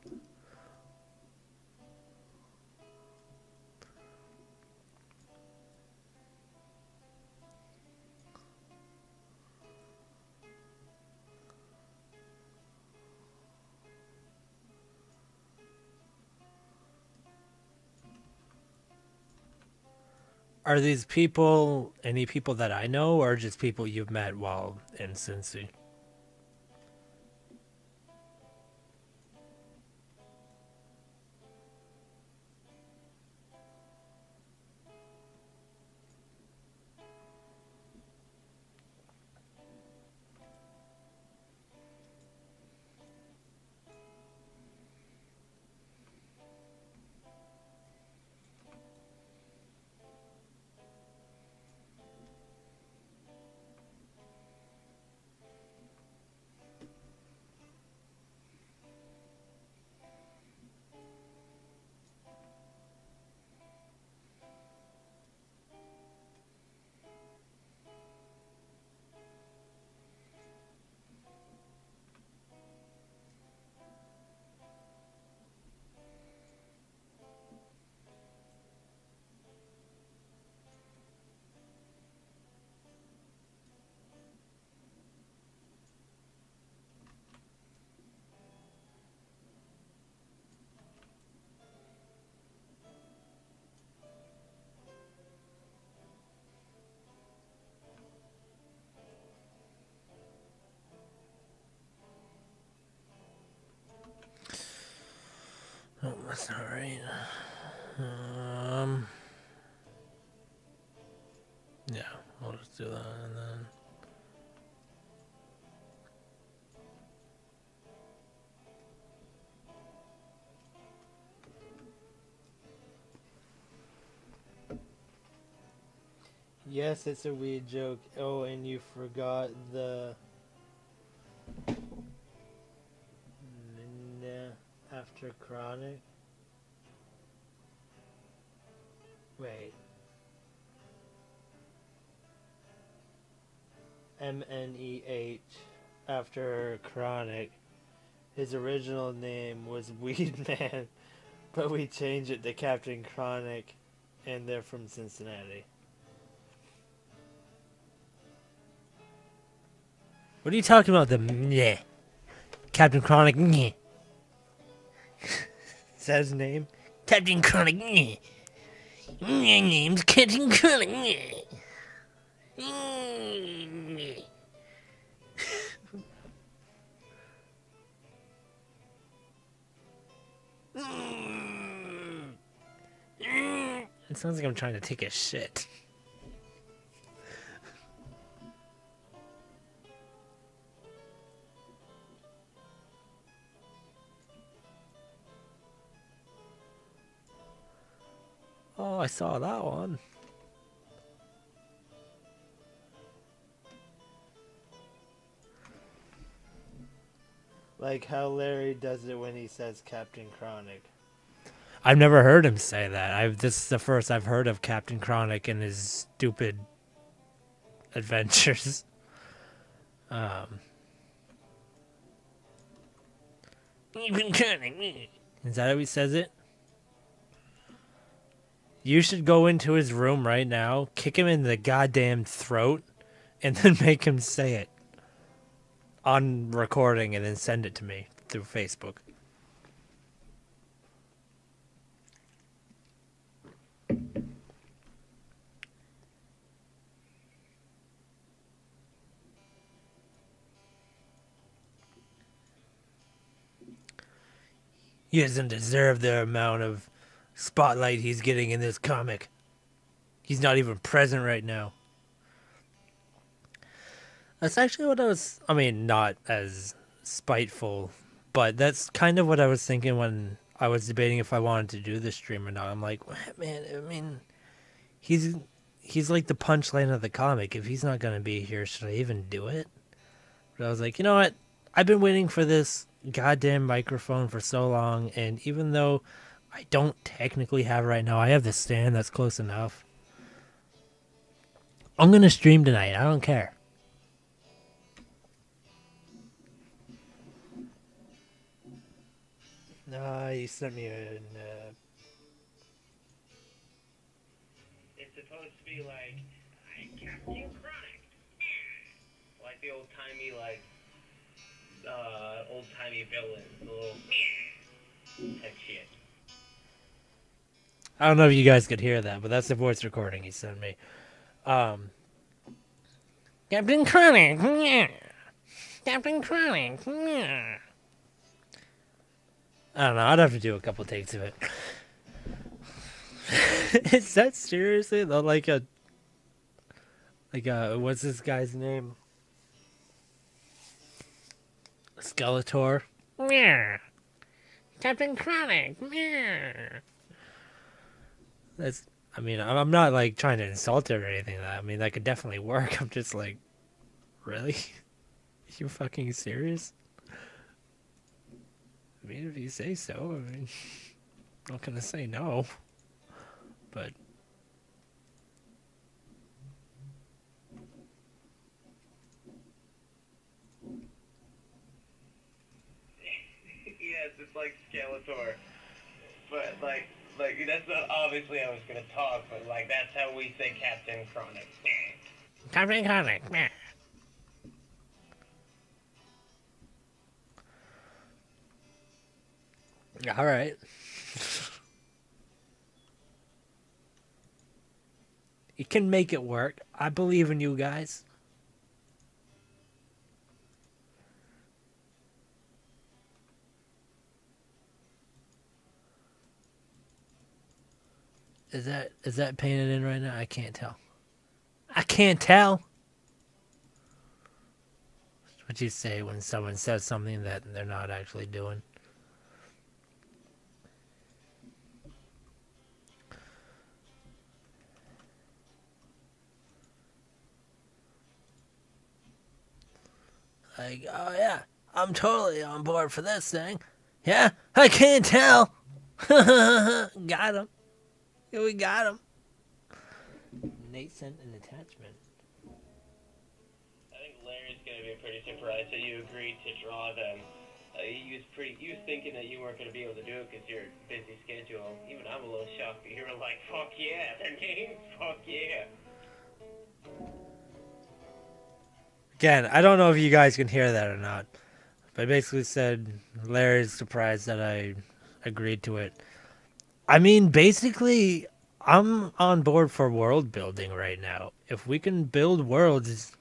Are these people any people that I know, or just people you've met while in Cincy? Oh, that's not right. Yeah, I'll just do that and then. Yes, it's a weed joke. Oh, and you forgot the after chronic. Wait. MNEH after chronic. His original name was Weed Man, but we changed it to Captain Chronic, and they're from Cincinnati. What are you talking about? The meh? Captain Chronic meh. Is that his name? Captain Chronic meh. My name's Captain Chronic meh. It sounds like I'm trying to take a shit. Oh, I saw that one. Like how Larry does it when he says Captain Chronic. I've never heard him say that. This is the first I've heard of Captain Chronic and his stupid adventures. Is that how he says it? You should go into his room right now, kick him in the goddamn throat, and then make him say it on recording and then send it to me through Facebook. He doesn't deserve the amount of spotlight he's getting in this comic. He's not even present right now. That's actually what I was. I mean, not as spiteful, but that's kind of what I was thinking when I was debating if I wanted to do the stream or not. I'm like, man, I mean, he's he's like the punchline of the comic. If he's not gonna be here, should I even do it? But I was like, you know what? I've been waiting for this goddamn microphone for so long, and even though I don't technically have it right now, I have the stand that's close enough. I'm gonna stream tonight. I don't care. You sent me an. It's supposed to be like Captain Chronic, like the old timey villains, the little type shit. I don't know if you guys could hear that, but that's the voice recording he sent me. Um, Captain Chronic, Captain Chronic. I don't know. I'd have to do a couple takes of it. Is that seriously though? What's this guy's name? Skeletor. Captain Chronic. That's. I mean, I'm not like trying to insult it or anything. I mean, that could definitely work. I'm just like, really? You fucking serious? I mean, if you say so, I mean, I'm not gonna say no. But Yes, it's like Skeletor, but like that's not obviously how it's gonna talk, but like that's how we say Captain Chronic. Captain Chronic. All right. You can make it work. I believe in you guys. Is that painted in right now? I can't tell. I can't tell. What you say when someone says something that they're not actually doing. Like, oh yeah, I'm totally on board for this thing. Yeah, I can't tell. Got him. Yeah, we got him. Nate sent an attachment. I think Larry's gonna be pretty surprised that you agreed to draw them. He was thinking that you weren't gonna be able to do it because your busy schedule. Even I'm a little shocked that you were like, "Fuck yeah, their name, fuck yeah." Again, I don't know if you guys can hear that or not, but I basically said Larry's surprised that I agreed to it. I mean, basically, I'm on board for world building right now. If we can build worlds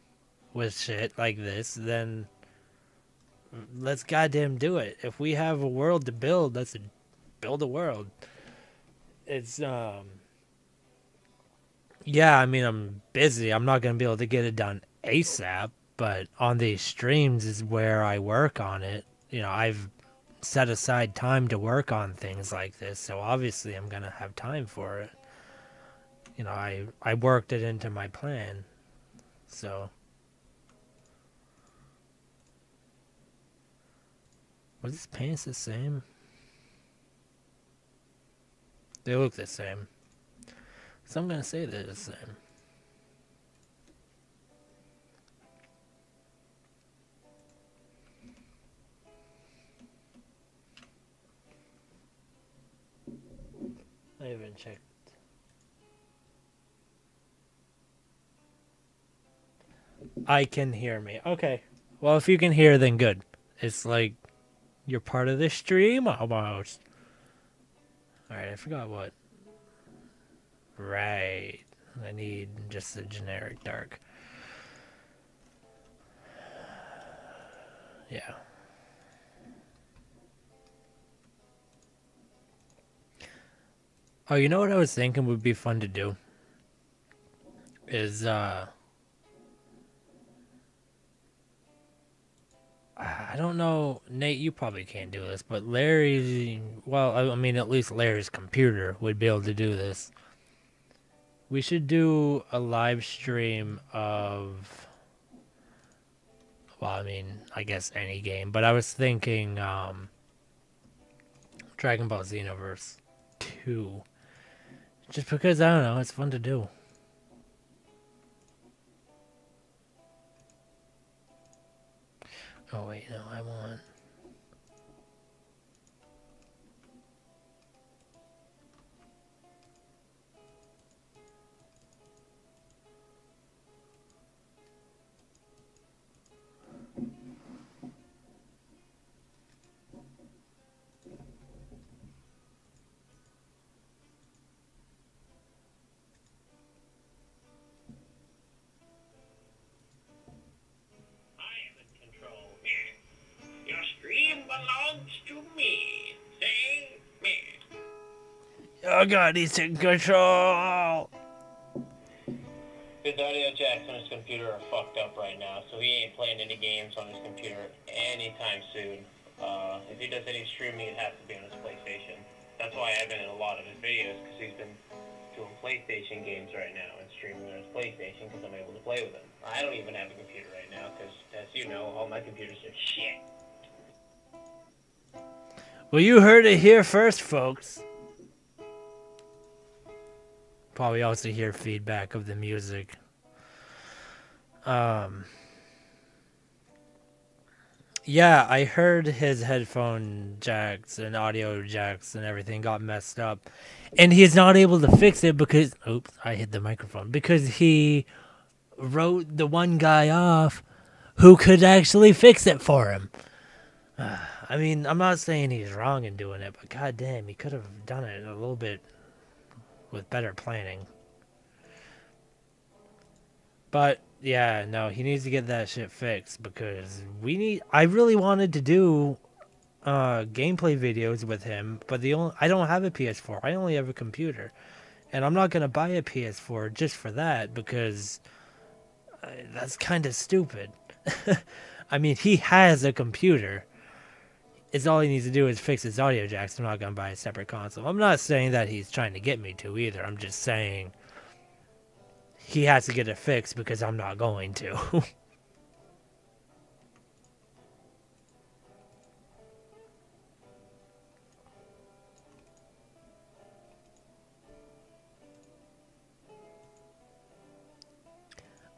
with shit like this, then let's goddamn do it. If we have a world to build, let's build a world. It's yeah, I mean, I'm busy. I'm not going to be able to get it done ASAP, but on these streams is where I work on it. I've set aside time to work on things like this, so obviously I'm going to have time for it. I worked it into my plan. So were these pants the same? They look the same. So I'm going to say they're the same. I haven't checked. I can hear me. Okay. Well, if you can hear, then good. It's like you're part of the stream almost. Alright, I forgot what. Right. I need just a generic dark. Yeah. Oh, you know what I was thinking would be fun to do? Is don't know, Nate, you probably can't do this, but Larry, well, I mean, at least Larry's computer would be able to do this. We should do a live stream of, well, I mean, I guess any game, but I was thinking Dragon Ball Xenoverse 2. Just because, I don't know, it's fun to do. Oh, wait, no, I want... I am in control. Your stream belongs to me. Say me. Oh, God, he's in control! His audio jacks on his computer are fucked up right now, so he ain't playing any games on his computer anytime soon. If he does any streaming, it has to be on his PlayStation. That's why I've been in a lot of his videos, because he's been doing PlayStation games right now and streaming on his PlayStation because I'm able to play with him. I don't even have a computer right now, because, as you know, all my computers are shit. Well, you heard it here first, folks. Probably also hear feedback of the music. Yeah, I heard his headphone jacks and audio jacks and everything got messed up. And he's not able to fix it because... Oops, I hit the microphone. Because he wrote the one guy off who could actually fix it for him. I mean, I'm not saying he's wrong in doing it, but goddamn, he could have done it a little bit with better planning. But yeah, no, he needs to get that shit fixed because I really wanted to do gameplay videos with him, but I don't have a PS4. I only have a computer. And I'm not going to buy a PS4 just for that because that's kind of stupid. I mean, he has a computer. It's all he needs to do is fix his audio jacks. I'm not going to buy a separate console. I'm not saying that he's trying to get me to either. I'm just saying he has to get it fixed because I'm not going to.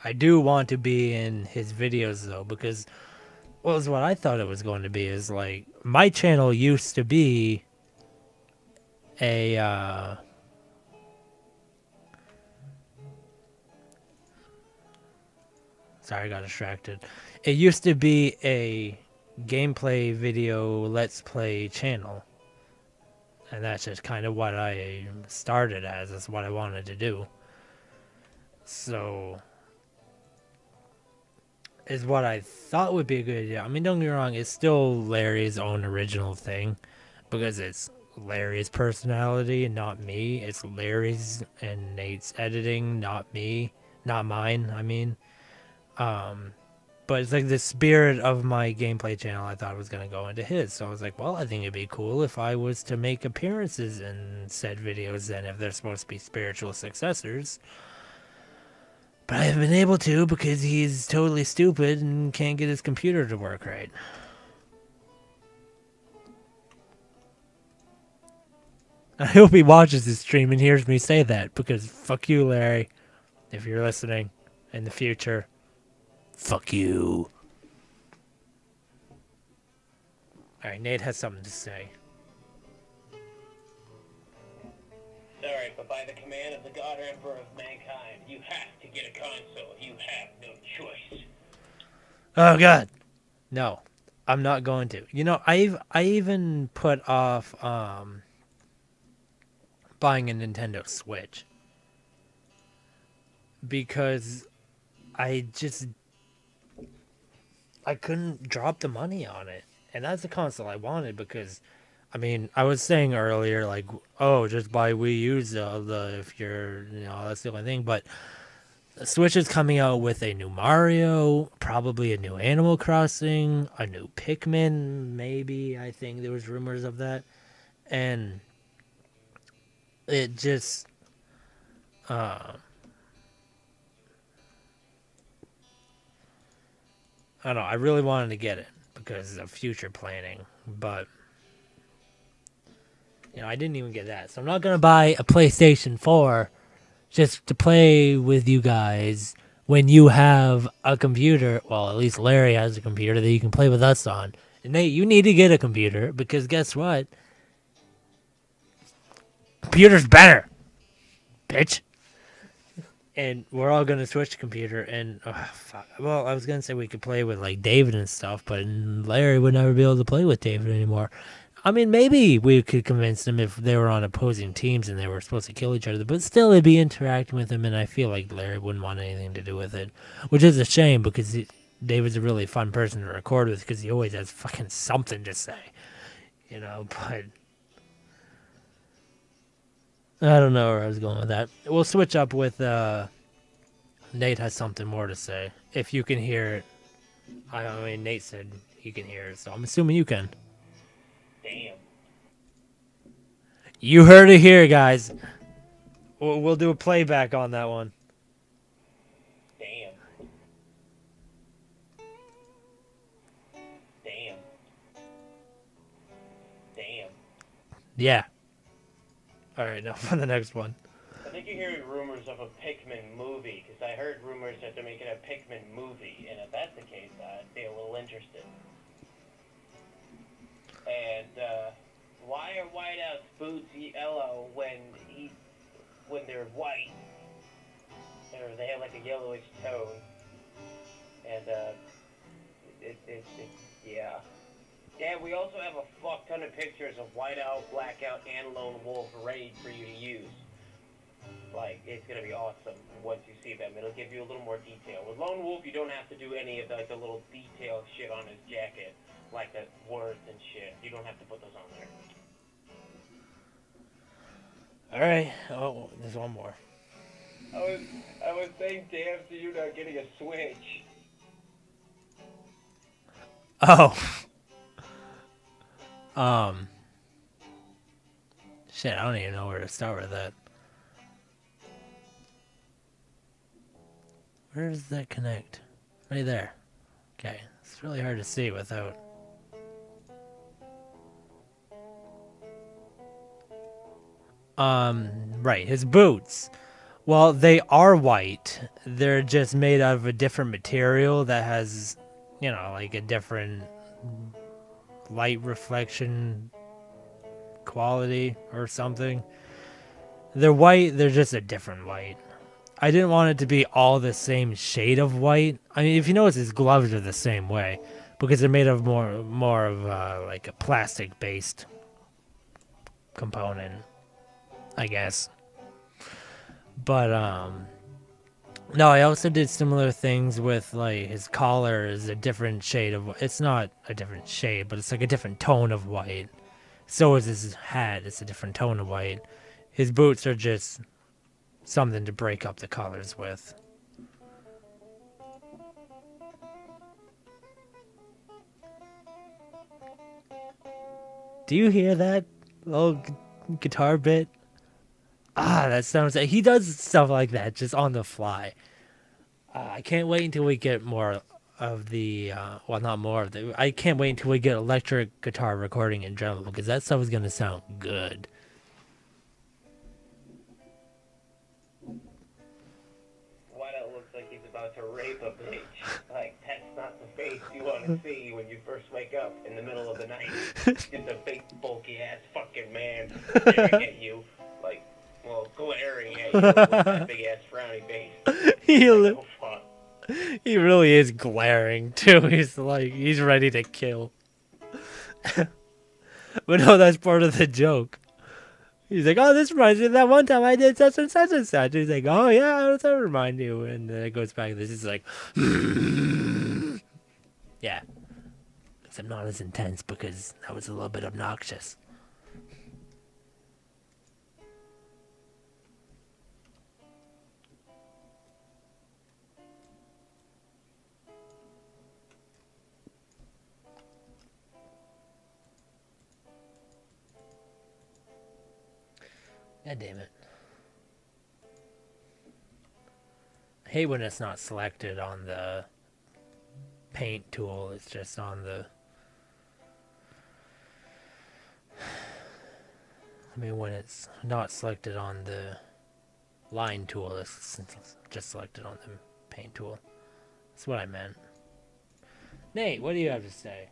I do want to be in his videos though because well, is what I thought it was going to be is like my channel used to be a sorry, I got distracted. It used to be a gameplay video let's play channel. And that's just kind of what I started as. That's what I wanted to do. So is what I thought would be a good idea. I mean, don't get me wrong, it's still Larry's own original thing because it's Larry's personality and not me. It's Larry's and Nate's editing, not me, not mine. I mean, but it's like the spirit of my gameplay channel. I thought was gonna go into his, so I was like, well, I think it'd be cool if I was to make appearances in said videos. Then, if they're supposed to be spiritual successors. But I haven't been able to because he's totally stupid and can't get his computer to work right. I hope he watches this stream and hears me say that because fuck you, Larry. If you're listening in the future, fuck you. Alright, Nate has something to say. Sorry, but by the command of the God Emperor of mankind, you have to get a console. You have no choice. Oh God, no, I'm not going to. You know, I even put off buying a Nintendo Switch because I couldn't drop the money on it, and that's the console I wanted because. I mean, I was saying earlier, like, oh, just buy Wii U's if you're, that's the only thing. But Switch is coming out with a new Mario, probably a new Animal Crossing, a new Pikmin, maybe. I think there was rumors of that. And it just I don't know, I really wanted to get it because of future planning, but I didn't even get that. So I'm not going to buy a PlayStation 4 just to play with you guys when you have a computer. Well, at least Larry has a computer that you can play with us on. And Nate, you need to get a computer because guess what? Computer's better, bitch. And we're all gonna switch to computer. And fuck. Well, I was gonna say we could play with like David and stuff, but Larry would never be able to play with David anymore. I mean, maybe we could convince them if they were on opposing teams and they were supposed to kill each other, but still they'd be interacting with him, and I feel like Larry wouldn't want anything to do with it, which is a shame because David's a really fun person to record with because he always has fucking something to say, but I don't know where I was going with that. We'll switch up with Nate has something more to say. If you can hear it. I mean, Nate said he can hear it, so I'm assuming you can. Damn. You heard it here, guys. We'll do a playback on that one. Damn. Damn. Damn. Yeah. Alright, now for the next one. I think you're hearing rumors of a Pikmin movie, because I heard rumors that they're making a Pikmin movie, and if that's the case, I'd be a little interested. And, why are Whiteout's boots yellow when they're white? Or they have like a yellowish tone. And, yeah. Yeah, we also have a fuck ton of pictures of Whiteout, Blackout, and Lone Wolf ready for you to use. Like, it's gonna be awesome once you see them. It'll give you a little more detail. With Lone Wolf, you don't have to do any of the little detail shit on his jacket, like the words and shit. You don't have to put those on there. Alright. Oh, there's one more. I was saying damn to you not getting a Switch. Oh. Shit, I don't even know where to start with that. Where does that connect? Right there. Okay. It's really hard to see without. Right, his boots. Well, they are white. They're just made out of a different material that has, like a different light reflection quality or something. They're white, they're just a different white. I didn't want it to be all the same shade of white. I mean, if you notice, his gloves are the same way because they're made of more of like a plastic-based component, I guess. But no, I also did similar things with like his collar is a different shade of. It's not a different shade, but it's like a different tone of white. So is his hat. It's a different tone of white. His boots are just something to break up the colors with. Do you hear that little guitar bit? That sounds. He does stuff like that just on the fly. I can't wait until we get more of the. Well, not more of the. I can't wait until we get electric guitar recording in general because that stuff is gonna sound good. Whiteout looks like he's about to rape a bitch. Like, that's not the face you want to see when you first wake up in the middle of the night. Just a big, bulky-ass fucking man staring at you. Like, well, glaring at you with that big-ass frowny face. He really is glaring, too. He's ready to kill. But no, that's part of the joke. He's like, oh, this reminds me of that one time I did such and such and such. He's like, oh, yeah, how does that remind you? And then it goes back to this. He's like, yeah. Except not as intense because that was a little bit obnoxious. God damn it. I hate when it's not selected on the paint tool, it's just on the... I mean, when it's not selected on the line tool, it's just selected on the paint tool. That's what I meant. Nate, what do you have to say?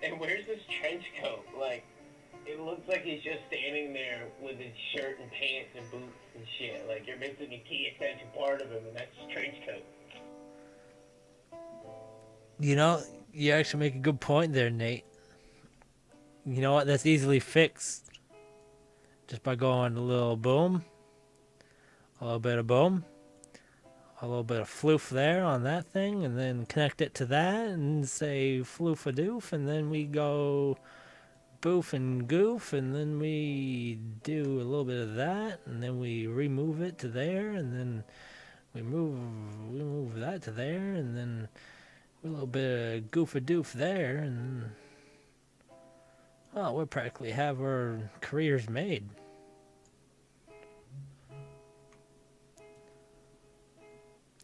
And where's this trench coat? Like, it looks like he's just standing there with his shirt and pants and boots and shit. Like, you're missing a key essential part of him, and that's his trench coat. You know, you actually make a good point there, Nate. You know what? That's easily fixed. Just by going a little boom. A little bit of boom. A little bit of floof there on that thing. And then connect it to that and say floof-a-doof. And then we go boof and goof. And then we do a little bit of that. And then we remove it to there. And then we move that to there. And then a little bit of goof-a-doof there. And well, we practically have our careers made.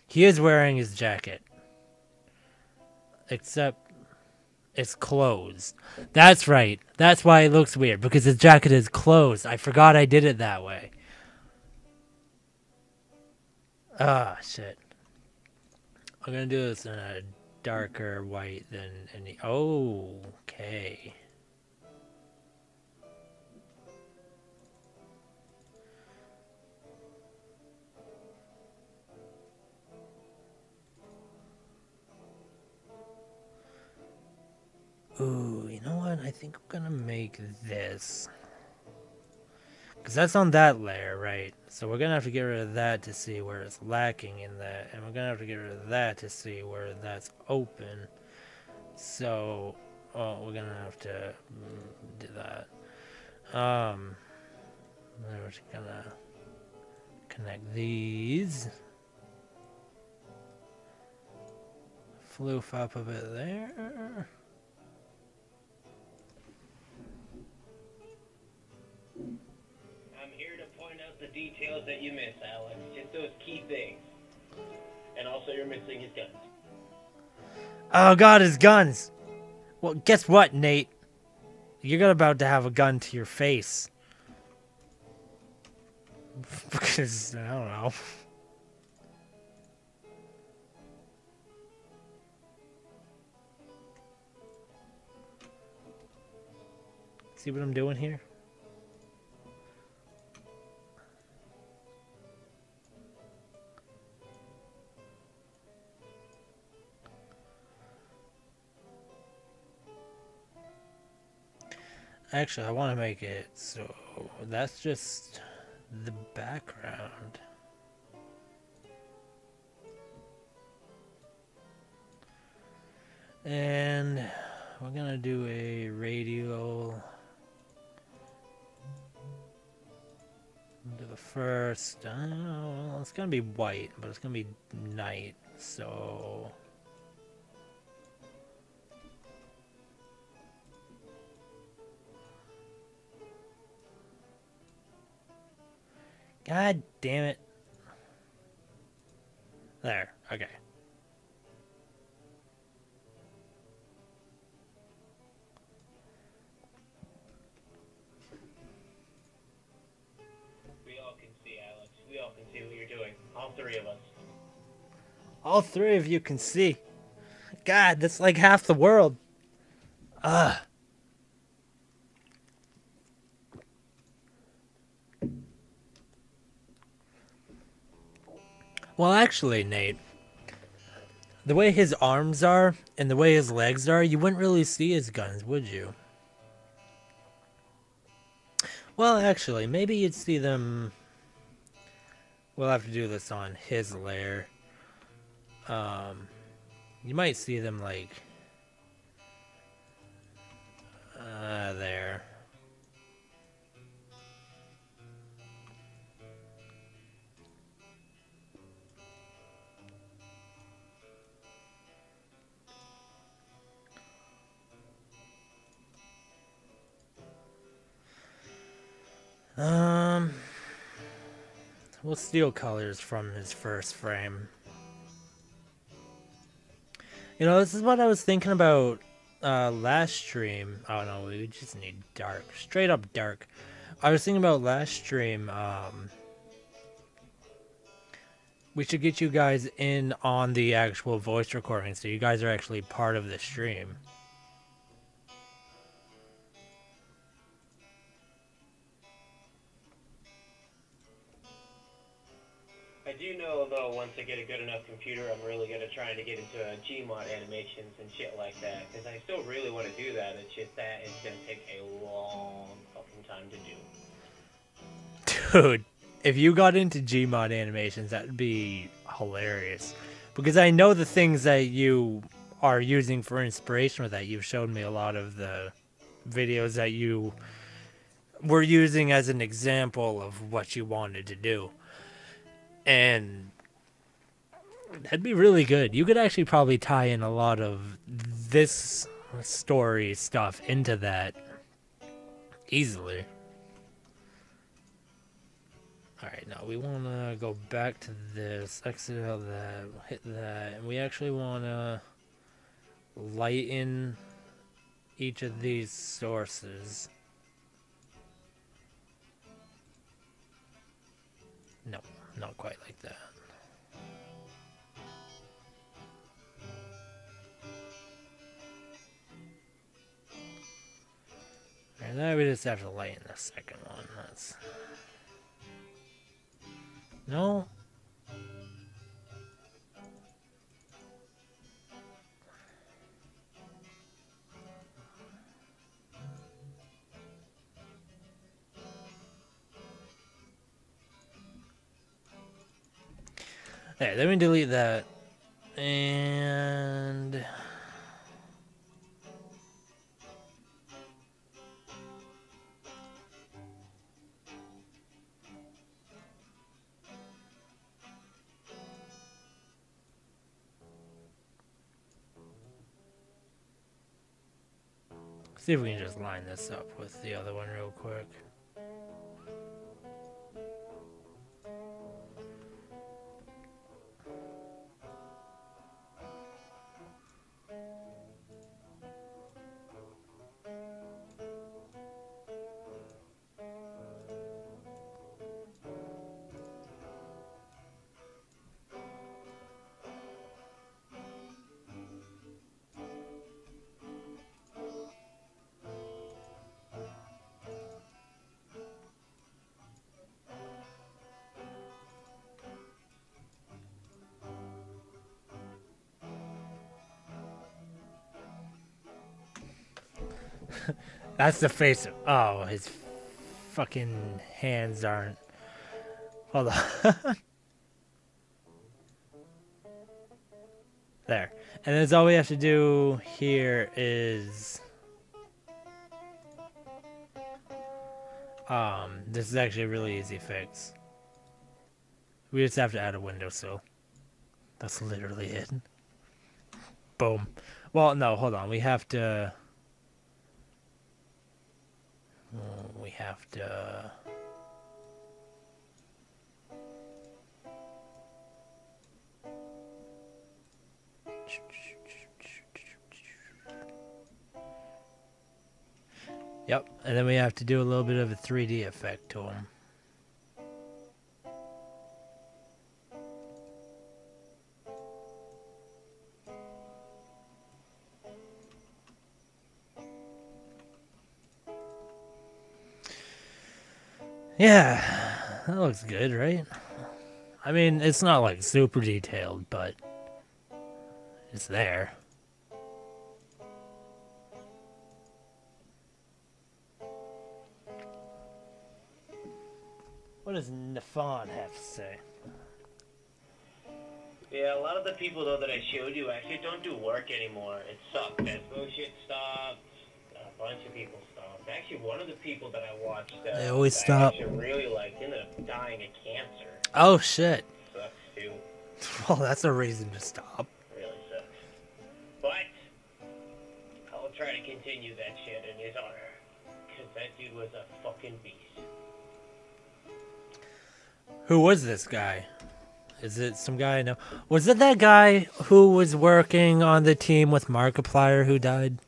He is wearing his jacket. Except it's closed. That's right. That's why it looks weird. Because his jacket is closed. I forgot I did it that way. Ah, shit. I'm going to do this in a darker white than any... Oh, okay. Ooh, you know what? I think I'm gonna make this. Because that's on that layer, right? So we're gonna have to get rid of that to see where it's lacking in that. And we're gonna have to get rid of that to see where that's open. So, oh, we're gonna have to do that. We're just gonna connect these. Floof up a bit there. I'm here to point out the details that you miss, Alex. Just those key things. And also, you're missing his guns. Oh god, his guns! Well, guess what, Nate? You're about to have a gun to your face. Because, I don't know. See what I'm doing here? Actually, I want to make it so that's just the background. And we're gonna do a radial. Do the first. Well, it's gonna be white, but it's gonna be night, so. God damn it. There, okay. We all can see, Alex. We all can see what you're doing. All three of us. All three of you can see. God, that's like half the world. Ugh. Well, actually, Nate, the way his arms are and the way his legs are, you wouldn't really see his guns, would you? Well, actually, maybe you'd see them... We'll have to do this on his layer. You might see them, like... there. Um, we'll steal colors from his first frame. You know, this is what I was thinking about last stream. Oh no, we just need dark. Straight up dark. I was thinking about last stream. We should get you guys in on the actual voice recording so you guys are actually part of the stream. I do know, though, once I get a good enough computer, I'm really going to try to get into Gmod animations and shit like that. Because I still really want to do that. It's just that it's going to take a long fucking time to do. Dude, if you got into Gmod animations, that would be hilarious. Because I know the things that you are using for inspiration with that. You've showed me a lot of the videos that you were using as an example of what you wanted to do. And that'd be really good. You could actually probably tie in a lot of this story stuff into that easily. Alright, now we want to go back to this, exit out that, hit that, and we actually want to lighten each of these sources. No, not quite like that. And then we just have to lighten the second one. That's... No. Hey, let me delete that. And... see if we can just line this up with the other one real quick. That's the face of... Oh, his fucking hands aren't... Hold on. There. And that's all we have to do here is... this is actually a really easy fix. We just have to add a windowsill. That's literally it. Boom. Well, no, hold on. We have to... Yep, and then we have to do a little bit of a 3D effect to them. Yeah, that looks good, right? I mean, it's not like super detailed, but it's there. What does Nafon have to say? Yeah, a lot of the people, though, that I showed you actually don't do work anymore. It sucked. Desmo shit stopped. A bunch of people stopped. Actually, one of the people that I watched They always that stop. I actually really liked ended up dying of cancer. Oh, shit. Sucks, too. Well, that's a reason to stop. Really sucks. But I'll try to continue that shit in his honor. Because that dude was a fucking beast. Who was this guy? Is it some guy I know? Was it that guy who was working on the team with Markiplier who died?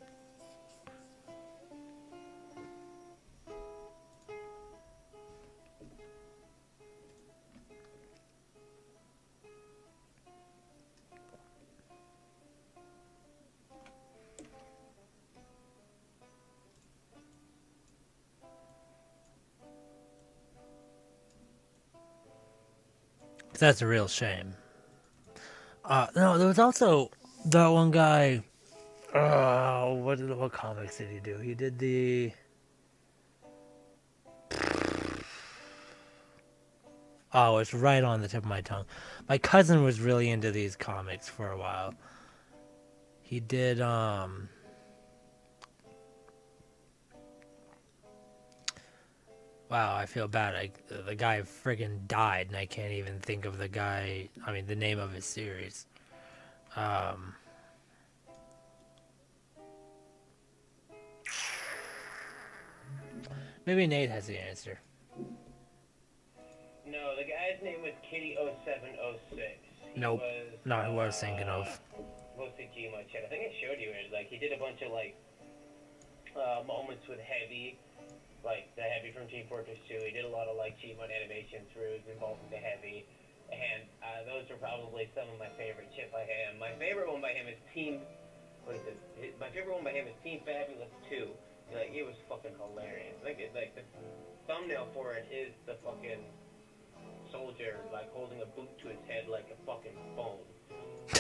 That's a real shame. No, there was also that one guy. What comics did he do? He did the. Oh, it's right on the tip of my tongue. My cousin was really into these comics for a while. He did Wow, I feel bad. The guy friggin' died, and I can't even think of the guy. I mean, the name of his series. Um, Maybe Nate has the answer. No, the guy's name was Kitty0706. Nope, not who I was thinking of. Mostly Gmo chat. I think I showed you it. Like, he did a bunch of, like, moments with Heavy, like the Heavy from Team Fortress 2. He did a lot of, like, Gmod animations through his involvement with the Heavy. And those are probably some of my favorite shit by him. My favorite one by him is Team... What is it? My favorite one by him is Team Fabulous 2. Like, it was fucking hilarious. Like the thumbnail for it is the fucking soldier, like, holding a boot to his head like a fucking phone.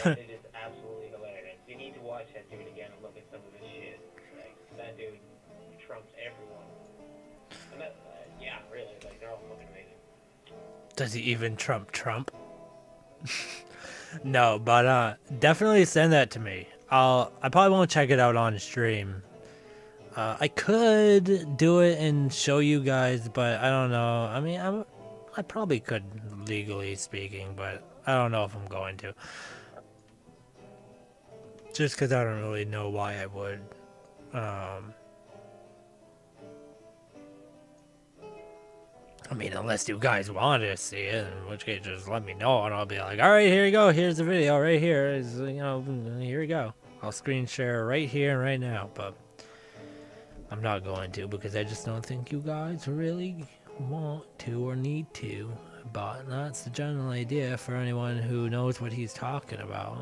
And it is absolutely hilarious. You need to watch that dude again and look at some of his shit. Like, that dude trumps everyone. And that, yeah, really, like, they're all fucking amazing. Does he even trump Trump? No, but definitely send that to me. I probably won't check it out on stream. I could do it and show you guys, but I don't know. I mean, I probably could, legally speaking, but I don't know if I'm going to. Just because I don't really know why I would. I mean, unless you guys want to see it, in which case just let me know, and I'll be like, all right, here you go. Here's the video right here. Here we go. I'll screen share right here and right now, but I'm not going to because I just don't think you guys really want to or need to. But that's the general idea for anyone who knows what he's talking about.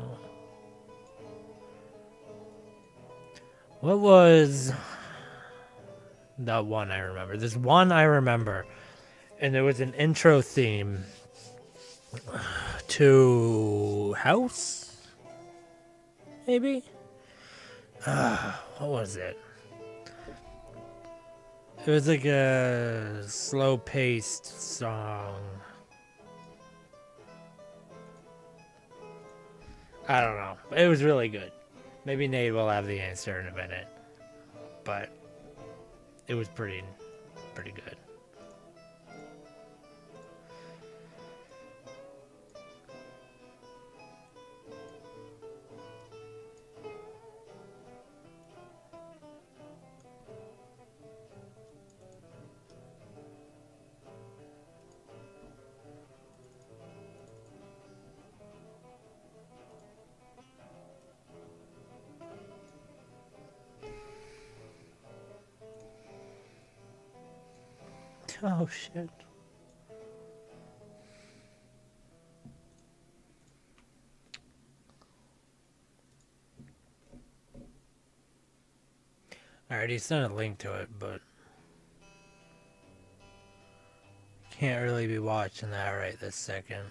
What was that one I remember? There's one I remember, and there was an intro theme to House, maybe? What was it? It was like a slow-paced song. I don't know. It was really good. Maybe Nate will have the answer in a minute. But it was pretty good. Oh shit. I already sent a link to it, but can't really be watching that right this second.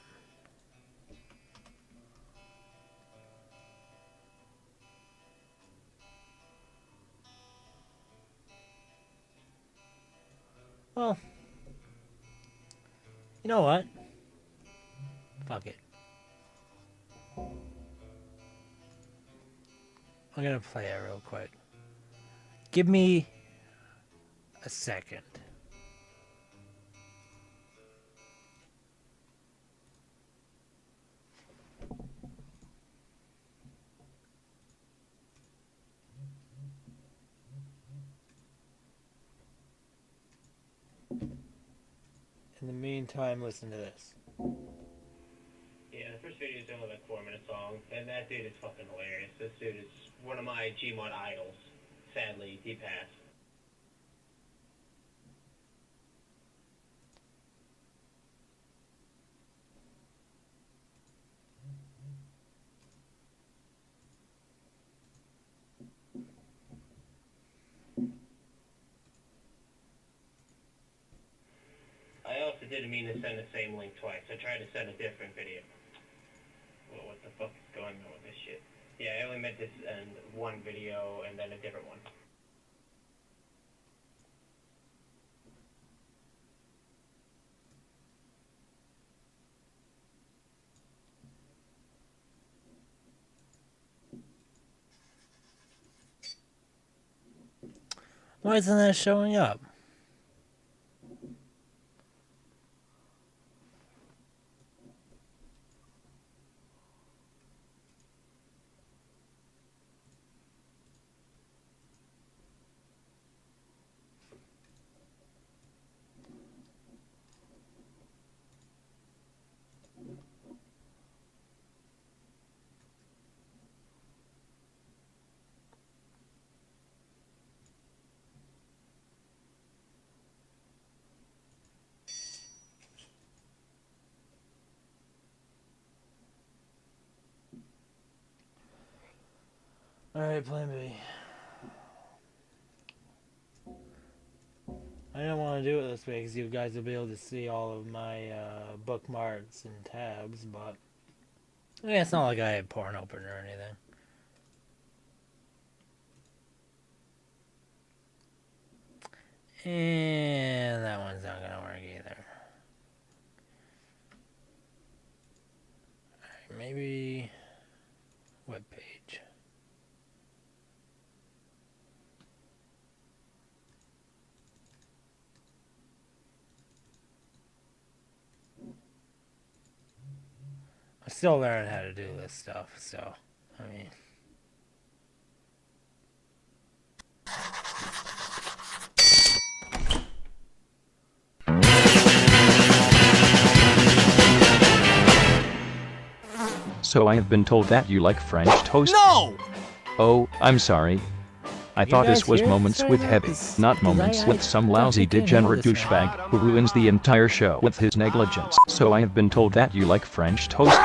Well, you know what? Fuck it. I'm gonna play it real quick. Give me a second. In the meantime, listen to this. Yeah, the first video is only like 4 minutes long, and that dude is fucking hilarious. This dude is one of my Gmod idols. Sadly, he passed. I also didn't mean to send the same link twice. I tried to send a different video. Well, what the fuck is going on with this shit? Yeah, I only meant to send one video and then a different one. Why isn't that showing up? Alright, plan B. I didn't want to do it this way because you guys will be able to see all of my bookmarks and tabs, but yeah, it's not like I had porn open or anything. And that one's not going to work either. Alright, maybe web page. I'm still learning how to do this stuff, so, I mean. So I have been told that you like French toast? No! Oh, I'm sorry. I thought this was guys hear Moments this with right now? Heavy, 'Cause- not 'cause Moments I with some lousy can't hear degenerate this right douchebag who ruins the entire show with his negligence. So I have been told that you like French toast.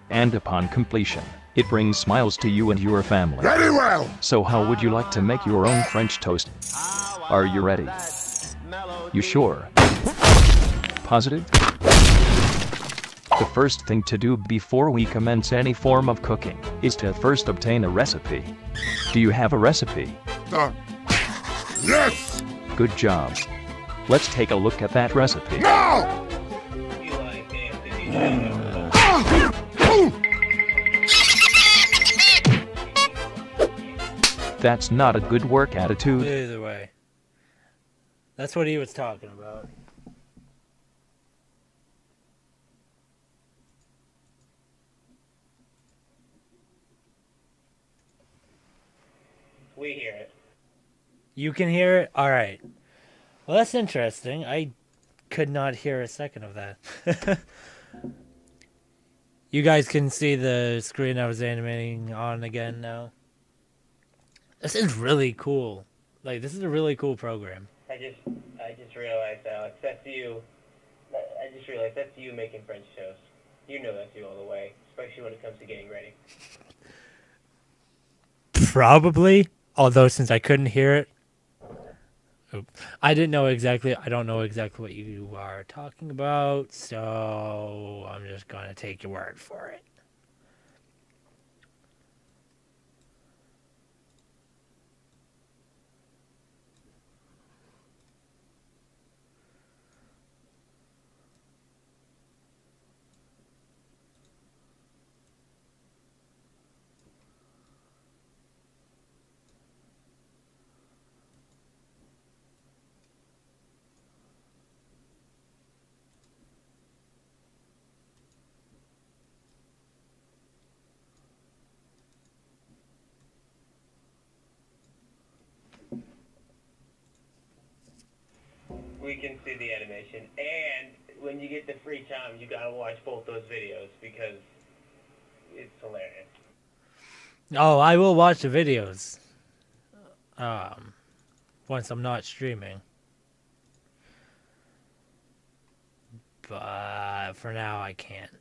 And upon completion, it brings smiles to you and your family. Very well! So how would you like to make your own French toast? Are you ready? You sure? Positive? The first thing to do before we commence any form of cooking is to first obtain a recipe. Do you have a recipe? Yes! Good job. Let's take a look at that recipe. Now! You like dancing, That's not a good work attitude. Either way. That's what he was talking about. We hear it. You can hear it? Alright. Well, that's interesting. I could not hear a second of that. You guys can see the screen I was animating on again now. This is really cool. Like, this is a really cool program. I just realized, Alex, that's you. I just realized that's you making French toast. You know that's you all the way, especially when it comes to getting ready. Probably. Although, since I couldn't hear it, I don't know exactly what you are talking about, so I'm just going to take your word for it. we can see the animation. And when you get the free time, you gotta watch both those videos because it's hilarious. Oh, I will watch the videos. Once I'm not streaming. But for now, I can't.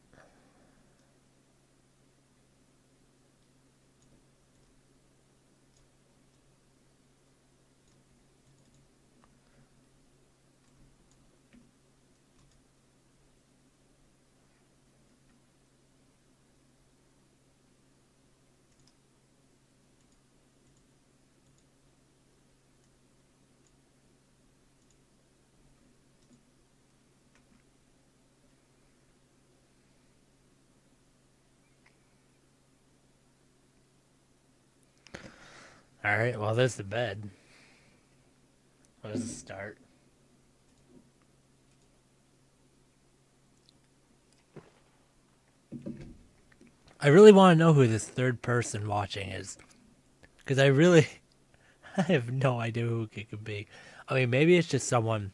Alright, well, there's the bed. What does it start? I really want to know who this third person watching is. Because I have no idea who it could be. I mean, maybe it's just someone,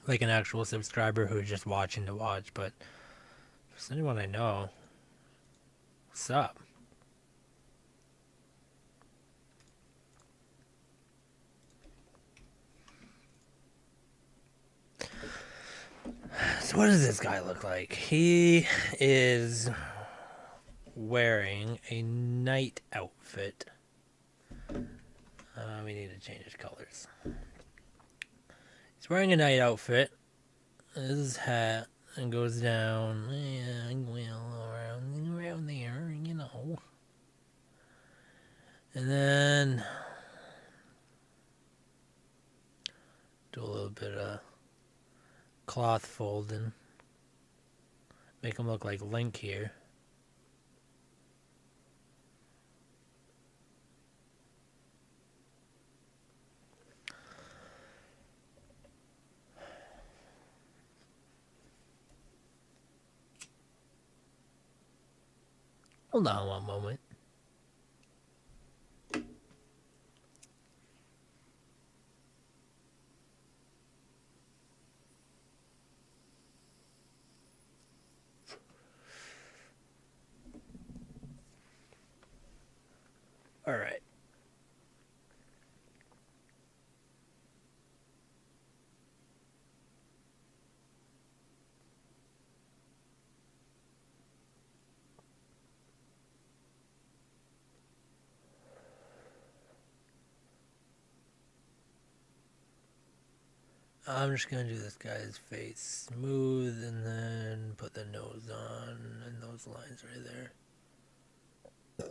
like an actual subscriber who's just watching to watch, but if it's anyone I know, what's up? So what does this guy look like? He is wearing a night outfit. We need to change his colors. He's wearing a night outfit. His hat and goes down, well, around there, you know. And then do a little bit of cloth folding. Make him look like Link here. Hold on one moment. All right. I'm just going to do this guy's face smooth and then put the nose on and those lines right there.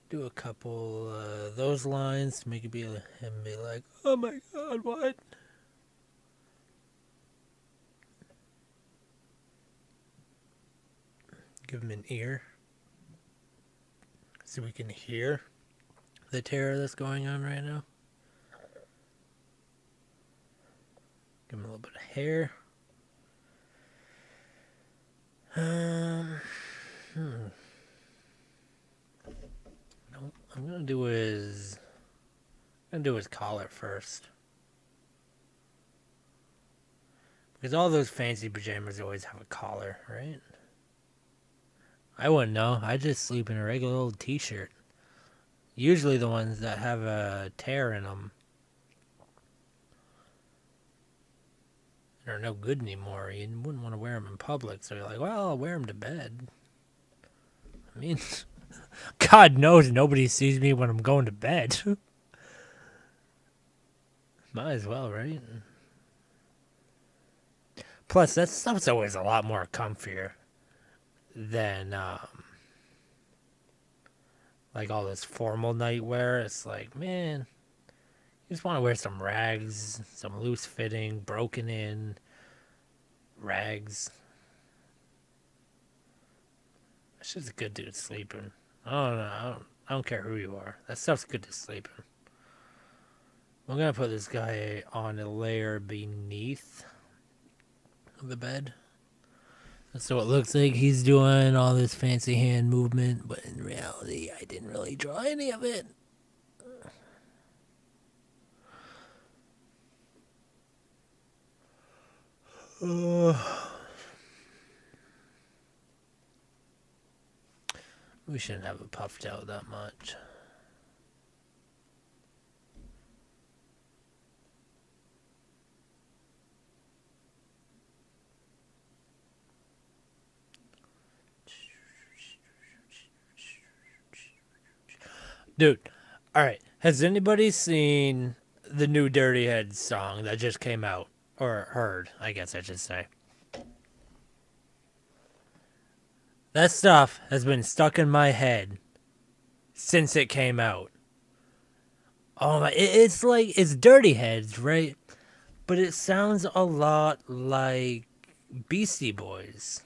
Do a couple those lines to make it be him be like, oh my god, what? Give him an ear so we can hear the terror that's going on right now. Give him a little bit of hair. No, I'm gonna do his collar first. Because all those fancy pajamas always have a collar, right? I wouldn't know. I just sleep in a regular old t-shirt. Usually the ones that have a tear in them are no good anymore. You wouldn't want to wear them in public. So you're like, well, I'll wear them to bed. I mean, God knows nobody sees me when I'm going to bed. Might as well, right? Plus, that stuff's always a lot more comfier than like all this formal nightwear. It's like, man, you just want to wear some rags, some loose fitting, broken in rags. It's just good to sleep in. I don't know. I don't care who you are. That stuff's good to sleep in. I'm gonna put this guy on a layer beneath the bed. So it looks like he's doing all this fancy hand movement, but in reality, I didn't really draw any of it. We shouldn't have it puffed out that much. Dude, alright. Has anybody seen the new Dirty Heads song that just came out? Or heard, I guess I should say. That stuff has been stuck in my head since it came out. Oh my, it's like, it's Dirty Heads, right? But it sounds a lot like Beastie Boys.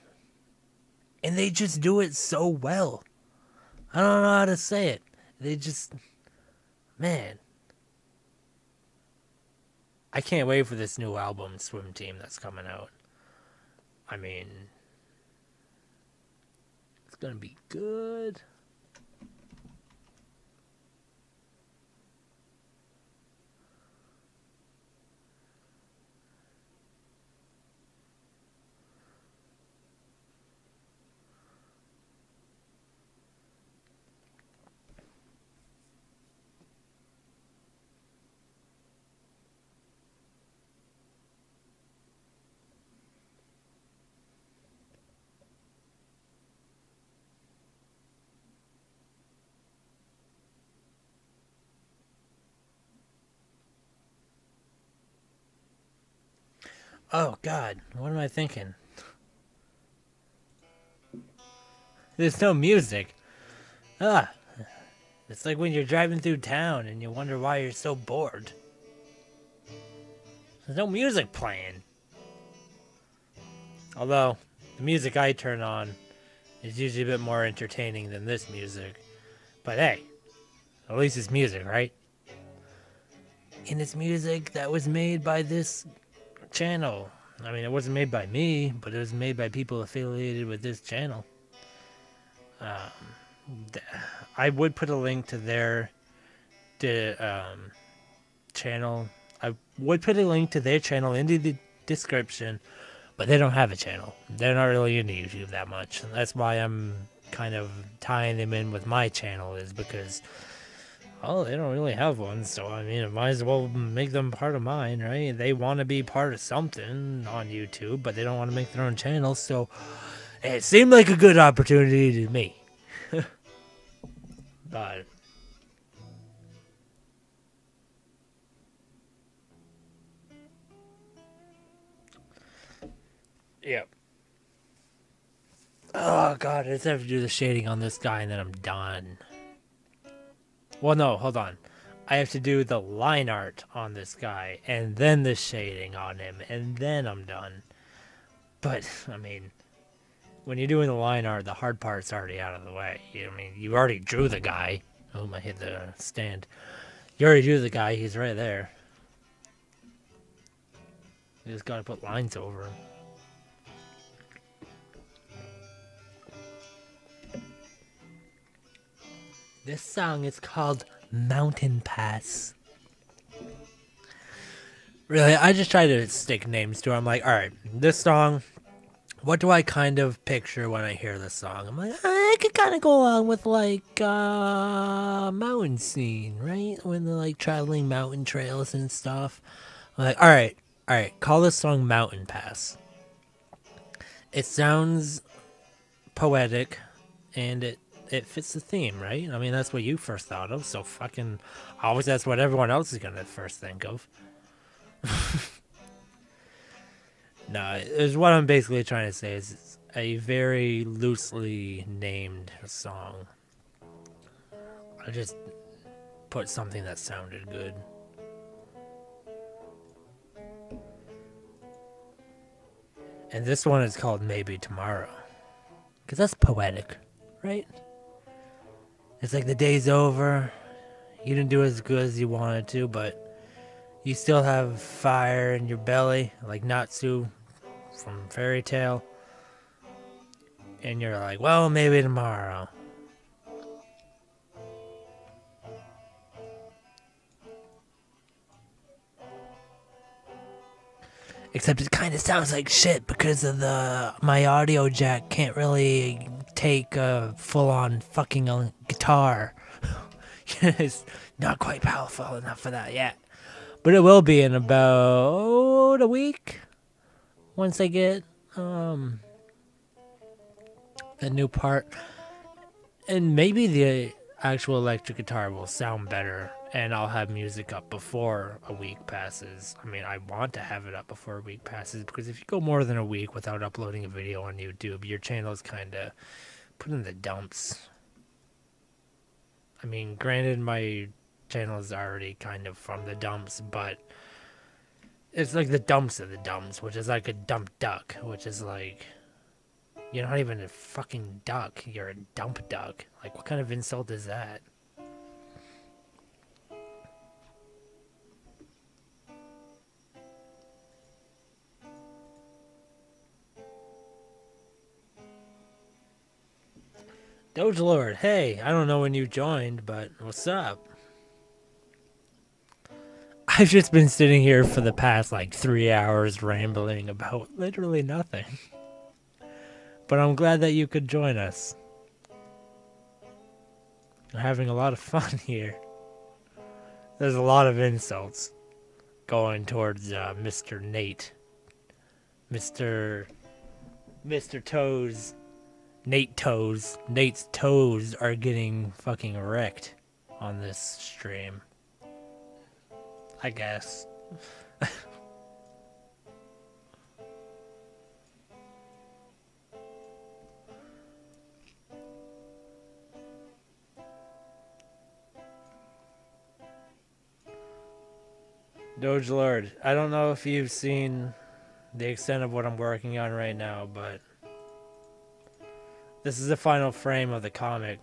And they just do it so well. I don't know how to say it. They just, man. I can't wait for this new album, Swim Team, that's coming out. I mean, it's gonna be good. Oh, God. What am I thinking? There's no music. Ah. It's like when you're driving through town and you wonder why you're so bored. There's no music playing. Although, the music I turn on is usually a bit more entertaining than this music. But hey, at least it's music, right? And it's music that was made by this channel. I mean, it wasn't made by me, but it was made by people affiliated with this channel. I would put a link to their channel. I would put a link to their channel in the description, but they don't have a channel. They're not really into YouTube that much. That's why I'm kind of tying them in with my channel, is because, oh, they don't really have one, so I mean, I might as well make them part of mine, right? They want to be part of something on YouTube, but they don't want to make their own channel, so it seemed like a good opportunity to me. But yep. Oh god, I just have to do the shading on this guy and then I'm done. Well, no, hold on. I have to do the line art on this guy and then the shading on him and then I'm done. But I mean, when you're doing the line art, the hard part's already out of the way. I mean, you already drew the guy. Oh, I hit the stand. You already drew the guy. He's right there. You just gotta put lines over him. This song is called Mountain Pass. Really, I just try to stick names to it. I'm like, alright, this song, what do I kind of picture when I hear this song? I'm like, I could kind of go along with like mountain scene, right? When they're like traveling mountain trails and stuff. I'm like, alright, call this song Mountain Pass. It sounds poetic and it fits the theme, right? I mean, that's what you first thought of, so fucking always that's what everyone else is gonna first think of. No, is what I'm basically trying to say is it's a very loosely named song. I just put something that sounded good. And this one is called Maybe Tomorrow. Because that's poetic, right? It's like the day's over. You didn't do as good as you wanted to, but you still have fire in your belly, like Natsu from Fairy Tail. And you're like, well, maybe tomorrow. Except it kind of sounds like shit because of my audio jack can't really take a full-on fucking guitar. It's not quite powerful enough for that yet. But it will be in about a week. Once I get a new part. And maybe the actual electric guitar will sound better. And I'll have music up before a week passes. I mean, I want to have it up before a week passes. Because if you go more than a week without uploading a video on YouTube, your channel's kind of put in the dumps. I mean, granted, my channel is already kind of from the dumps, but it's like the dumps of the dumps, which is like a dump duck, which is like, you're not even a fucking duck, you're a dump duck. Like, what kind of insult is that? Doge Lord, hey, I don't know when you joined, but what's up? I've just been sitting here for the past like 3 hours rambling about literally nothing. But I'm glad that you could join us. We're having a lot of fun here. There's a lot of insults going towards Mr. Nate. Mr. Toes. Nate Toes. Nate's toes are getting fucking wrecked on this stream. I guess. Doge Lord, I don't know if you've seen the extent of what I'm working on right now, but this is the final frame of the comic.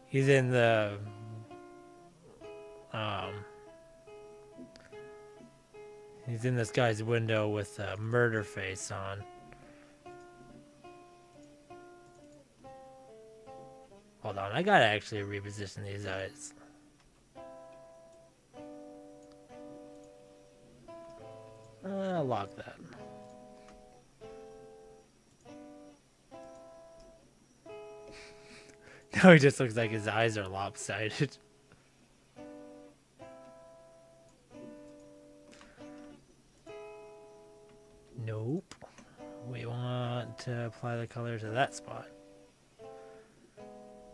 He's in the he's in this guy's window with a murder face on. Hold on, I gotta actually reposition these eyes. Lock that. Now he just looks like his eyes are lopsided. Nope. We want to apply the color to that spot.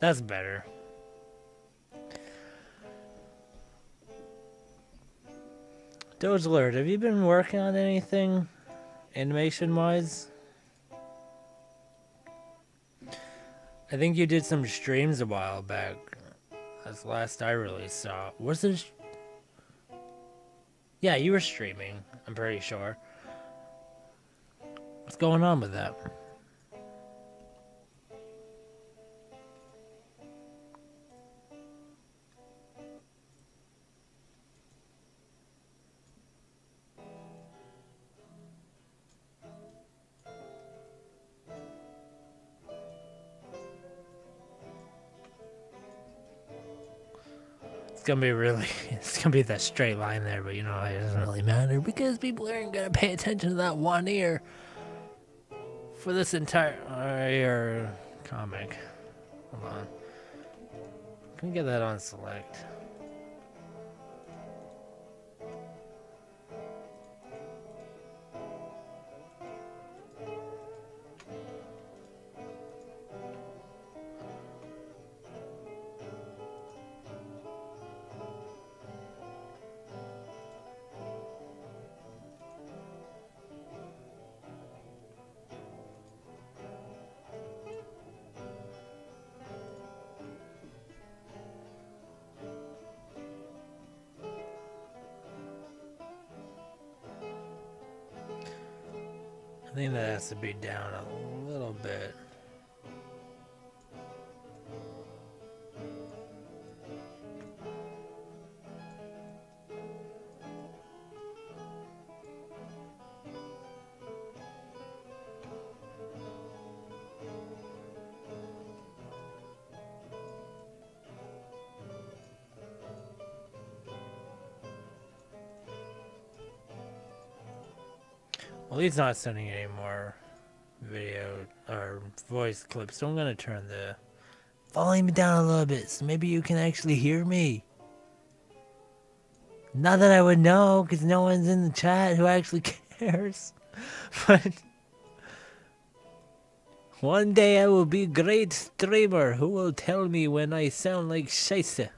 That's better. Doge Alert, have you been working on anything animation-wise? I think you did some streams a while back. That's the last I really saw. Was it? Yeah, you were streaming, I'm pretty sure. What's going on with that? It's gonna be really, it's gonna be that straight line there, but you know, it doesn't really matter because people aren't gonna pay attention to that one ear for this entire comic. Hold on. Can we get that on select? I think that has to be down a little bit. Well, he's not sending any more video or voice clips, so I'm gonna turn the volume down a little bit so maybe you can actually hear me. Not that I would know, because no one's in the chat who actually cares. But one day I will be a great streamer who will tell me when I sound like scheisse.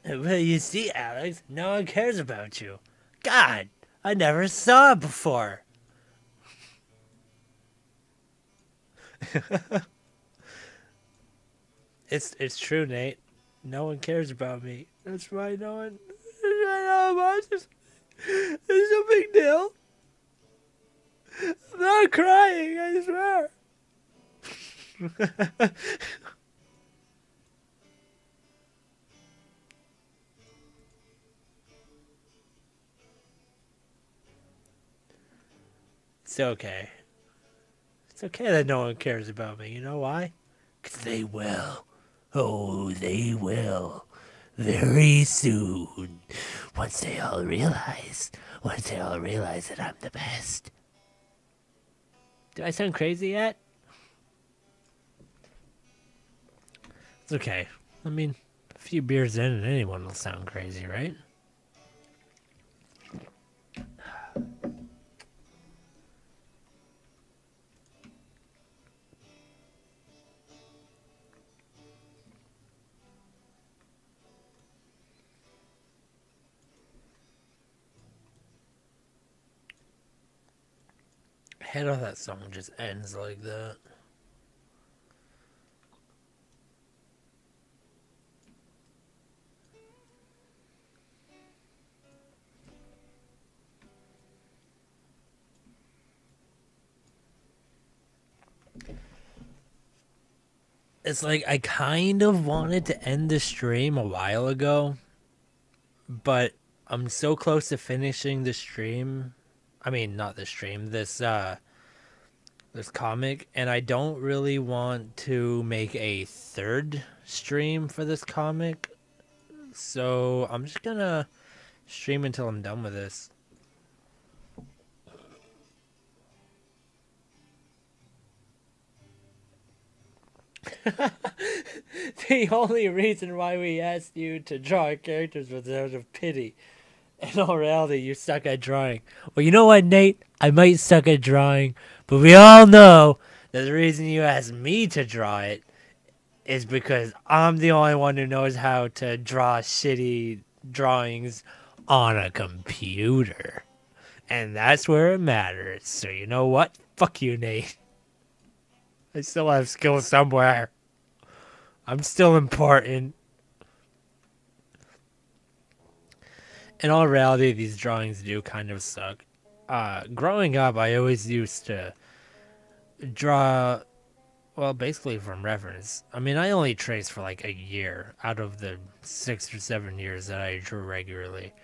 Well, you see, Alex, no one cares about you. God, I never saw it before. It's true, Nate. No one cares about me. That's why no one. I know much. It's no big deal. I'm not crying, I swear. It's okay. It's okay that no one cares about me. You know why? 'Cause they will. Oh, they will. Very soon. Once they all realize that I'm the best. Do I sound crazy yet? It's okay. I mean, a few beers in and anyone will sound crazy, right? I hate how that song just ends like that. It's like I kind of wanted to end the stream a while ago, but I'm so close to finishing the stream. I mean, not the stream, this comic, and I don't really want to make a third stream for this comic. So, I'm just gonna stream until I'm done with this. The only reason why we asked you to draw characters was out of pity. In all reality, you suck at drawing. Well, you know what, Nate? I might suck at drawing, but we all know that the reason you asked me to draw it is because I'm the only one who knows how to draw shitty drawings on a computer. And that's where it matters. So you know what? Fuck you, Nate. I still have skill somewhere. I'm still important. In all reality, these drawings do kind of suck. Growing up, I always used to draw, well, basically from reference. I mean, I only traced for like a year out of the 6 or 7 years that I drew regularly.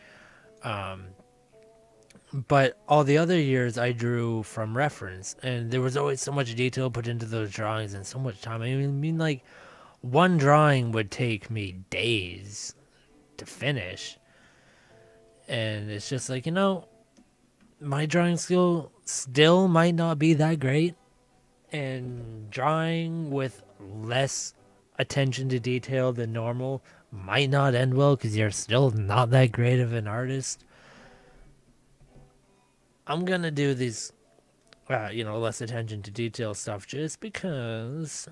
But all the other years I drew from reference, and there was always so much detail put into those drawings and so much time. I mean, like, one drawing would take me days to finish. And it's just like, my drawing skill still might not be that great. And drawing with less attention to detail than normal might not end well because you're still not that great of an artist. I'm gonna do these, less attention to detail stuff just because,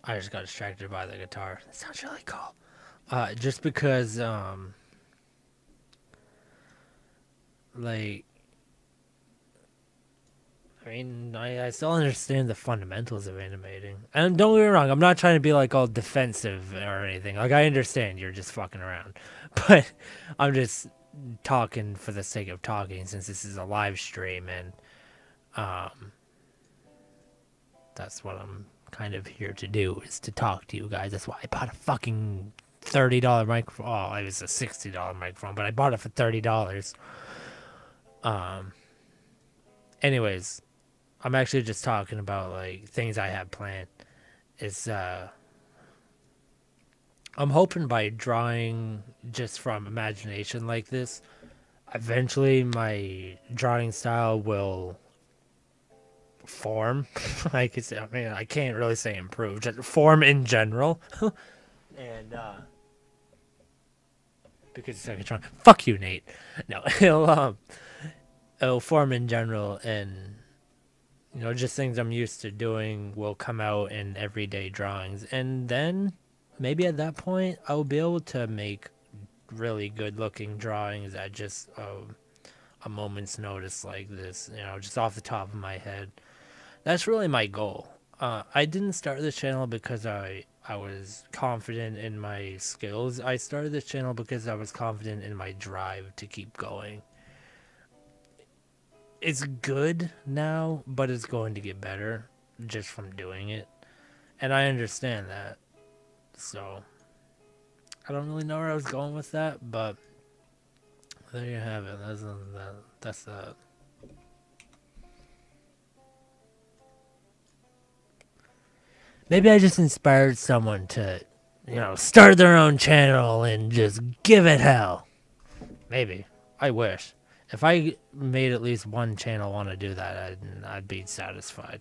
I just got distracted by the guitar. That sounds really cool. Just because, like, I mean, I still understand the fundamentals of animating. And don't get me wrong, I'm not trying to be, like, all defensive or anything. Like, I understand you're just fucking around. But I'm just talking for the sake of talking since this is a live stream and, that's what I'm kind of here to do, is to talk to you guys. That's why I bought a fucking $30 microphone. Oh, it was a $60 microphone, but I bought it for $30. Anyways, I'm actually just talking about like things I have planned. It's I'm hoping by drawing just from imagination like this, eventually my drawing style will form. I mean, I can't really say improve, just form in general. And because it's like fuck you, Nate. No, it'll form in general, and just things I'm used to doing will come out in everyday drawings, and then maybe at that point I'll be able to make really good looking drawings at just a moment's notice like this, just off the top of my head. That's really my goal. I didn't start this channel because I was confident in my skills. I started this channel because I was confident in my drive to keep going. It's good now, but it's going to get better just from doing it. And I understand that. So, I don't really know where I was going with that, but there you have it. That's that. Maybe I just inspired someone to, start their own channel and just give it hell. Maybe. I wish. If I made at least one channel want to do that, I'd be satisfied.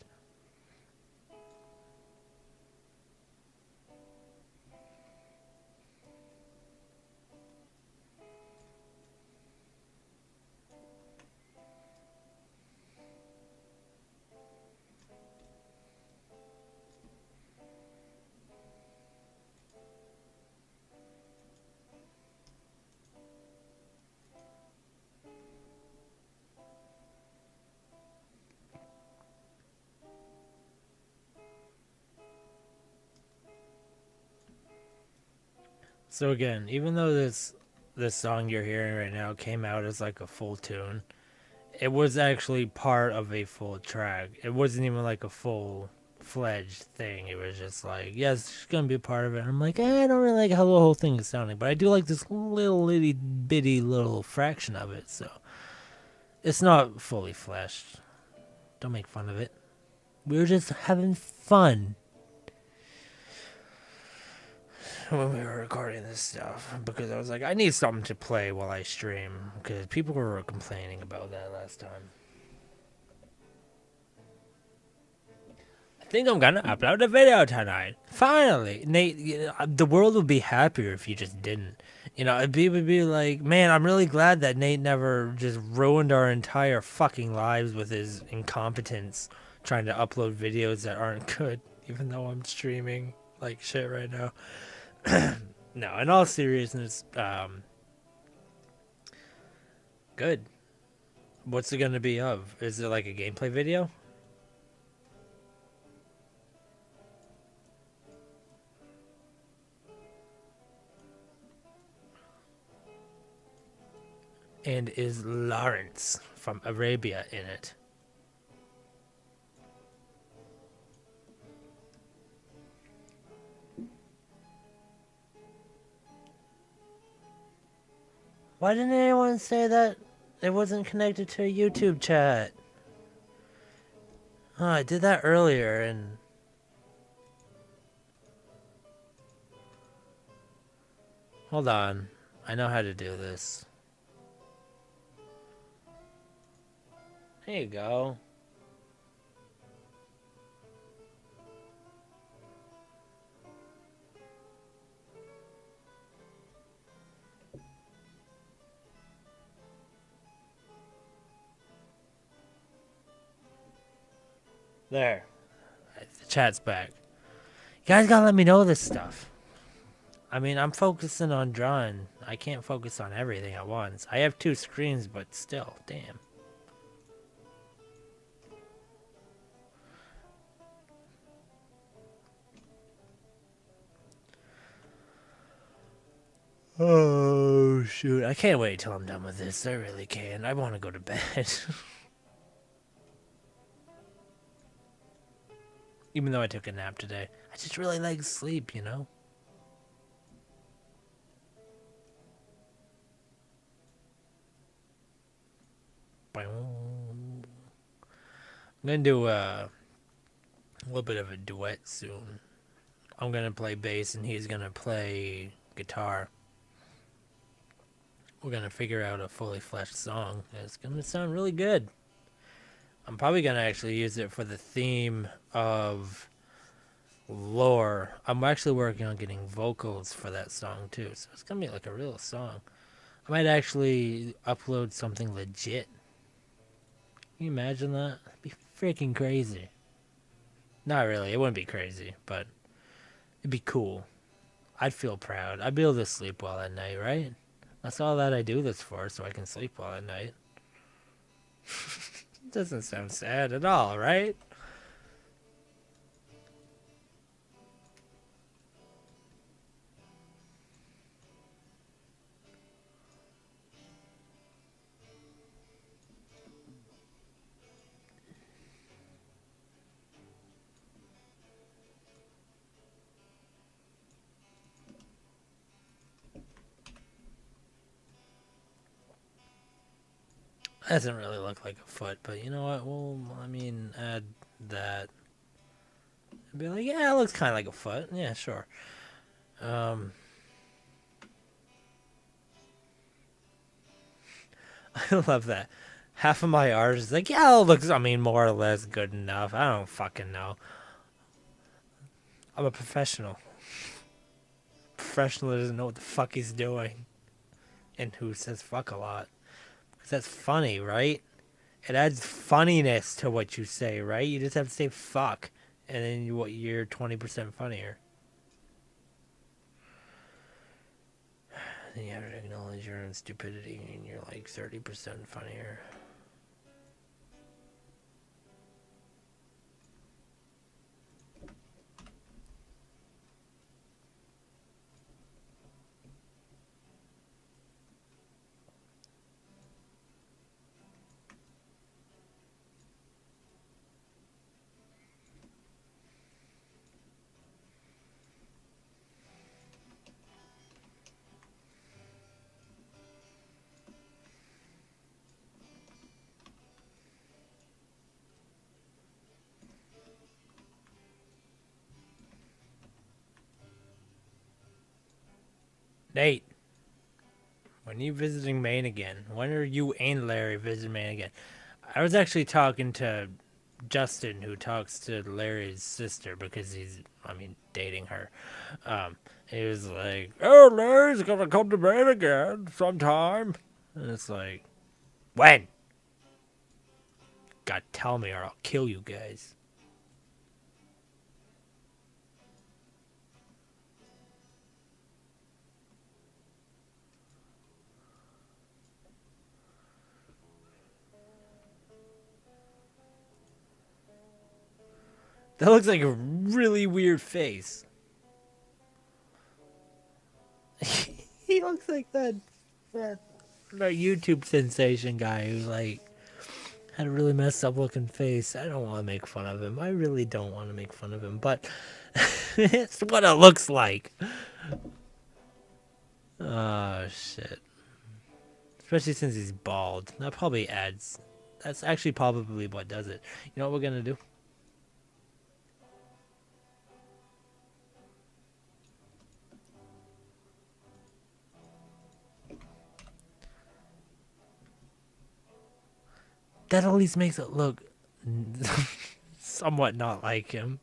So again, even though this song you're hearing right now came out as like a full tune, it was actually part of a full track. It wasn't even like a full-fledged thing. It was just like, yes, it's gonna be a part of it. And I'm like, I don't really like how the whole thing is sounding, but I do like this little itty bitty little fraction of it. So it's not fully fleshed. Don't make fun of it. We were just having fun when we were recording this stuff, because I was like, I need something to play while I stream, because people were complaining about that last time. I think I'm gonna upload a video tonight. Finally, Nate. The world would be happier if you just didn't. People would be like, man, I'm really glad that Nate never just ruined our entire fucking lives with his incompetence trying to upload videos that aren't good, even though I'm streaming like shit right now. No, in all seriousness, good. What's it gonna be of? Is it like a gameplay video? And is Lawrence from Arabia in it? Why didn't anyone say that it wasn't connected to a YouTube chat? Oh, I did that earlier and... Hold on. I know how to do this. There you go. There. The chat's back. You guys gotta let me know this stuff. I mean, I'm focusing on drawing. I can't focus on everything at once. I have 2 screens, but still, damn. Oh, shoot. I can't wait till I'm done with this. I really can't. I want to go to bed. Even though I took a nap today. I just really like sleep, you know? I'm gonna do a little bit of a duet soon. I'm gonna play bass and he's gonna play guitar. We're gonna figure out a fully fleshed song. It's gonna sound really good. I'm probably gonna actually use it for the theme of lore. I'm actually working on getting vocals for that song too, so it's gonna be like a real song. I might actually upload something legit. Can you imagine that? It'd be freaking crazy. Not really, it wouldn't be crazy, but it'd be cool. I'd feel proud. I'd be able to sleep well at night, right? That's all that I do this for, so I can sleep well at night. Doesn't sound sad at all, right? Doesn't really look like a foot, but you know what? Well, I mean, add that. And be like, yeah, it looks kind of like a foot. Yeah, sure. I love that. Half of my art is like, yeah, it looks, I mean, more or less good enough. I don't fucking know. I'm a professional. Professional doesn't know what the fuck he's doing. And who says fuck a lot. Because that's funny, right? It adds funniness to what you say, right? You just have to say fuck. And then you're 20% funnier. Then you have to acknowledge your own stupidity and you're like 30% funnier. Nate, when are you visiting Maine again? When are you and Larry visiting Maine again? I was actually talking to Justin, who talks to Larry's sister because he's, I mean, dating her. He was like, "Oh, Larry's gonna come to Maine again sometime," and it's like, when? God, tell me or I'll kill you guys. That looks like a really weird face. He looks like that YouTube sensation guy who like had a really messed up looking face. I don't want to make fun of him. I really don't want to make fun of him, but it's what it looks like. Oh shit. Especially since he's bald. That probably adds. That's actually probably what does it. You know what we're gonna do? That at least makes it look somewhat not like him.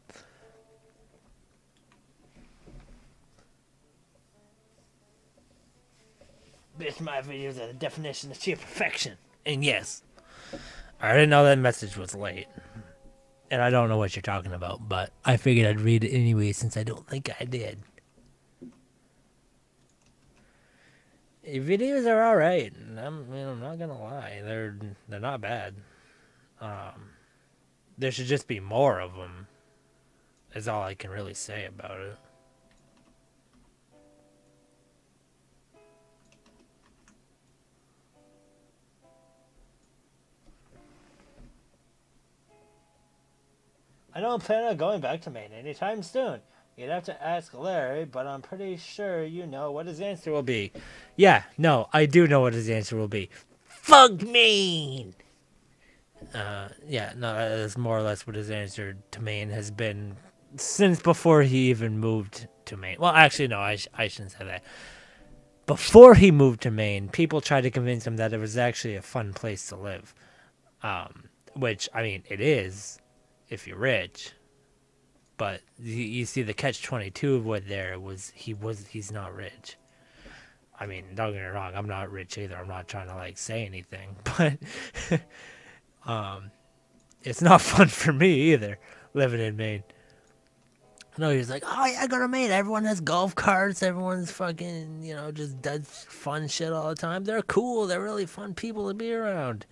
Bitch, my videos are the definition of sheer perfection. And yes, I didn't know that message was late. And I don't know what you're talking about, but I figured I'd read it anyway since I don't think I did. Videos are alright. I'm not gonna lie. They're not bad. There should just be more of them. Is all I can really say about it. I don't plan on going back to Maine anytime soon. You'd have to ask Larry, but I'm pretty sure you know what his answer will be. Yeah, no, I do know what his answer will be. Fuck Maine! Yeah, no, that's more or less what his answer to Maine has been since before he even moved to Maine. Well, actually, no, I shouldn't say that. Before he moved to Maine, people tried to convince him that it was actually a fun place to live. Which, I mean, it is if you're rich. But you see the catch-22 of what there was he's not rich. I mean, don't get me wrong, I'm not rich either. I'm not trying to like say anything, but it's not fun for me either living in Maine. No, he's like, oh yeah, I go to Maine. Everyone has golf carts. Everyone's fucking, just does fun shit all the time. They're cool. They're really fun people to be around.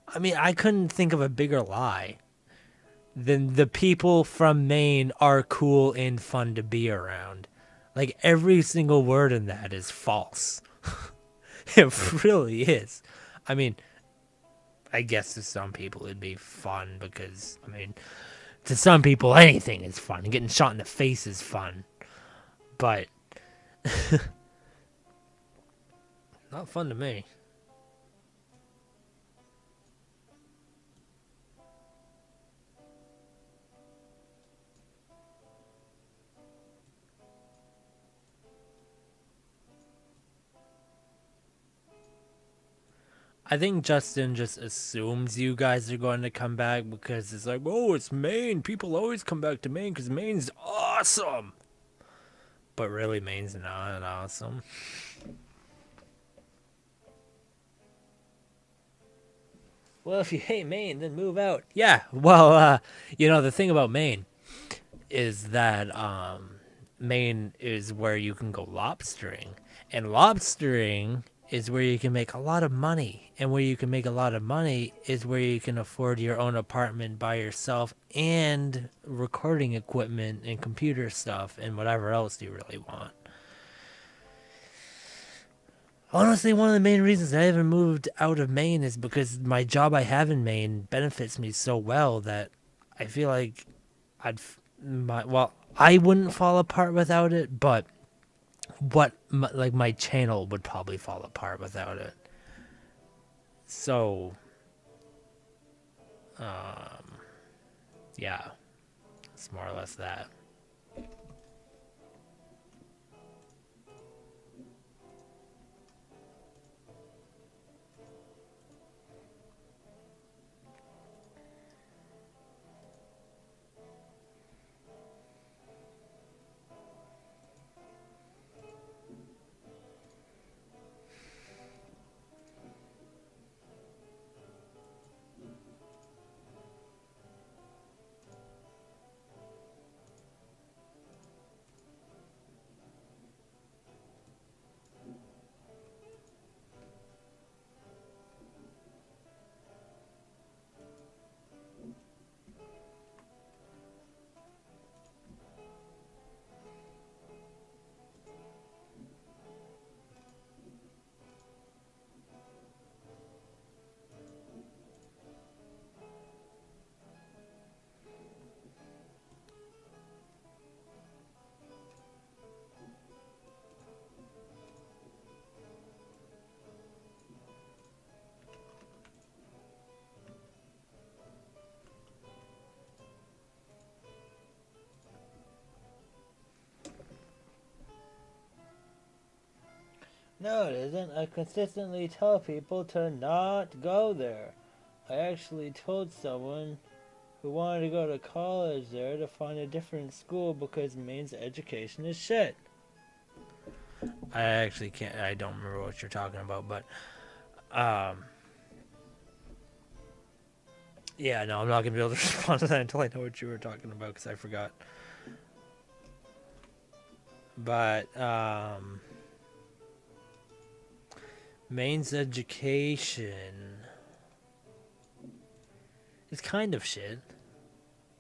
I mean, I couldn't think of a bigger lie than the people from Maine are cool and fun to be around. Like, every single word in that is false. It really is. I mean, I guess to some people it'd be fun because, I mean, to some people anything is fun. Getting shot in the face is fun. But, not fun to me. I think Justin just assumes you guys are going to come back because it's like, oh, it's Maine. People always come back to Maine because Maine's awesome. But really, Maine's not awesome. Well, if you hate Maine, then move out. Yeah, well, the thing about Maine is that Maine is where you can go lobstering. And lobstering is where you can make a lot of money. And where you can make a lot of money is where you can afford your own apartment by yourself and recording equipment and computer stuff and whatever else you really want. Honestly, one of the main reasons I haven't moved out of Maine is because my job I have in Maine benefits me so well that I feel like I wouldn't fall apart without it, but my channel would probably fall apart without it. So, yeah, it's more or less that. No, it isn't. I consistently tell people to not go there. I actually told someone who wanted to go to college there to find a different school because Maine's education is shit. I actually can't. I don't remember what you're talking about, but Yeah, no, I'm not gonna be able to respond to that until I know what you were talking about because I forgot. But Maine's education is kind of shit.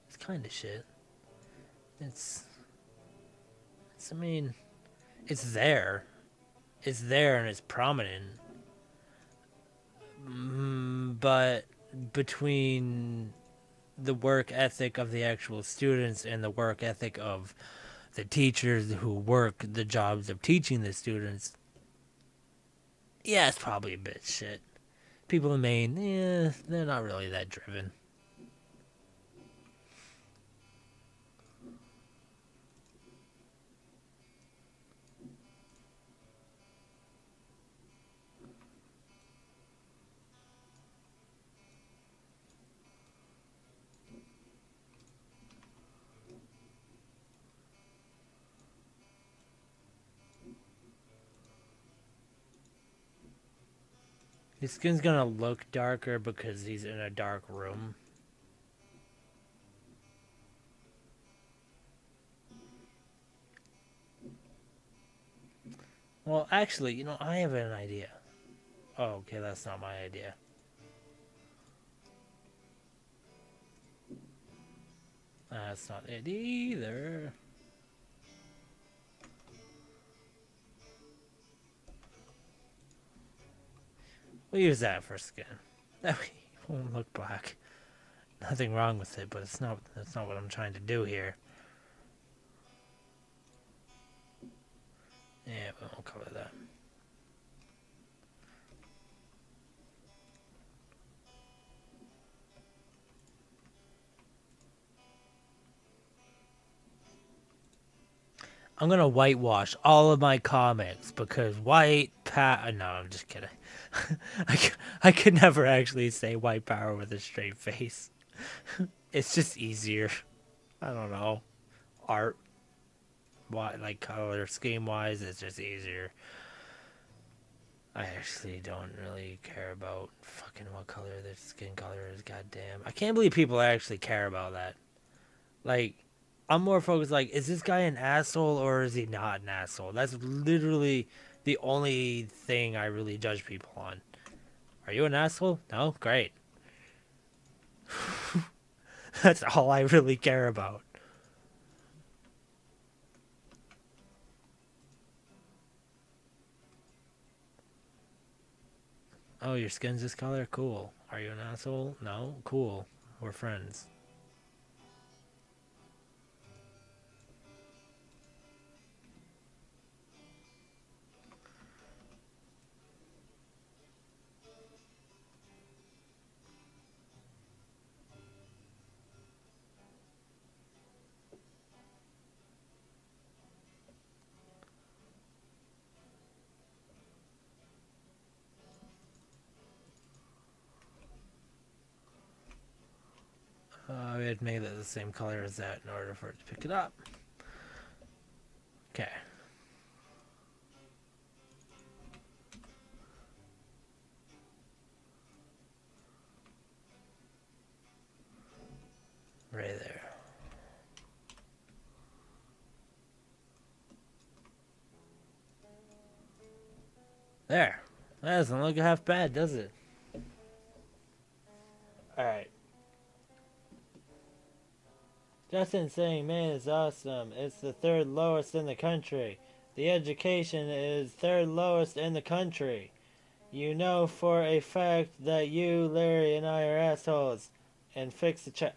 It's kind of shit. It's I mean, it's there. It's there and it's prominent. But between the work ethic of the actual students and the work ethic of the teachers who work the jobs of teaching the students, yeah, it's probably a bit shit. People in Maine, yeah, they're not really that driven. His skin's gonna look darker because he's in a dark room. Well, actually, I have an idea. Oh, okay, that's not my idea. That's not it either. We'll use that for skin. That way it won't look black. Nothing wrong with it, but that's not what I'm trying to do here. Yeah, we won't cover that. I'm gonna whitewash all of my comics because no, I'm just kidding. I could never actually say white power with a straight face. It's just easier. I don't know. Art, like color scheme wise, it's just easier. I actually don't really care about fucking what color their skin color is. Goddamn, I can't believe people actually care about that. Like, I'm more focused, like, is this guy an asshole or is he not an asshole? That's literally the only thing I really judge people on. Are you an asshole? No? Great. That's all I really care about. Oh, your skin's this color? Cool. Are you an asshole? No? Cool. We're friends. We had to make it the same color as that in order for it to pick it up. Okay. Right there. There. That doesn't look half bad, does it? Alright. Justin saying Maine is awesome. It's the third lowest in the country. The education is third lowest in the country. You know for a fact that you, Larry, and I are assholes. And fix the chat.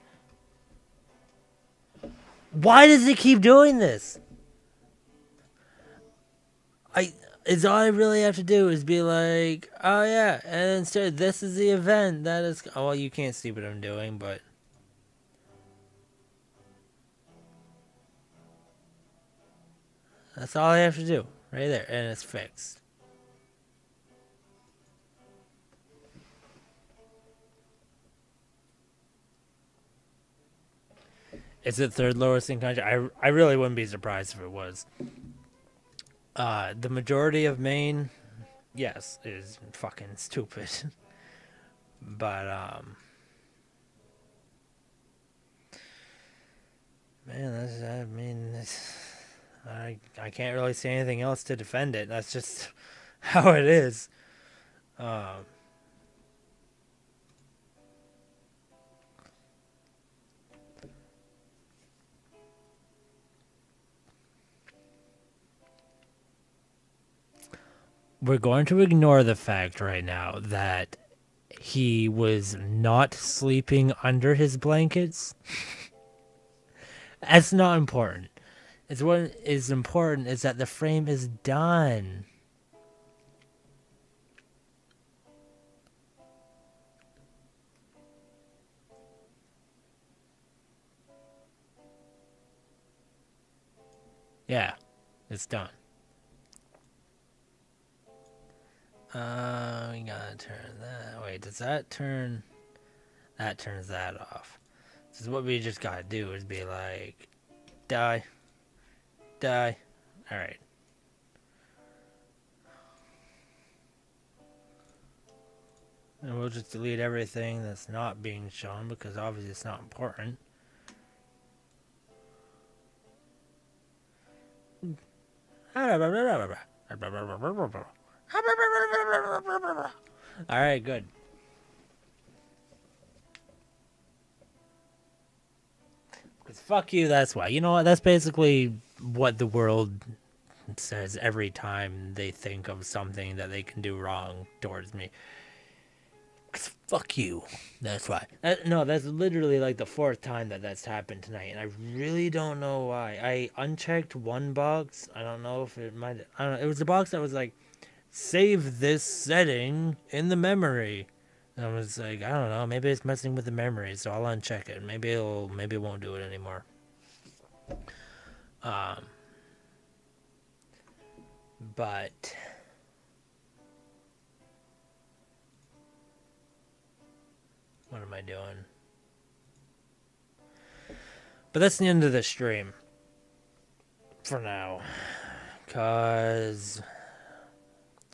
Why does he keep doing this? It's all I really have to do is be like, oh yeah, and instead this is the event that is. Oh, well, you can't see what I'm doing, but that's all I have to do right there, and it's fixed. Is it third lowest in country? I really wouldn't be surprised if it was. The majority of Maine, yes, is fucking stupid. But Man, I mean, I can't really say anything else to defend it. That's just how it is. Um, we're going to ignore the fact right now that he was not sleeping under his blankets. That's not important. It's what is important is that the frame is done. Yeah, it's done. We gotta turn that. Wait, does that turn? That turns that off. This is what we just gotta do is be like, die, die. All right. And we'll just delete everything that's not being shown because obviously it's not important. Alright, good. Because fuck you, that's why. You know what? That's basically what the world says every time they think of something that they can do wrong towards me. Because fuck you. That's why. No, that's literally like the fourth time that that's happened tonight. And I really don't know why. I unchecked one box. I don't know if it might. I don't know. It was a box that was like, save this setting in the memory. And I was like, I don't know, maybe it's messing with the memory, so I'll uncheck it. Maybe it won't do it anymore. But what am I doing? But that's the end of the stream for now, cause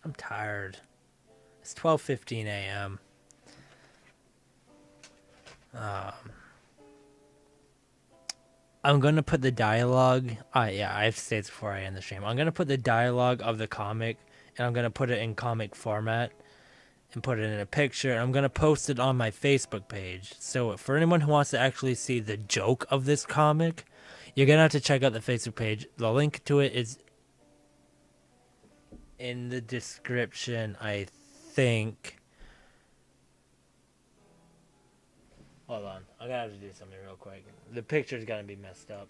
I'm tired. It's 12:15 a.m. I'm gonna put the dialogue. Yeah, I have to say this before I end the stream. I'm gonna put the dialogue of the comic, and I'm gonna put it in comic format, and put it in a picture. And I'm gonna post it on my Facebook page. So for anyone who wants to actually see the joke of this comic, you're gonna have to check out the Facebook page. The link to it is in the description, I think. Hold on, I'm gonna have to do something real quick. The picture's gonna be messed up.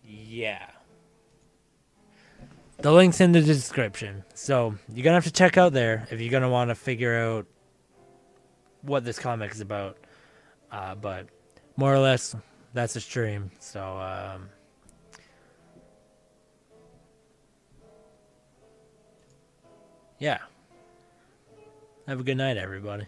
Yeah. The link's in the description. So you're gonna have to check out there if you're gonna want to figure out what this comic is about. But more or less, that's the stream. So yeah. Have a good night, everybody.